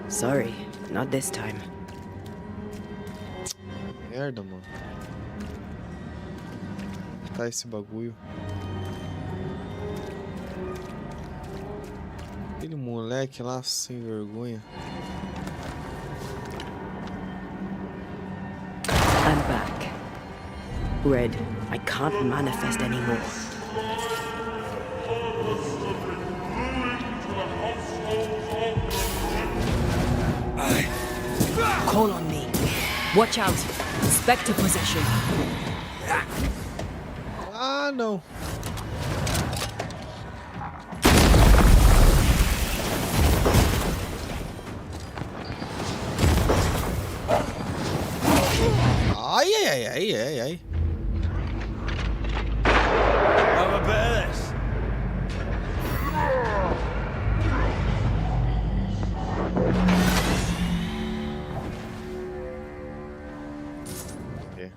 Sorry, not this time. Merda, mano. Onde tá esse bagulho? Aquele moleque lá sem vergonha. I'm back. Red, I can't manifest anymore. Call on me. Watch out. Spectre possession. Ah, não. Ai. Have a bit of this. Okay.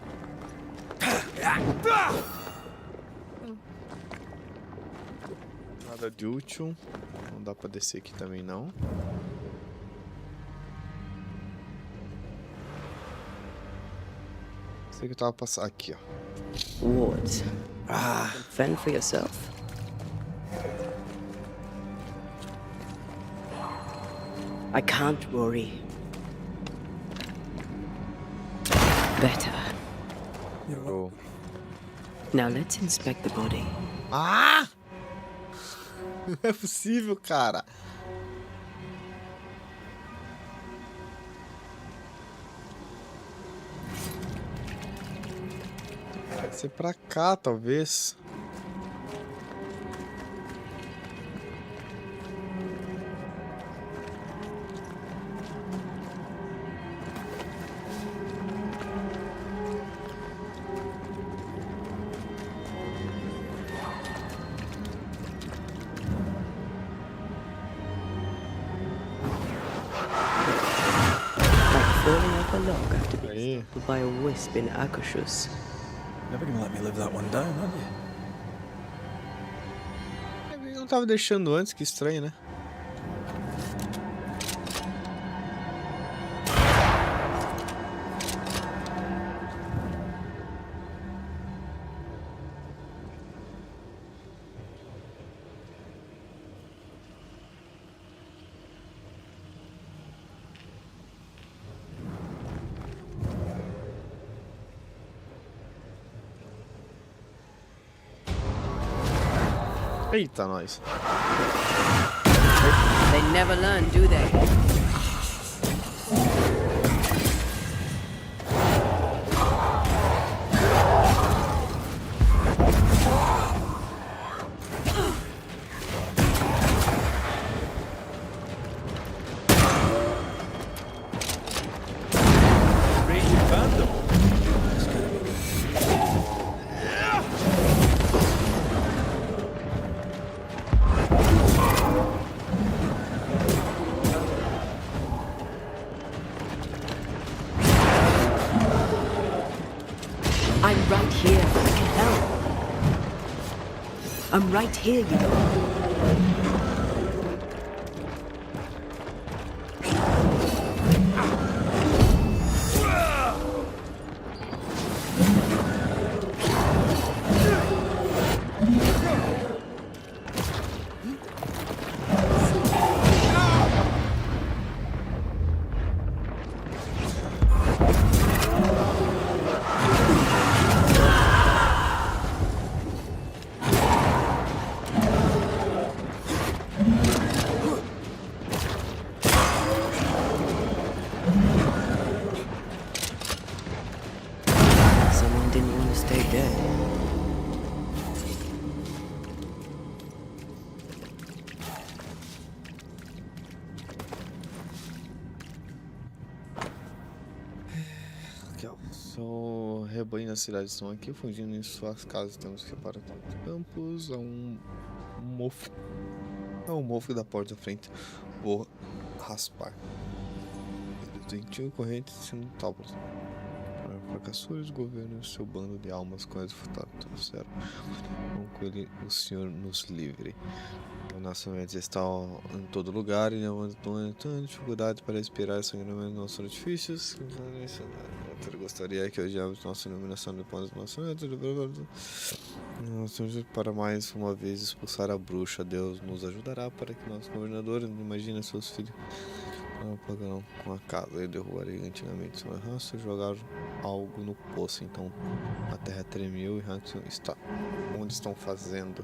Nada de útil. Não dá pra descer aqui também, não. Sei que eu tava passando aqui, ó. Wards. Fend for yourself. I can't worry. Better. Oh. Now let's inspect the body. Ah! Não é possível, cara. Vai ser pra cá, talvez. Falling off a log after being Aí. stung by a wisp in Akershus. Never gonna let me live that one down, aren't you? Eu não tava deixando antes, que estranho, né? Eita, nós. They never learn, do they? Raging Vandal. I'm right here, you know. Someone didn't want to stay dead. Aqui, ó. Só rebanho na cidade estão aqui, fugindo em suas casas. Temos que reparar campos. Há um mofo. Há um mofo da porta da frente. Vou raspar. Dentinho corrente sendo tábuas. Fracassores, governo, seu bando de almas com esse futuro trouxeram. Com ele o Senhor nos livre. Nossa mente está em todo lugar e não tem dificuldade para respirar o sangramento dos nossos artifícios. Eu gostaria que hoje a nossa iluminação depois do nosso para mais uma vez expulsar a bruxa. Deus nos ajudará para que nosso governador imagine seus filhos pagarão com a casa e derrubarei antigamente sua raça e jogar algo no poço. Então a terra tremeu e Hanson está onde estão fazendo.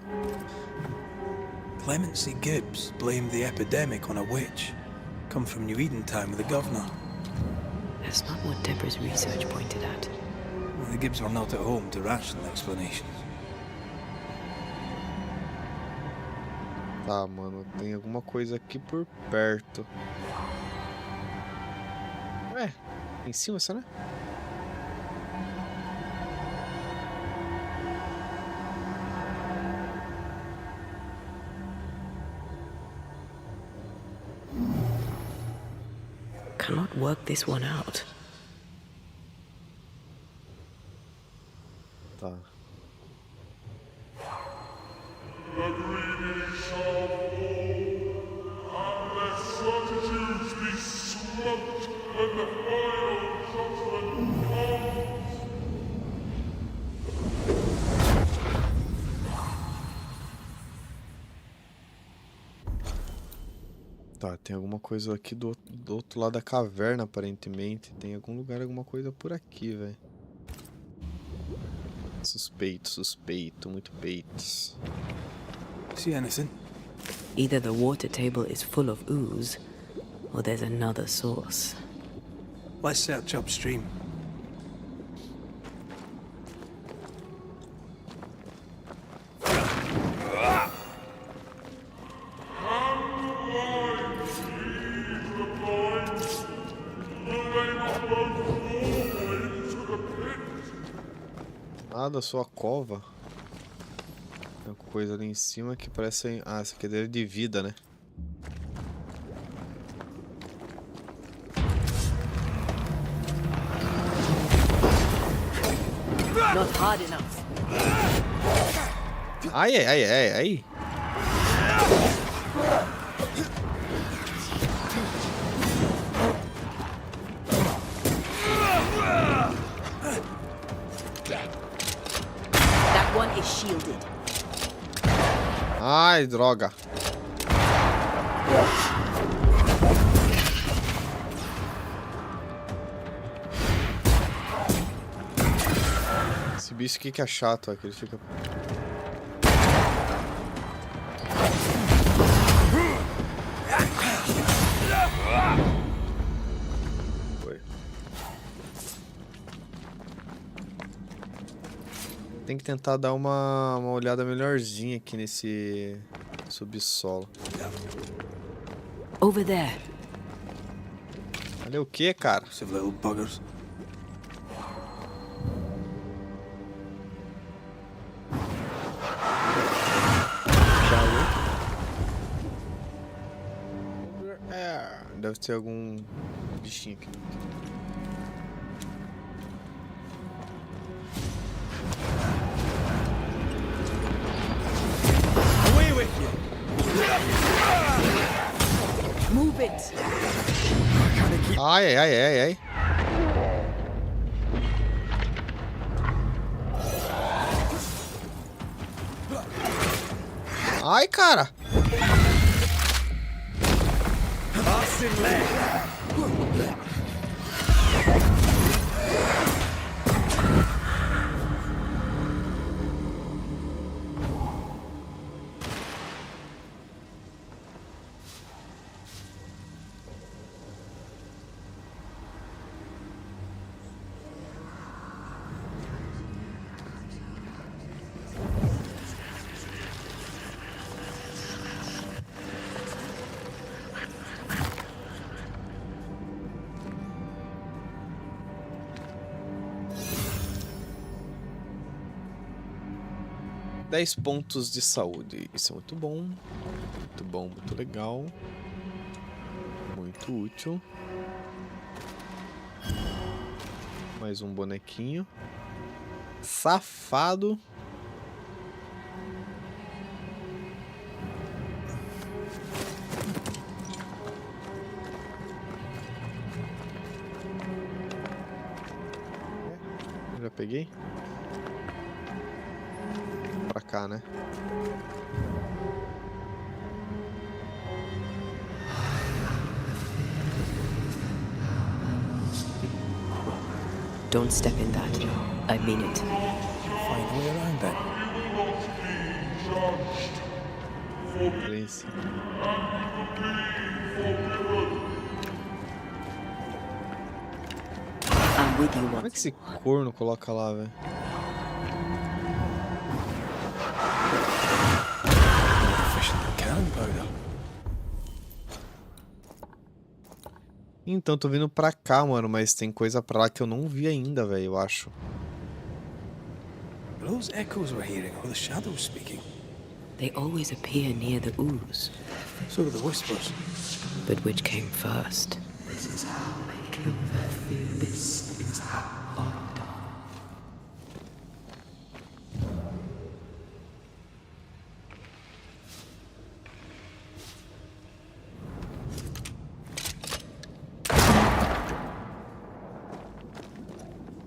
Clemency Gibbs blamed the epidemic on a witch. Come from New Eden Town with the governor. That's not what Deborah's research pointed at. Well, the Gibbs were not at home to rational explanations. Tá, mano, tem alguma coisa aqui por perto. Ué, em cima, essa, né? Cannot work this one out. Tá. Tá, tem alguma coisa aqui do outro lado da caverna, aparentemente. Tem algum lugar, alguma coisa por aqui, velho. Suspeito, suspeito, muito peitos. See anything? Either the water table is full of ooze, or there's another source. Let's search upstream. Da sua cova. Tem uma coisa ali em cima que parece... Ah, essa aqui é dele de vida, né? Not hard enough. Ai, ai, ai, ai, ai. One is shielded. Ai, droga. Esse bicho aqui que é chato, ó, que ele fica... Tem que tentar dar uma olhada melhorzinha aqui nesse subsolo. Over there. Olha o que, cara? Some little buggers. Deve ter algum bichinho aqui. it. Ai, ai, ai, ai, ai. Ai, cara. Dez pontos de saúde. Isso é muito bom. Muito bom, muito legal. Muito útil. Mais um bonequinho. Safado. Já peguei? Pra cá, né? Don't step in that. I mean it. Find a way around then. Please. I'm with you Como é once. que esse corno coloca lá, velho? Efficient cannon powder. Então, tô vindo pra cá, mano, mas tem coisa pra lá que eu não vi ainda, velho, eu acho. Were those echoes we're hearing or the shadows speaking? They always appear near the ooze. So do the whispers. But which came first?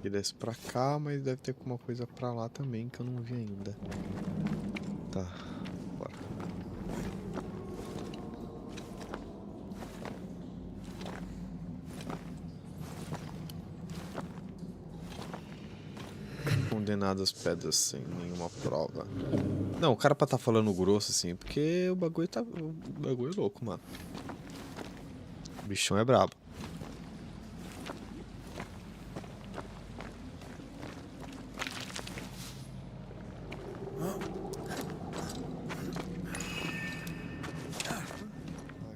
E desce pra cá, mas deve ter alguma coisa pra lá também que eu não vi ainda. Tá, bora. Condenadas pedras sem nenhuma prova. Não, o cara pra tá falando grosso assim, porque o bagulho tá. O bagulho é louco, mano. O bichão é brabo.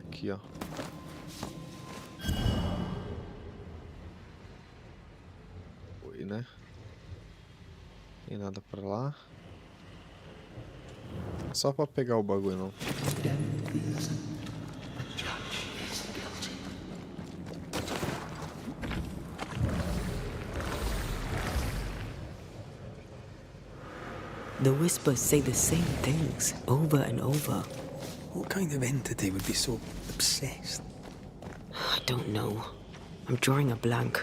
Aqui, ó. Foi, né? Tem nada pra lá. Só pra pegar o bagulho, não. The whispers say the same things over and over. What kind of entity would be so obsessed? I don't know. I'm drawing a blank.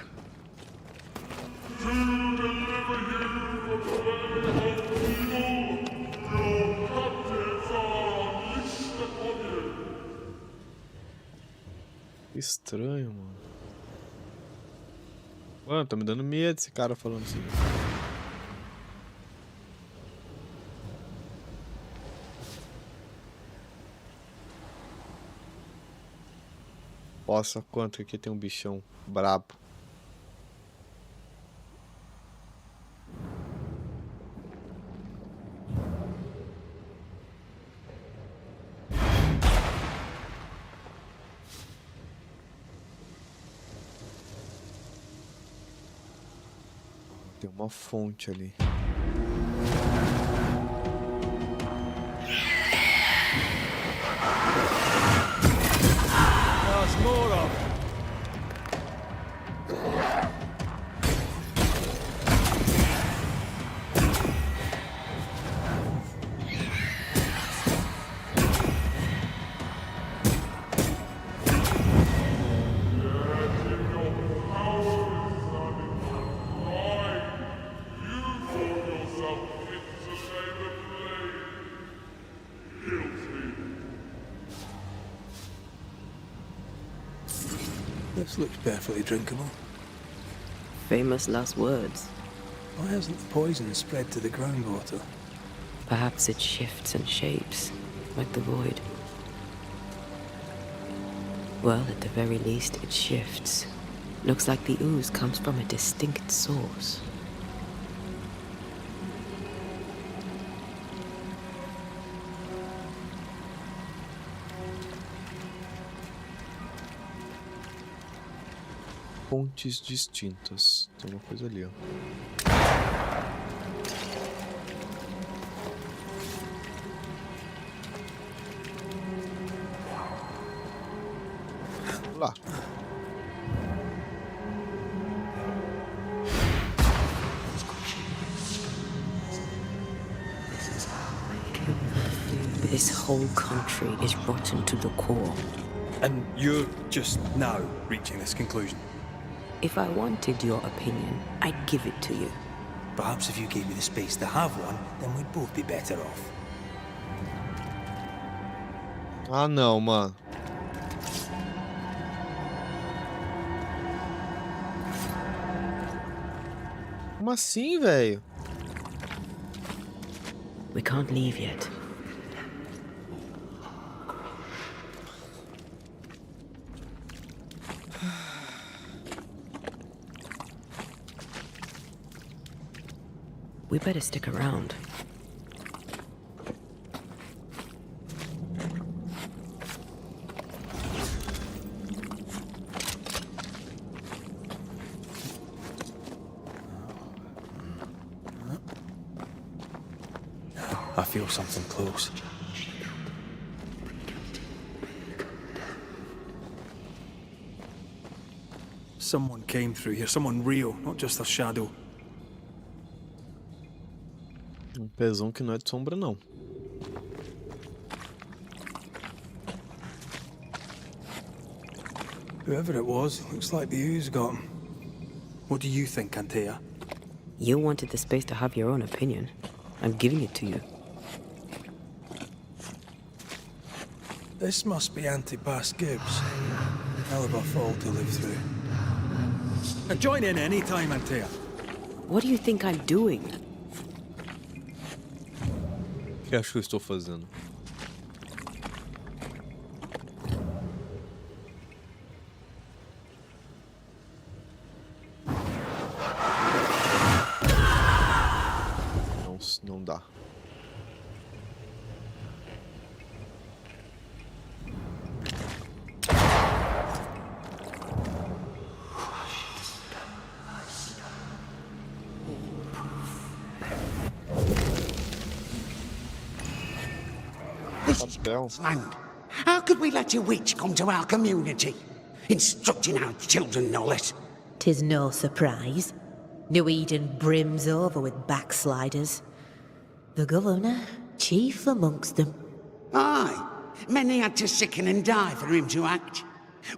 Estranho, mano. Mano, tá me dando medo esse cara falando assim. Nossa, quanto aqui tem um bichão brabo. Tem uma fonte ali. This looks perfectly drinkable. Famous last words. Why hasn't the poison spread to the groundwater? Perhaps it shifts and shapes, like the void. Well, at the very least, it shifts. Looks like the ooze comes from a distinct source. Fontes distintas. Tem uma coisa ali, ó. Lá. This whole country is rotten to the core. And you're just now reaching this conclusion? If I wanted your opinion, I'd give it to you. Perhaps if you gave me the space to have one, then we'd both be better off. Ah, não, mano. Como assim, velho? We can't leave yet. We better stick around. I feel something close. Someone came through here, someone real, not just a shadow. Pezão que não é de sombra, não. Whoever it was, looks like the ooze got him. What do you think, Antea? You wanted the space to have your own opinion. I'm giving it to you. This must be Antipas Gibbs. Hell of a fall to live through. And join in any time, Antea. What do you think I'm doing? O que acho que eu estou fazendo? Não dá. Papel. Land. How could we let a witch come to our community? Instructing our children, no less. 'Tis no surprise. New Eden brims over with backsliders. The governor, chief amongst them. Aye, many had to sicken and die for him to act.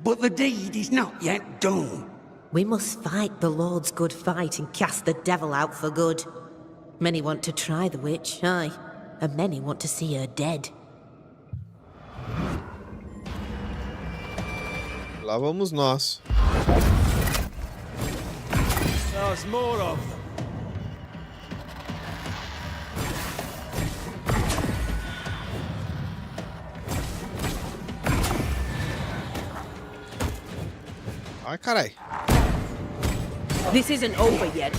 But the deed is not yet done. We must fight the Lord's good fight and cast the devil out for good. Many want to try the witch, aye, and many want to see her dead. Lá vamos nós. There's more of them. Ai, carai. This isn't over yet.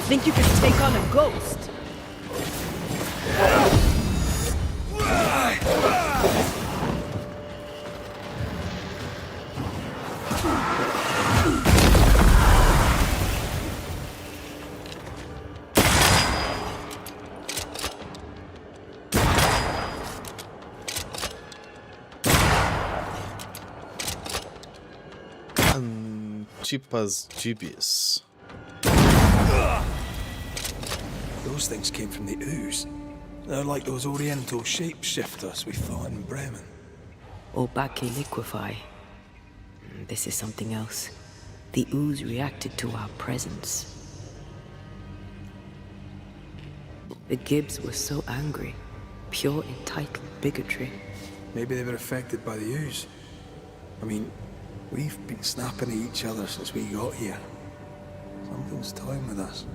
Think you can take on a ghost? Antipas Gibis. Those things came from the ooze. They're like those oriental shapeshifters we fought in Bremen. Or Bacche liquefy. This is something else. The ooze reacted to our presence. The Gibbs were so angry. Pure entitled bigotry. Maybe they were affected by the ooze. I mean, we've been snapping at each other since we got here. Something's toying with us.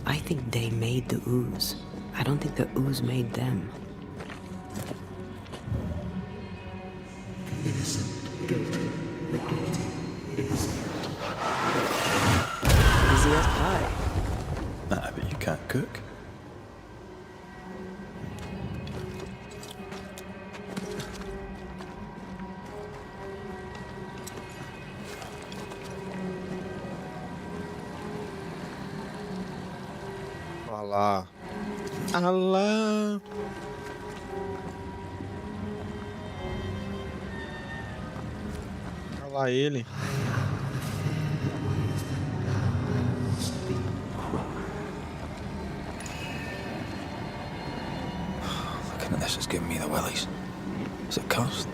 I think they made the ooze. I don't think the ooze made them. Innocent, guilty, the guilty, innocent. Easy as pie. Nah, but you can't cook. Olha lá. Olha lá. Olha lá ele. Looking at this is giving me the willies. Is it cursed?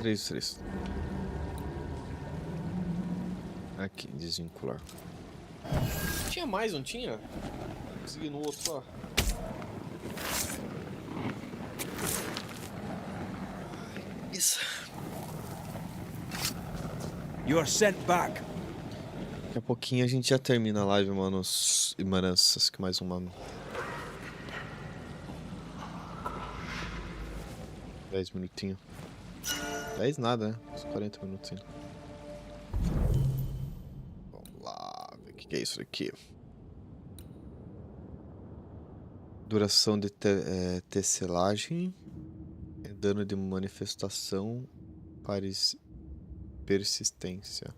Três. Aqui, desvincular. Tinha mais, não tinha? Consegui no outro só. Isso. You are sent back. Daqui a pouquinho a gente já termina a live, manos e manas. Acho que mais uma. 10 minutinhos. 10 nada, né? Uns 40 minutos ainda. Vamos lá, ver o que é isso aqui. Duração de tecelagem. Dano de manifestação. Persistência.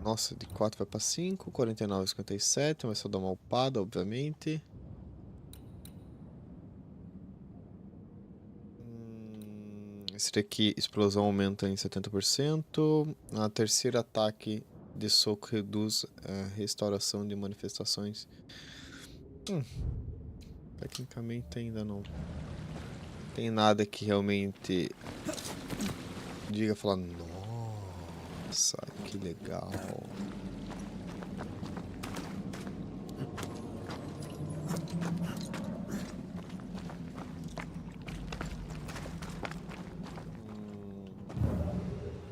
Nossa, de 4 vai pra 5. 49, 57. Vai só dar uma upada, obviamente. Esse daqui, explosão aumenta em 70%. A terceira ataque de soco reduz a restauração de manifestações. Tecnicamente ainda não tem nada que realmente diga falar, nossa, que legal.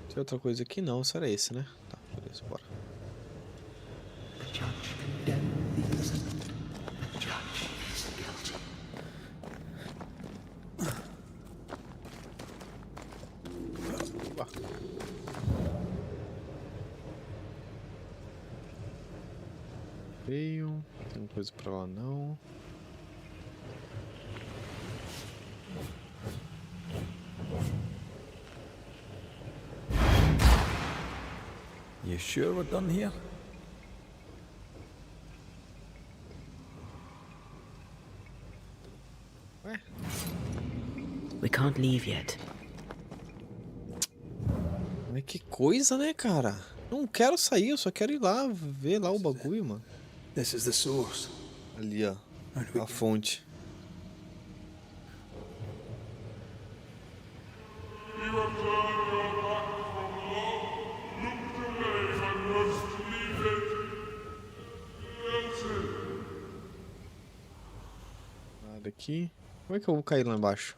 Tem outra coisa aqui não, será esse, né? Tá, beleza, bora. Veio, tem coisa pra lá não. You sure we're done here? We can't leave yet. Mas que coisa, né, cara? Não quero sair, eu só quero ir lá, ver lá o bagulho, mano. This is the source. Ali, ó, a fonte. Nada aqui. Como é que eu vou cair lá embaixo?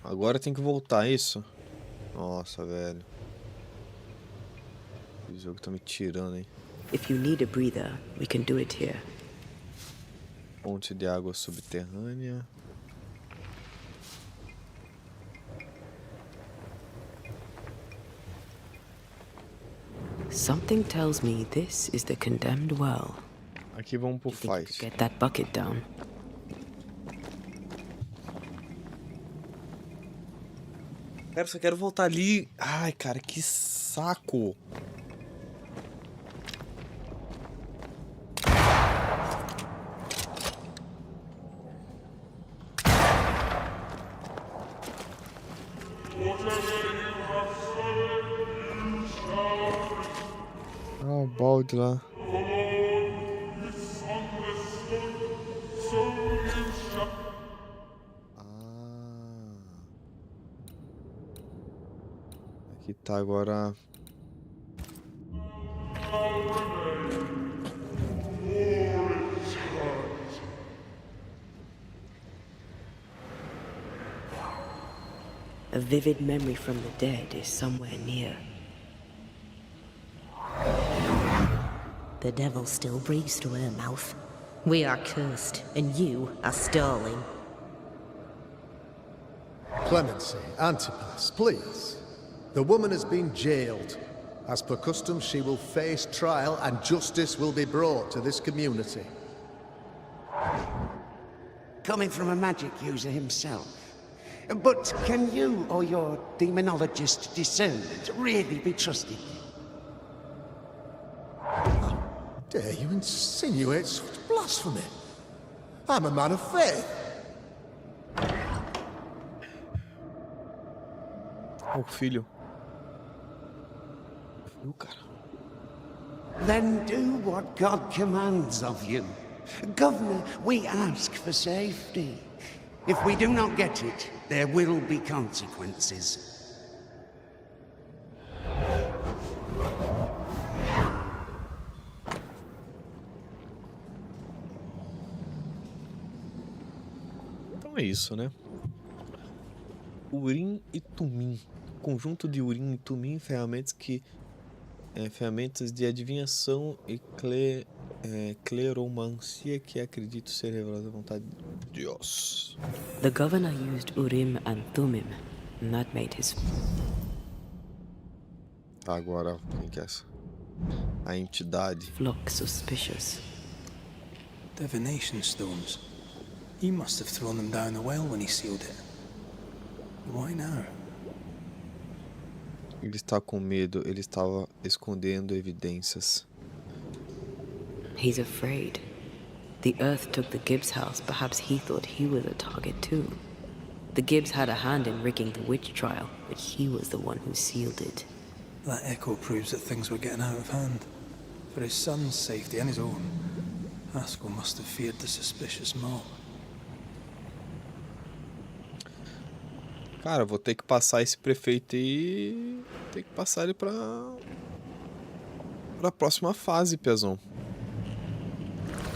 Agora tem que voltar, é isso? Nossa, velho. O jogo tá me tirando, hein? If you need a breather, we can do it here. Fonte de água subterrânea. Something tells me this is the condemned well. Aqui vamos pro Think you could fight. get that bucket down. Cara, só quero voltar ali. Ai, cara, que saco. Ah, o balde lá. Tá, agora... A vivid memory from the dead is somewhere near. The devil still breathes through her mouth. We are cursed, and you are stalling. Clemency, Antipas, please. The woman has been jailed. As per custom, she will face trial and justice will be brought to this community. Coming from a magic user himself. But can you or your demonologist discernment really be trusted? How dare you insinuate such blasphemy? I'm a man of faith. Oh, filho. Viu, cara? Then do what God commands of you. Governor, we ask for safety. If we do not get it, there will be consequences. Então é isso, né? Urim e Tumim. Conjunto de Urim e Tumim, ferramentas de adivinhação e cleromancia que acredito ser revelada a vontade de Deus. The governor used Urim and Thummim, and that made his... Agora, quem que é essa? A entidade. Look suspicious. Divination stones. He must have thrown them down the well when he sealed it. Why now? Ele está com medo, ele estava escondendo evidências. He's afraid. The Earth took the Gibbs house. Perhaps he thought he was a target too. The Gibbs had a hand in rigging the witch trial, but he was the one who sealed it. That echo proves that things were getting out of hand. For his son's safety and his own, Haskell must have feared the suspicious mob. Cara, vou ter que passar esse prefeito e... ter que passar ele pra próxima fase, Piazão.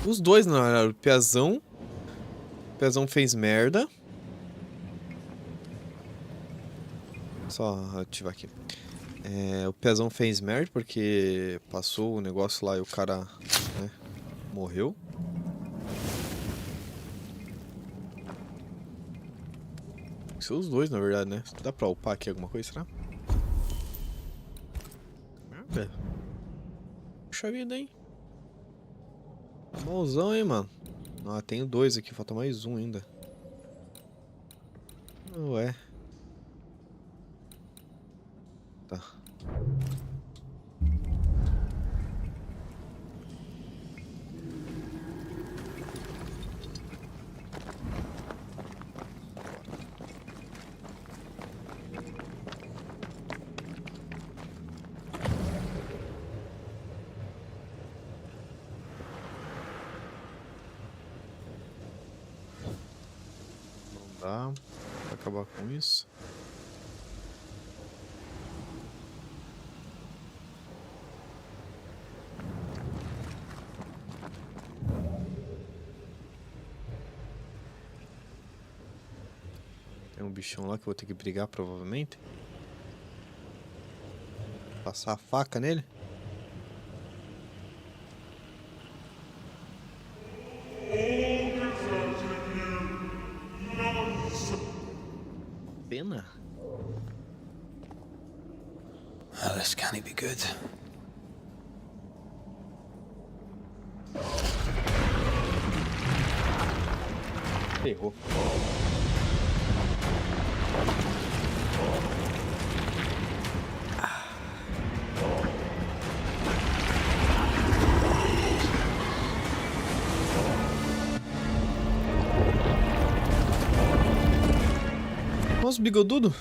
Os dois, na verdade. O Piazão fez merda. Só ativar aqui. O Piazão fez merda porque passou o negócio lá e o cara, né, morreu. São os dois, na verdade, né? Dá pra upar aqui alguma coisa, será? Merda. Puxa vida, hein? Malzão, hein, mano? Ah, tenho dois aqui, falta mais um ainda. Ué. Tá. Pra acabar com isso. Tem um bichão lá que eu vou ter que brigar provavelmente. Passar a faca nele. Pena. Well, this can't be good. Ferrou. Nossa, bigodudo.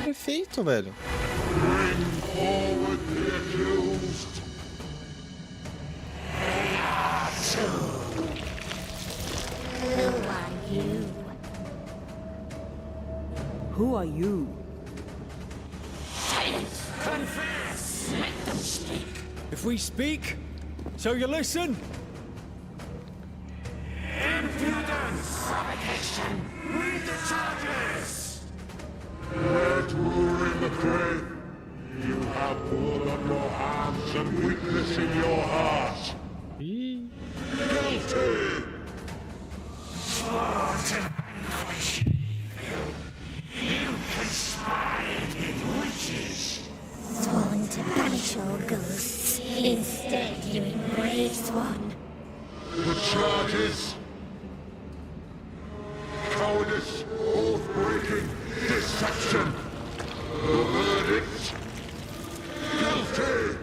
Perfeito, velho. Who are you? Confess! Let them speak! If we speak, shall you listen? Impudence! Provocation! Read the charges! Let rule in the grave. You have blood on your hands and weakness in your heart. Guilty! What an anguish! You conspired with witches! Sworn to banish all ghosts. Instead, you embrace one. The charges. Cowardice, oath-breaking, deception. The verdict. Guilty.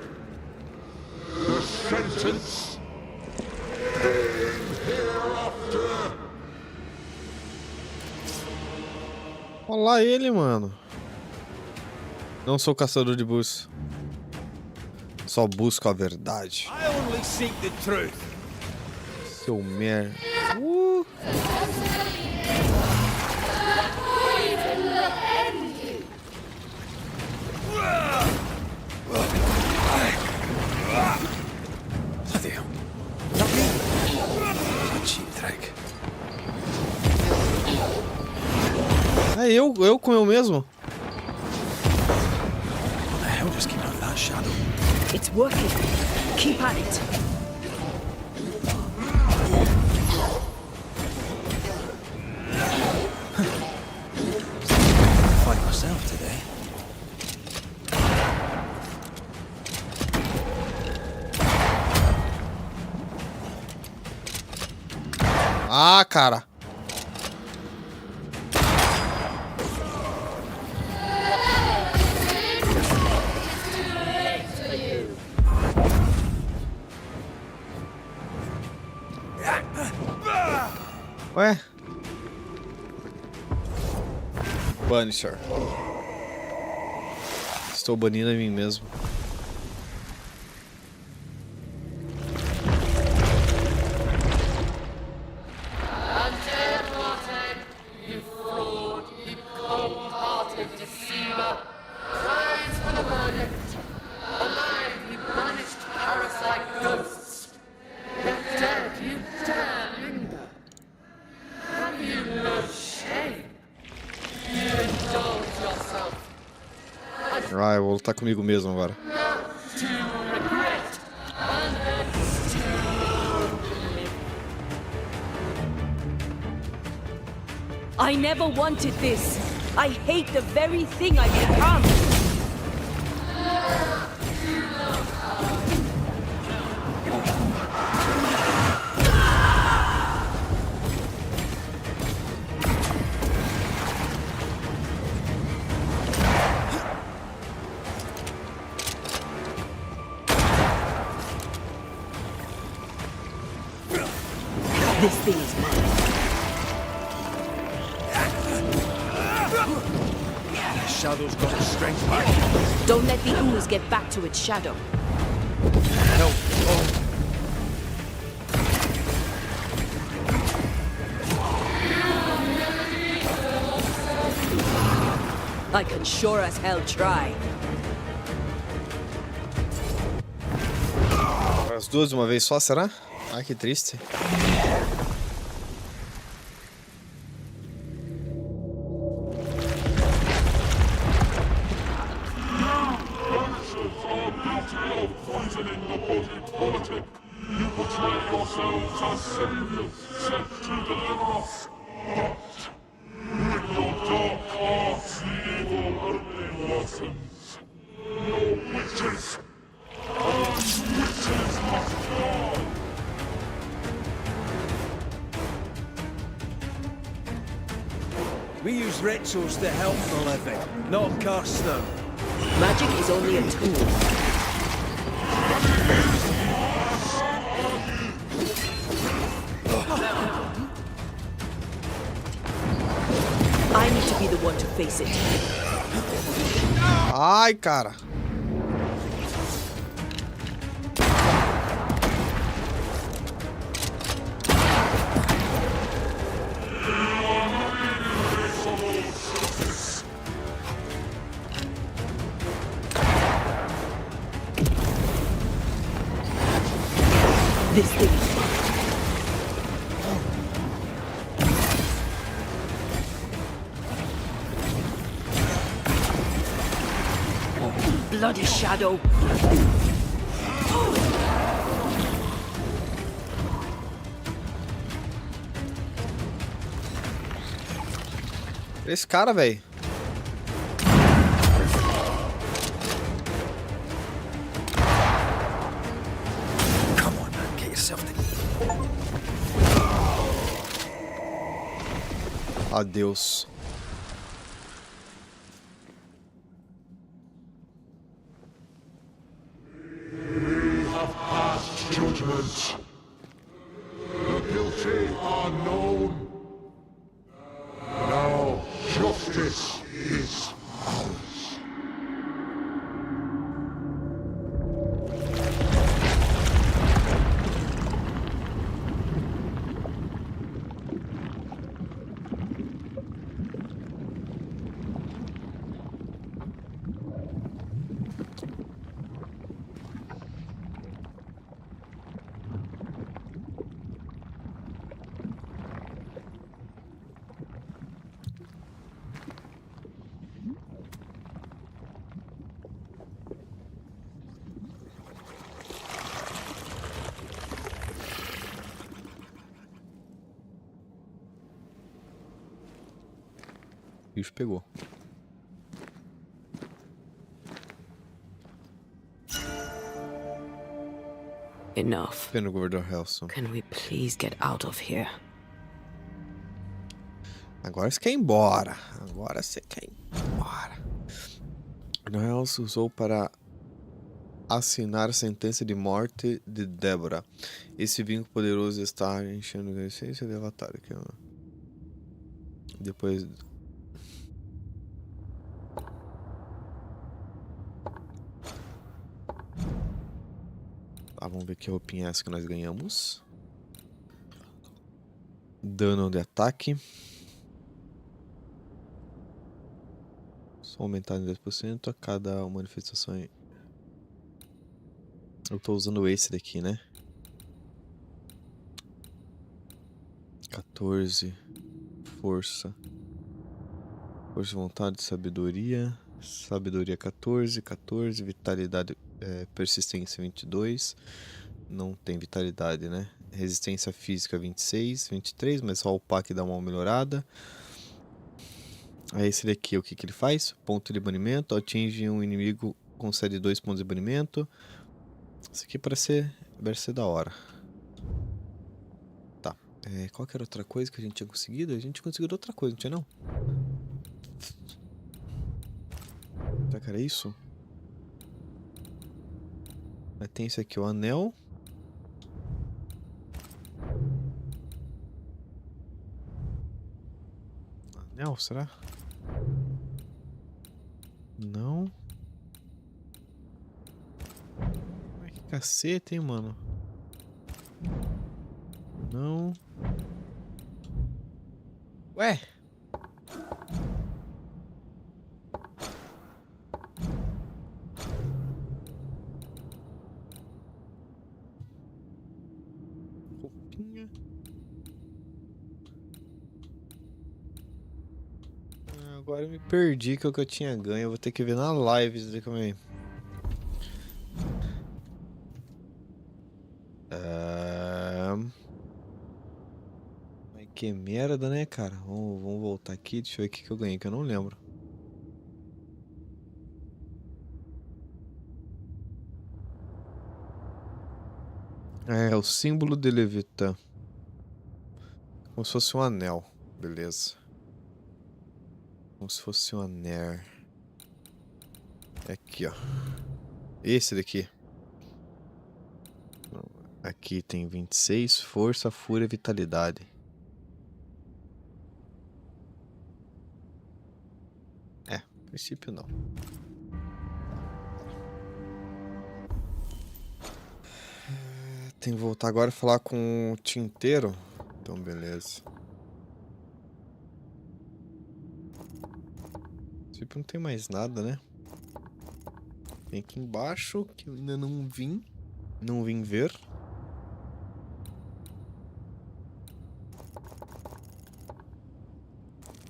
The sentence. Pain hereafter. Olha lá ele, mano. Não sou caçador de buço. Só busco a verdade. I only seek the truth. Seu merda. Bloody hell. Not me. A cheap trick. É eu com eu mesmo. What the hell just came out of that shadow? It's working. Keep at it. Fight myself today. Ah, cara. Ué? Banisher. Estou banindo a mim mesmo. Ah, eu vou lutar comigo mesmo agora. I never wanted this. I hate the very thing I've become. This thing is mine. The shadow's got its strength back. Don't let the ooze get back to its shadow. No. Oh. I can sure as hell try. As duas de uma vez só, será? Ai, que triste. You portray yourselves as saviors sent to deliver us. But with your dark hearts, the evil only worsens. Your witches, and witches must fall. We use rituals to help the living, not curse them. Magic is only a tool. I need to be the one to face it. Ai, cara. This thing. Bloody shadow. Esse cara, velho. Come on, man, get yourself to... Adeus. We have passed judgment. The guilty are known. Now justice is ours. O bicho pegou. Enough. Pena, governador Helson. Can we please get out of here? Agora você quer ir embora. Agora você quer ir embora. Governador Helson usou para assinar a sentença de morte de Débora. Esse vínculo poderoso está enchendo a essência delatada aqui, ó. Depois... Tá, vamos ver que roupinha é essa que nós ganhamos. Dano de ataque. Só aumentar em 10% a cada manifestação. Eu tô usando esse daqui, né? 14. Força. Força, vontade, sabedoria. Sabedoria 14. 14. Vitalidade, persistência 22. Não tem vitalidade, né? Resistência física 26. 23, mas só o pack dá uma melhorada. Aí esse daqui, o que que ele faz? Ponto de banimento. Atinge um inimigo, concede 2 pontos de banimento. Isso aqui parece ser da hora. Tá. Qual que era outra coisa que a gente tinha conseguido? A gente tinha conseguido outra coisa, não tinha não? Será que era isso? Aí tem esse aqui, o anel. Anel, será? Não. Que cacete, hein, mano? Não. Ué? Roupinha. Agora eu me perdi que é o que eu tinha ganho. Eu vou ter que ver na live isso daqui também. Que merda, né, cara? Vamos voltar aqui. Deixa eu ver o que eu ganhei, que eu não lembro. O símbolo de Leviatã. Como se fosse um anel. Beleza. Como se fosse um anel. É aqui, ó. Esse daqui. Aqui tem 26. Força, fúria, vitalidade. A princípio não. Tem que voltar agora e falar com o tinteiro. Então beleza. A princípio não tem mais nada, né? Tem aqui embaixo que eu ainda não vim. Não vim ver.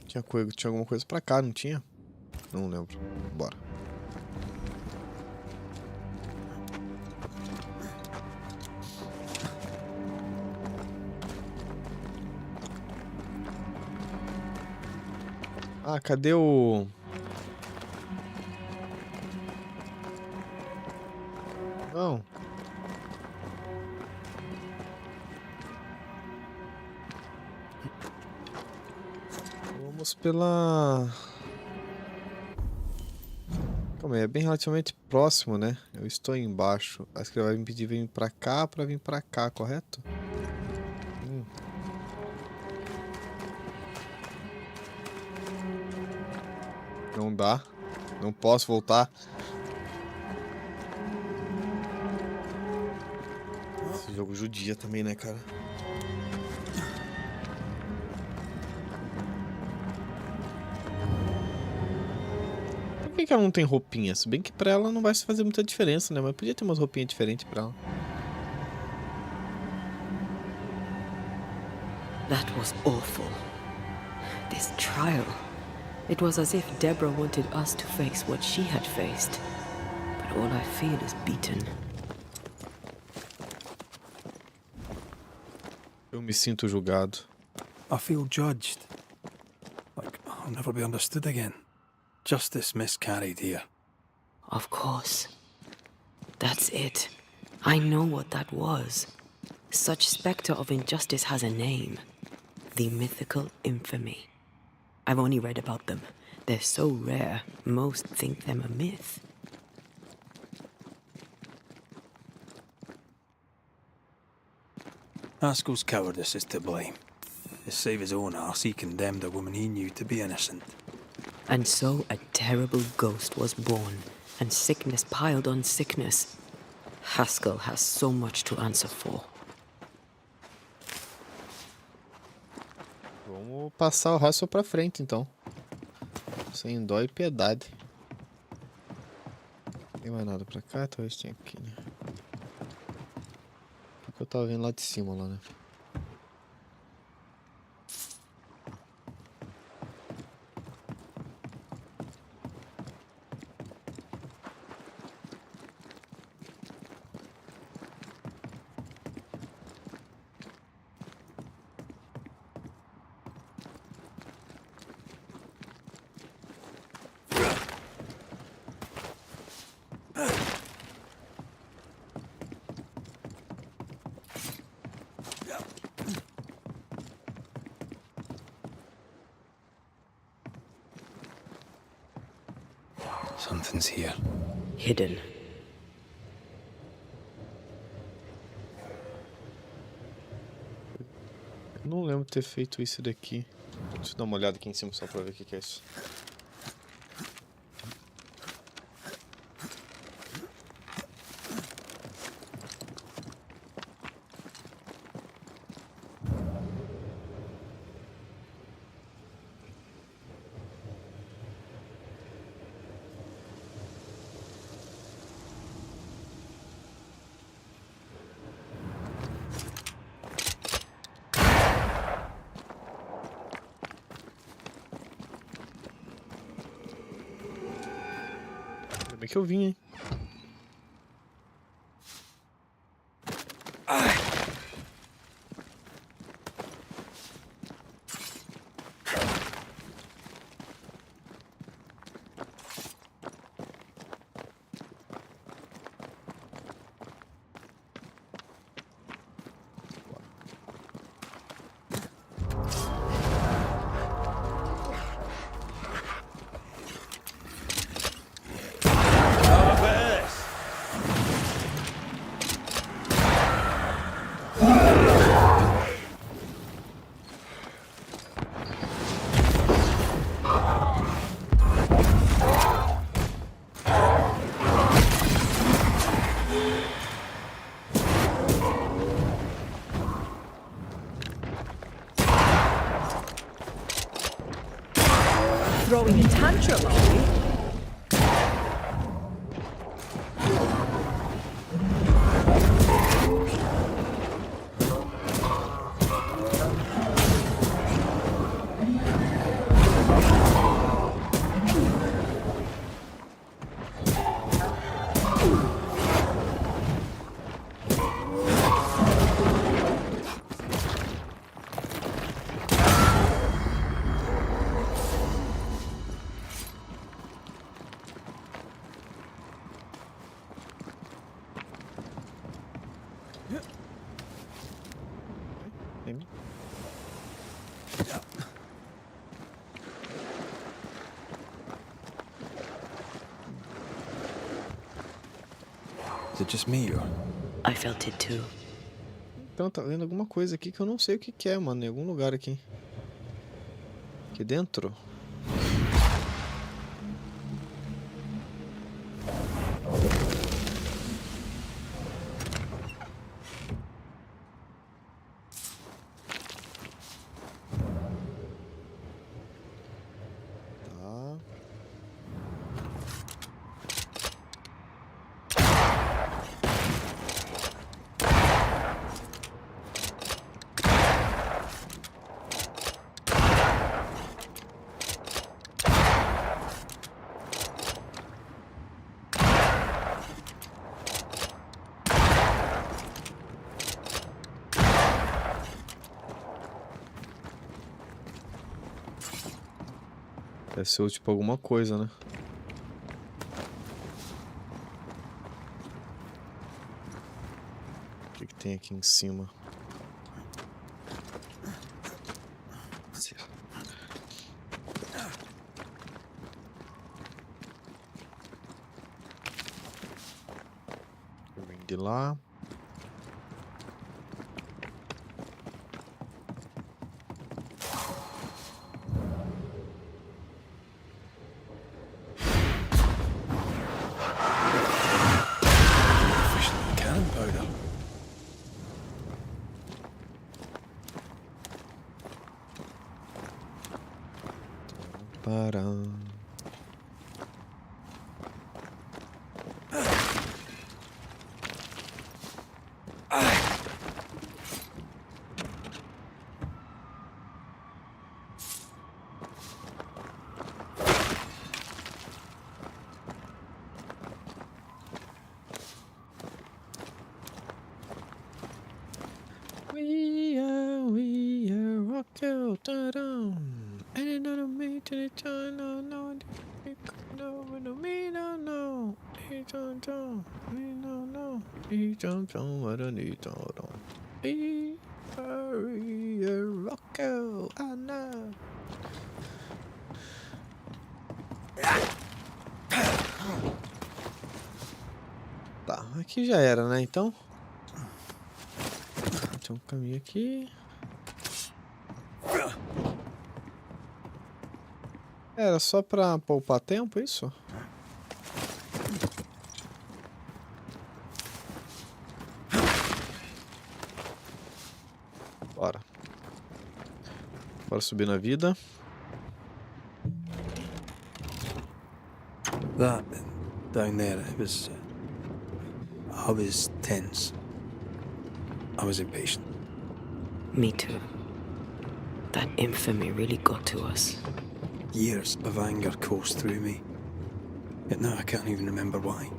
Tinha alguma coisa pra cá, não tinha? Não lembro. Bora. Ah, cadê o... Não. Vamos pela... Calma aí, é bem relativamente próximo, né? Eu estou aí embaixo. Acho que ele vai me pedir vir pra cá pra vir pra cá, correto? Não dá. Não posso voltar. Esse jogo judia também, né, cara? Por que ela não tem roupinha? Se bem que pra ela não vai fazer muita diferença, né? Mas podia ter umas roupinhas diferentes pra ela. That was awful. This trial. It was as if Deborah wanted us to face what she had faced. But all I feel is beaten. Eu me sinto julgado. I feel judged. Like I'll never be understood again. Justice miscarried here. Of course. That's it. I know what that was. Such spectre of injustice has a name. The mythical infamy. I've only read about them. They're so rare, most think them a myth. Haskell's cowardice is to blame. To save his own arse, he condemned a woman he knew to be innocent. And so a terrible ghost was born, and sickness piled on sickness. Haskell has so much to answer for. Vamos passar o Haskell pra frente, então. Sem dó e piedade. Não tem mais nada pra cá, talvez tenha aqui, né? O que eu tava vendo lá de cima, lá, né? Something's here. Hidden. Eu não lembro de ter feito isso daqui. Deixa eu dar uma olhada aqui em cima só pra ver o que é isso. Ainda bem que eu vim, hein? Throwing a tantrum, are we? Is it just me or? I felt it too. Então tá vendo alguma coisa aqui que eu não sei o que que é, mano. Em algum lugar aqui. Aqui dentro. Deve ser tipo alguma coisa, né? O que que tem aqui em cima? Vem de lá. We are rock out, ta-dum. And another me to the China, no, no, me no, no, he don't know, me no, no, he don't know what I need to know. We are rock out, I know. Tá, aqui já era, né, então? Tem um caminho aqui. Era só pra poupar tempo, isso? Bora. Bora subir na vida. That down there, I was tense. I was impatient. Me too. That infamy really got to us. Years of anger coursed through me. Yet now I can't even remember why.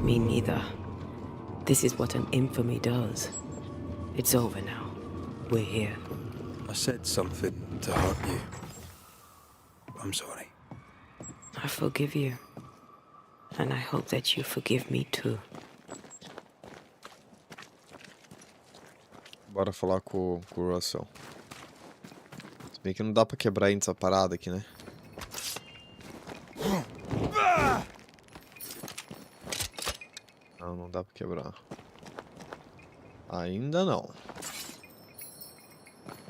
Me neither. This is what an infamy does. It's over now. We're here. I said something to hurt you. I'm sorry. I forgive you. And I hope that you forgive me too. Bora falar com o Russell. Se bem que não dá pra quebrar ainda essa parada aqui, né? Não, não dá pra quebrar. Ainda não.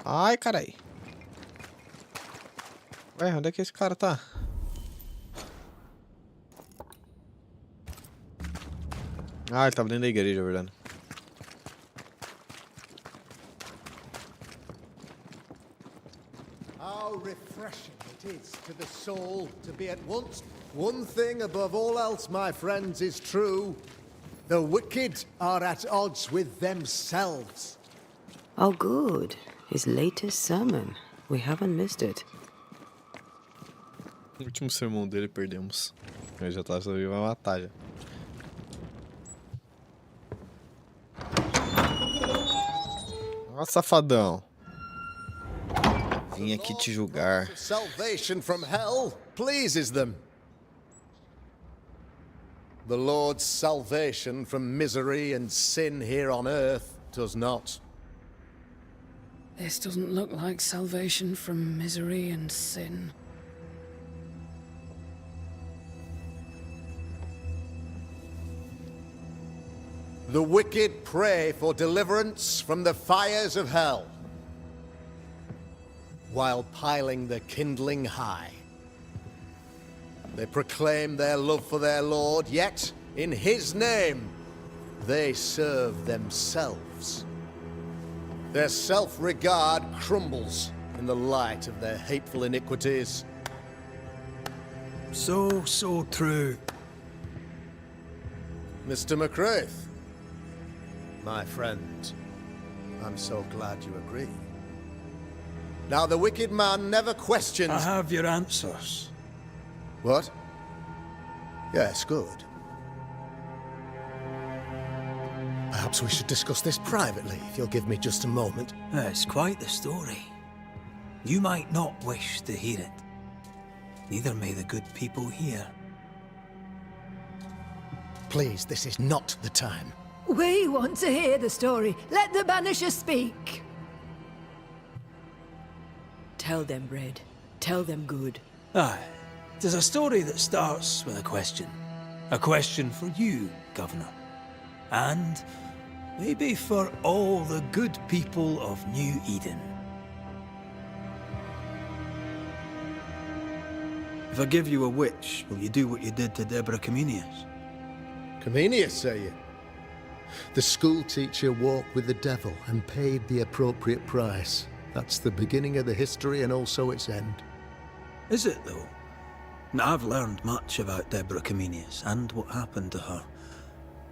Ai, carai. Ué, onde é que esse cara tá? Ah, ele tava dentro da igreja, é verdade. How refreshing it is to the soul to be at once. One thing above all else, my friends, is true. The wicked are at odds with themselves. Oh, good. His latest sermon. We haven't missed it. O último sermão dele perdemos. Ele já tá sobre uma batalha. Nossa, safadão. Vim aqui te julgar. Salvation from hell pleases them. The Lord's salvation from misery and sin here on earth does not. This doesn't look like salvation from misery and sin. The wicked pray for deliverance from the fires of hell, while piling the kindling high. They proclaim their love for their Lord, yet, in his name, they serve themselves. Their self-regard crumbles in the light of their hateful iniquities. So true. Mr. McCraith, my friend, I'm so glad you agree. Now, the wicked man never questions... I have your answers. What? Yes, good. Perhaps we should discuss this privately, if you'll give me just a moment. It's quite the story. You might not wish to hear it. Neither may the good people hear. Please, this is not the time. We want to hear the story. Let the Banisher speak. Tell them, Red. Tell them good. Aye. It is a story that starts with a question. A question for you, Governor. And maybe for all the good people of New Eden. If I give you a witch, will you do what you did to Deborah Comenius? Comenius, say you? The school teacher walked with the devil and paid the appropriate price. That's the beginning of the history and also its end. Is it, though? I've learned much about Deborah Comenius and what happened to her,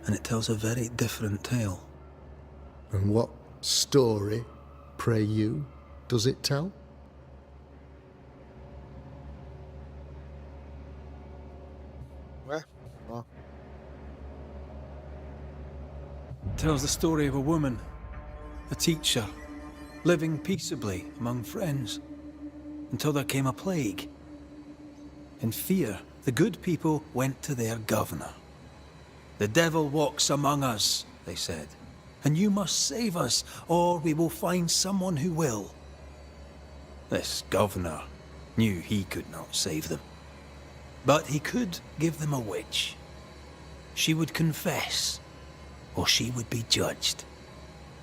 and it tells a very different tale. And what story, pray you, does it tell? Where? Oh. It tells the story of a woman, a teacher, living peaceably among friends, until there came a plague. In fear, the good people went to their governor. "The devil walks among us," they said, "and you must save us, or we will find someone who will." This governor knew he could not save them. But he could give them a witch. She would confess, or she would be judged.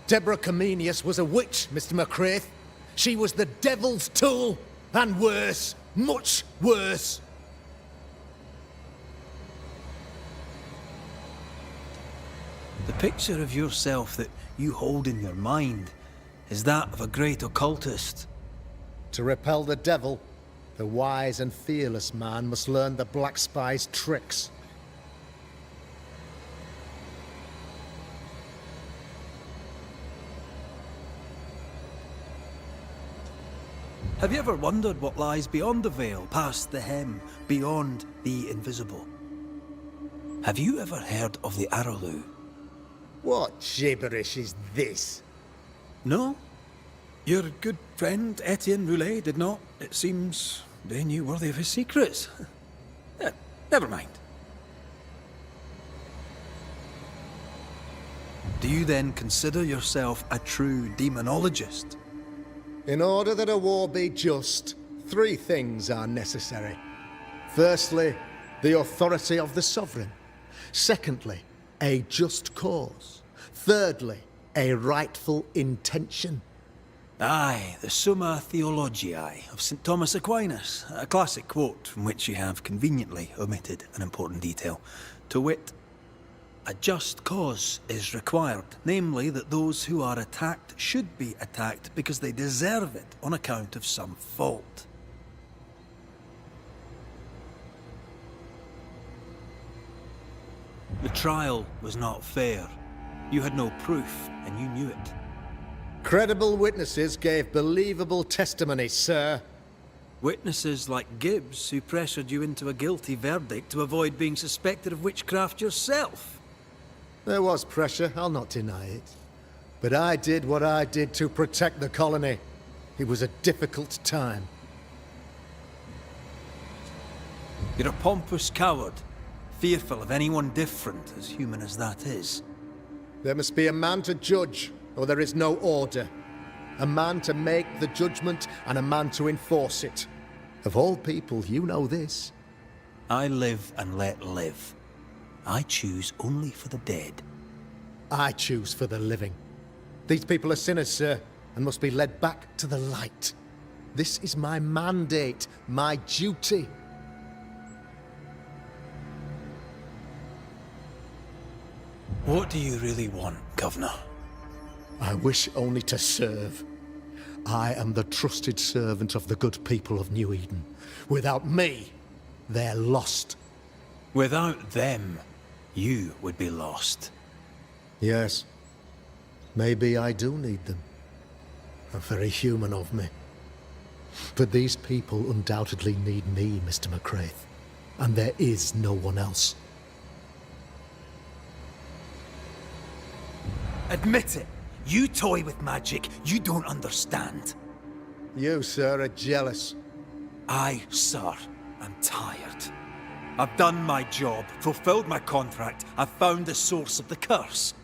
Deborah Comenius was a witch, Mr. McCraith. She was the devil's tool, and worse, much worse. The picture of yourself that you hold in your mind is that of a great occultist. To repel the devil, the wise and fearless man must learn the Black Spy's tricks. Have you ever wondered what lies beyond the veil, past the hem, beyond the invisible? Have you ever heard of the Araloo? What gibberish is this? No? Your good friend Etienne Roulet did not. It seems they knew worthy of his secrets. Never mind. Do you then consider yourself a true demonologist? In order that a war be just, 3 things are necessary. Firstly, the authority of the sovereign. Secondly, a just cause. Thirdly, a rightful intention. Aye, the Summa Theologiae of St. Thomas Aquinas, a classic quote from which you have conveniently omitted an important detail. To wit, a just cause is required, namely that those who are attacked should be attacked because they deserve it on account of some fault. The trial was not fair. You had no proof, and you knew it. Credible witnesses gave believable testimony, sir. Witnesses like Gibbs, who pressured you into a guilty verdict to avoid being suspected of witchcraft yourself. There was pressure, I'll not deny it. But I did what I did to protect the colony. It was a difficult time. You're a pompous coward, fearful of anyone different, as human as that is. There must be a man to judge, or there is no order. A man to make the judgment and a man to enforce it. Of all people, you know this. I live and let live. I choose only for the dead. I choose for the living. These people are sinners, sir, and must be led back to the light. This is my mandate, my duty. What do you really want, Governor? I wish only to serve. I am the trusted servant of the good people of New Eden. Without me, they're lost. Without them, you would be lost. Yes. Maybe I do need them. Very human of me. But these people undoubtedly need me, Mr. McCraith. And there is no one else. Admit it. You toy with magic you don't understand. You, sir, are jealous. I, sir, am tired. I've done my job, fulfilled my contract, I've found the source of the curse.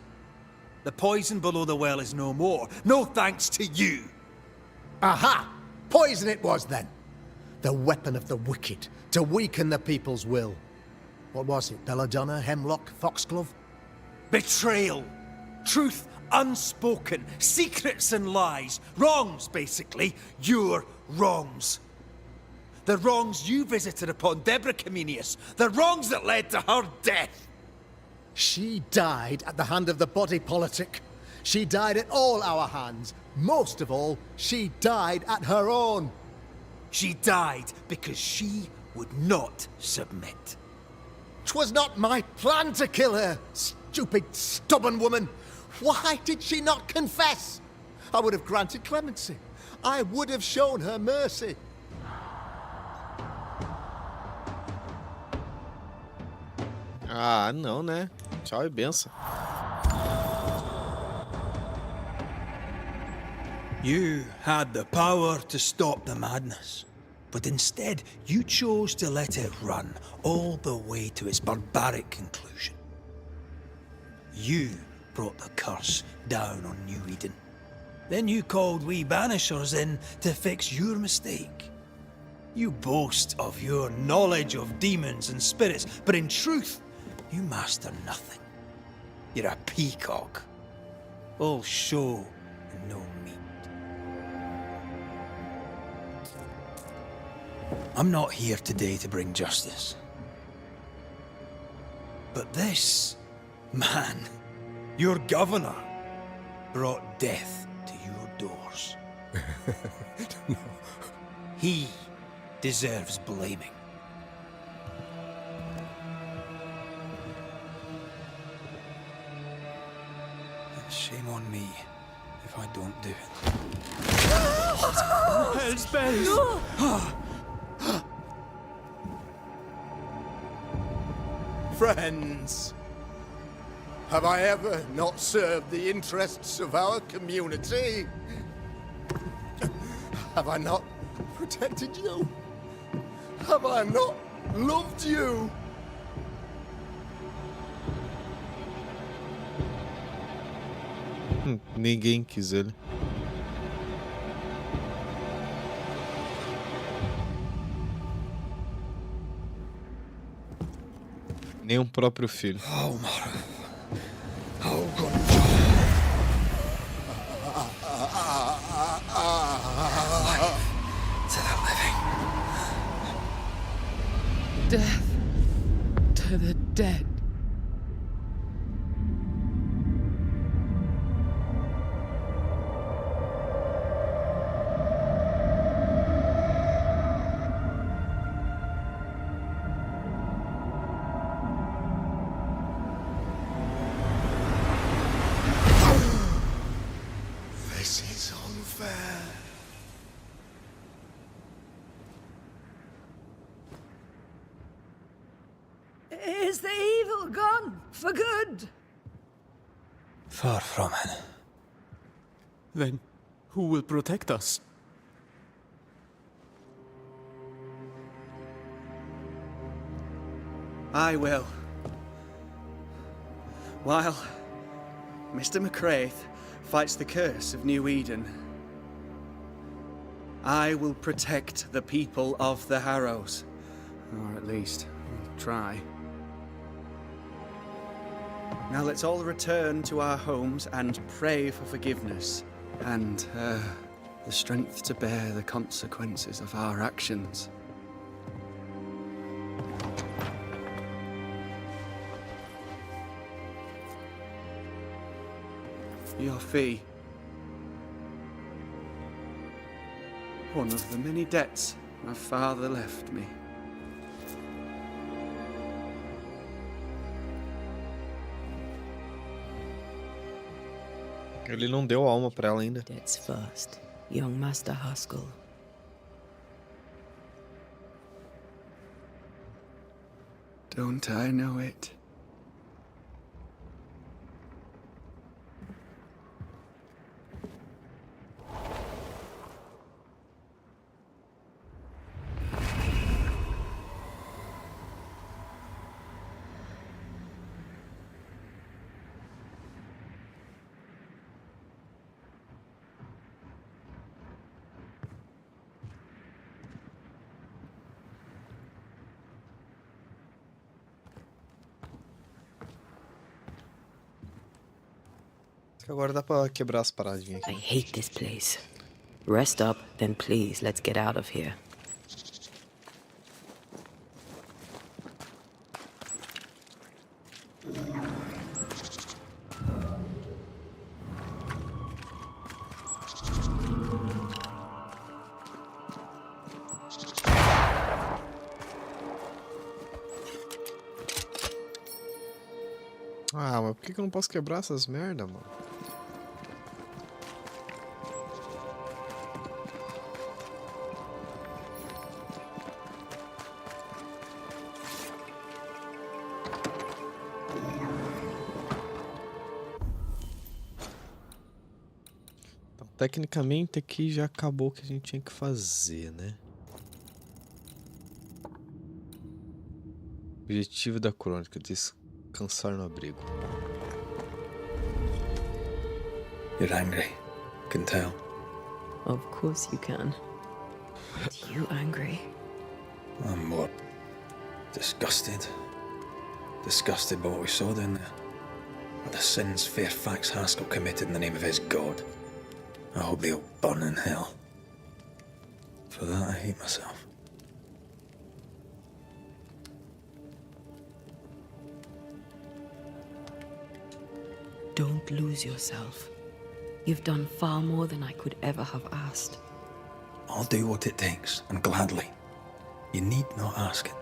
The poison below the well is no more. No thanks to you. Aha! Poison it was, then. The weapon of the wicked, to weaken the people's will. What was it? Belladonna, hemlock, foxglove? Betrayal. Truth unspoken. Secrets and lies. Wrongs, basically. Your wrongs. The wrongs you visited upon Deborah Comenius. The wrongs that led to her death. She died at the hand of the body politic. She died at all our hands. Most of all, she died at her own. She died because she would not submit. 'Twas not my plan to kill her, stupid, stubborn woman. Why did she not confess? I would have granted clemency. I would have shown her mercy. Ah, não, né? Tchau e benção. You had the power to stop the madness, but instead you chose to let it run all the way to its barbaric conclusion. You brought the curse down on New Eden. Then you called we Banishers in to fix your mistake. You boast of your knowledge of demons and spirits, but in truth, you master nothing. You're a peacock. All show and no meat. I'm not here today to bring justice. But this man, your governor, brought death to your doors. No. He deserves blaming. And shame on me if I don't do it. Hell's bells! No! Friends, have I ever not served the interests of our community? Have I not protected you? Have I not loved you? Ninguém quis ele. Nem o próprio filho. Death to the dead. This is unfair. Is the evil gone for good? Far from it. Then who will protect us? I will. While Mr. McCraith fights the curse of New Eden, I will protect the people of the Harrows. Or at least, I'll try. Now let's all return to our homes and pray for forgiveness. And, the strength to bear the consequences of our actions. Your fee. One of the many debts my father left me. Ele não deu alma pra ela ainda. Debts first, young Master Haskell. Don't I know it? Agora dá pra quebrar as paradinhas aqui. I hate this place. Rest up, then please, let's get out of here. Ah, mas por que eu não posso quebrar essas merda, mano? Então, tecnicamente aqui já acabou o que a gente tinha que fazer, né? Objetivo da crônica: descansar no abrigo. You're angry. Can tell. Of course you can. Are you angry? I'm more disgusted. Disgusted by what we saw down there. By the sins Fairfax Haskell committed in the name of his god. I hope they'll burn in hell. For that I hate myself. Don't lose yourself. You've done far more than I could ever have asked. I'll do what it takes, and gladly. You need not ask it.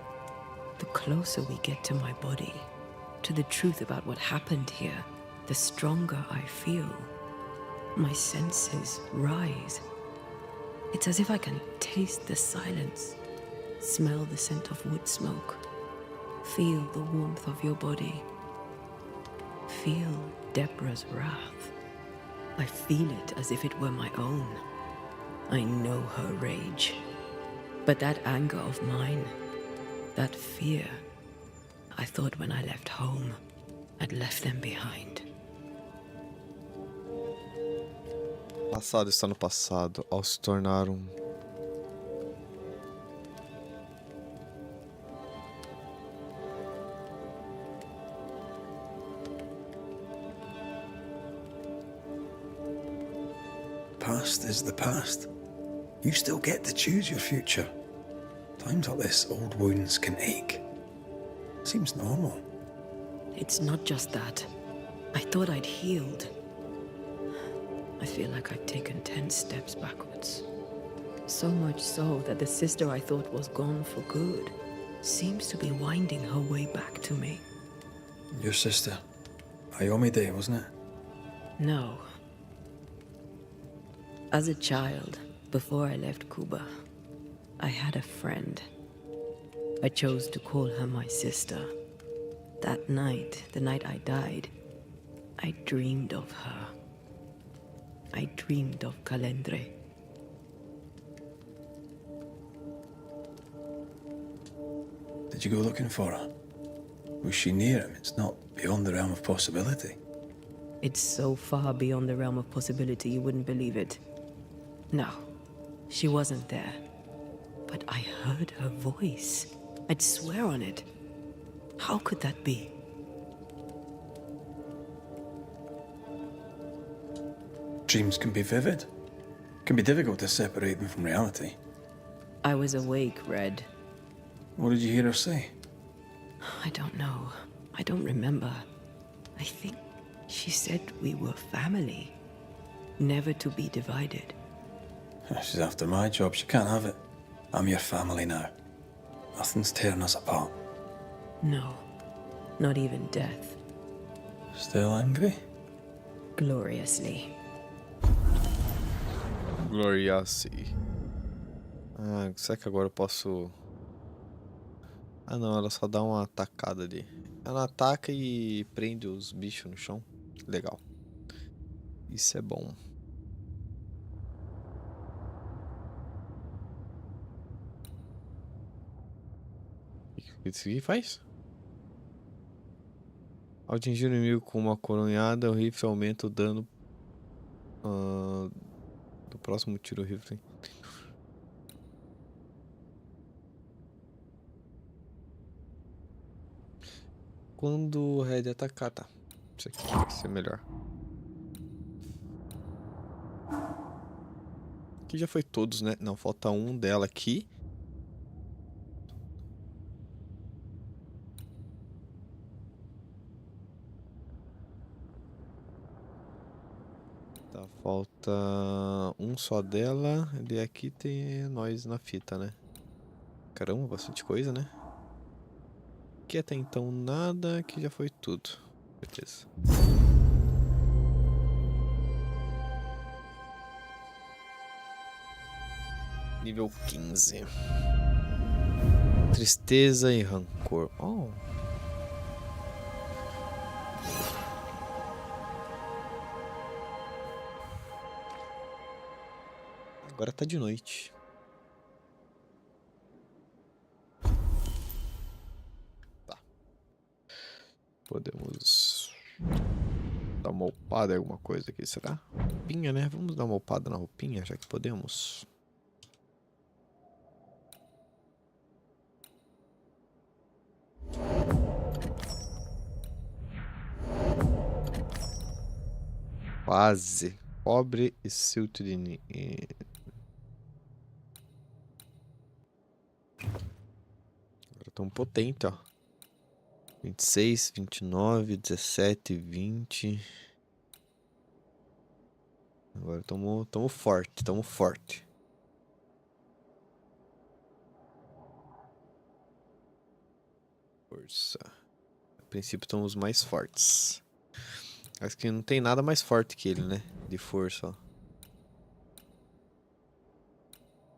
The closer we get to my body, to the truth about what happened here, the stronger I feel. My senses rise. It's as if I can taste the silence, smell the scent of wood smoke, feel the warmth of your body, feel Deborah's wrath. I feel it as if it were my own. I know her rage. But that anger of mine, that fear, I thought when I left home, I'd left them behind. Passado está no passado, ao se tornar Past is the past. You still get to choose your future. Times like this, old wounds can ache. Seems normal. It's not just that. I thought I'd healed. I feel like I've taken 10 steps backwards. So much so that the sister I thought was gone for good seems to be winding her way back to me. Your sister. Ayomide, wasn't it? No. As a child, before I left Cuba, I had a friend. I chose to call her my sister. That night, the night I died, I dreamed of her. I dreamed of Calendre. Did you go looking for her? Was she near him? It's not beyond the realm of possibility. It's so far beyond the realm of possibility you wouldn't believe it. No. She wasn't there, but I heard her voice. I'd swear on it. How could that be? Dreams can be vivid. Can be difficult to separate them from reality. I was awake, Red. What did you hear her say? I don't know. I don't remember. I think she said we were family. Never to be divided. She's after my job. She can't have it. I'm your family now. Nothing's tearing us apart. No. Not even death. Still angry? Gloriously. Gloriously. Ah, será que agora eu posso... Ah não, ela só dá uma atacada ali. Ela ataca e prende os bichos no chão. Legal. Isso é bom. O que isso aqui faz? Ao atingir o inimigo com uma coronhada, o rifle aumenta o dano do próximo tiro rifle. Quando o Red atacar, tá. Isso aqui vai ser melhor. Aqui já foi todos, né? Não, falta um dela aqui. Tá, falta um só dela. E aqui tem nós na fita, né? Caramba, bastante coisa, né? Aqui até então nada, aqui já foi tudo. Beleza. Nível 15. Tristeza e rancor. Oh. Agora tá de noite. Tá. Podemos dar uma upada em alguma coisa aqui, será? Roupinha, né? Vamos dar uma upada na roupinha, já que podemos. Quase. Pobre e silto de... Agora tão potente, ó. 26, 29, 17, 20. Agora tamo forte, tamo forte. Força. A princípio estamos mais fortes. Acho que não tem nada mais forte que ele, né? De força, ó.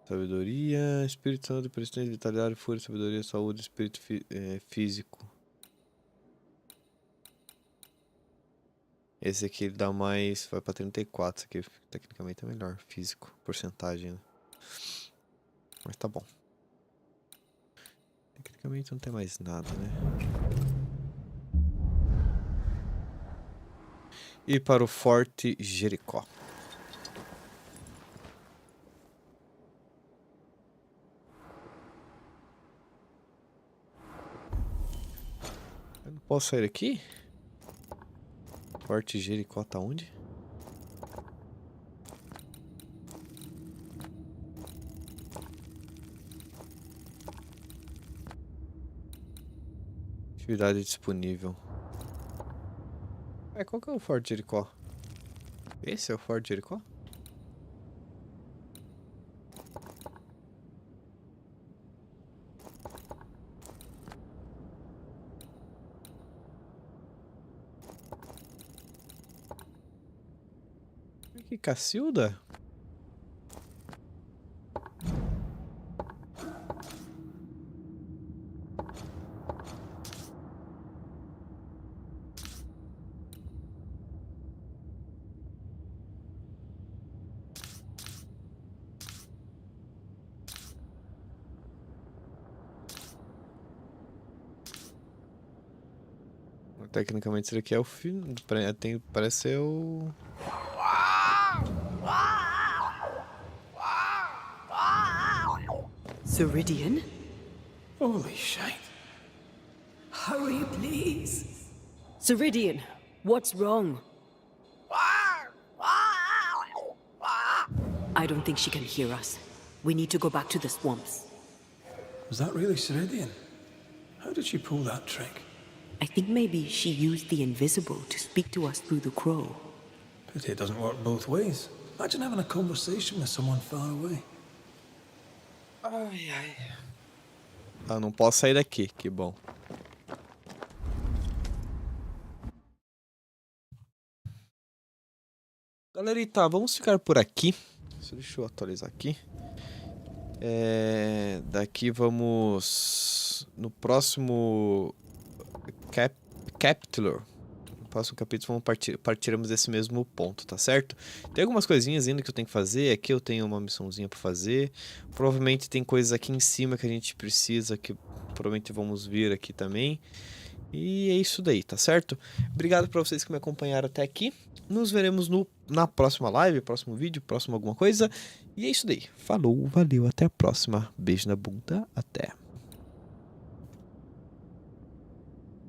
Sabedoria, espírito santo, persistência, vitalidade, fúria, sabedoria, saúde, espírito físico. Esse aqui ele dá mais, vai pra 34, esse aqui tecnicamente é melhor, físico, porcentagem, né? Mas tá bom. Tecnicamente não tem mais nada, né? E para o Forte Jericó. Eu não posso sair aqui? Forte Jericó tá onde? Atividade disponível. Qual que é o Forte Jericó? Esse é o Forte Jericó? Que Cacilda? Tecnicamente isso aqui é o fim. Parece ser o... Ceridian? Holy shite. Hurry, please. Ceridian, what's wrong? I don't think she can hear us. We need to go back to the swamps. Was that really Ceridian? How did she pull that trick? I think maybe she used the invisible to speak to us through the crow. Pity it doesn't work both ways. Imagine having a conversation with someone far away. Ai, ai. Ah, não posso sair daqui, que bom. Galerita, vamos ficar por aqui. Deixa eu atualizar aqui. Daqui vamos... No próximo... capítulo. No próximo capítulo partiremos desse mesmo ponto, tá certo? Tem algumas coisinhas ainda que eu tenho que fazer. Aqui eu tenho uma missãozinha pra fazer. Provavelmente tem coisas aqui em cima que a gente precisa, que provavelmente vamos vir aqui também. E é isso daí, tá certo? Obrigado pra vocês que me acompanharam até aqui. Nos veremos na próxima live, próximo vídeo, próximo alguma coisa. E é isso daí. Falou, valeu, até a próxima. Beijo na bunda, até.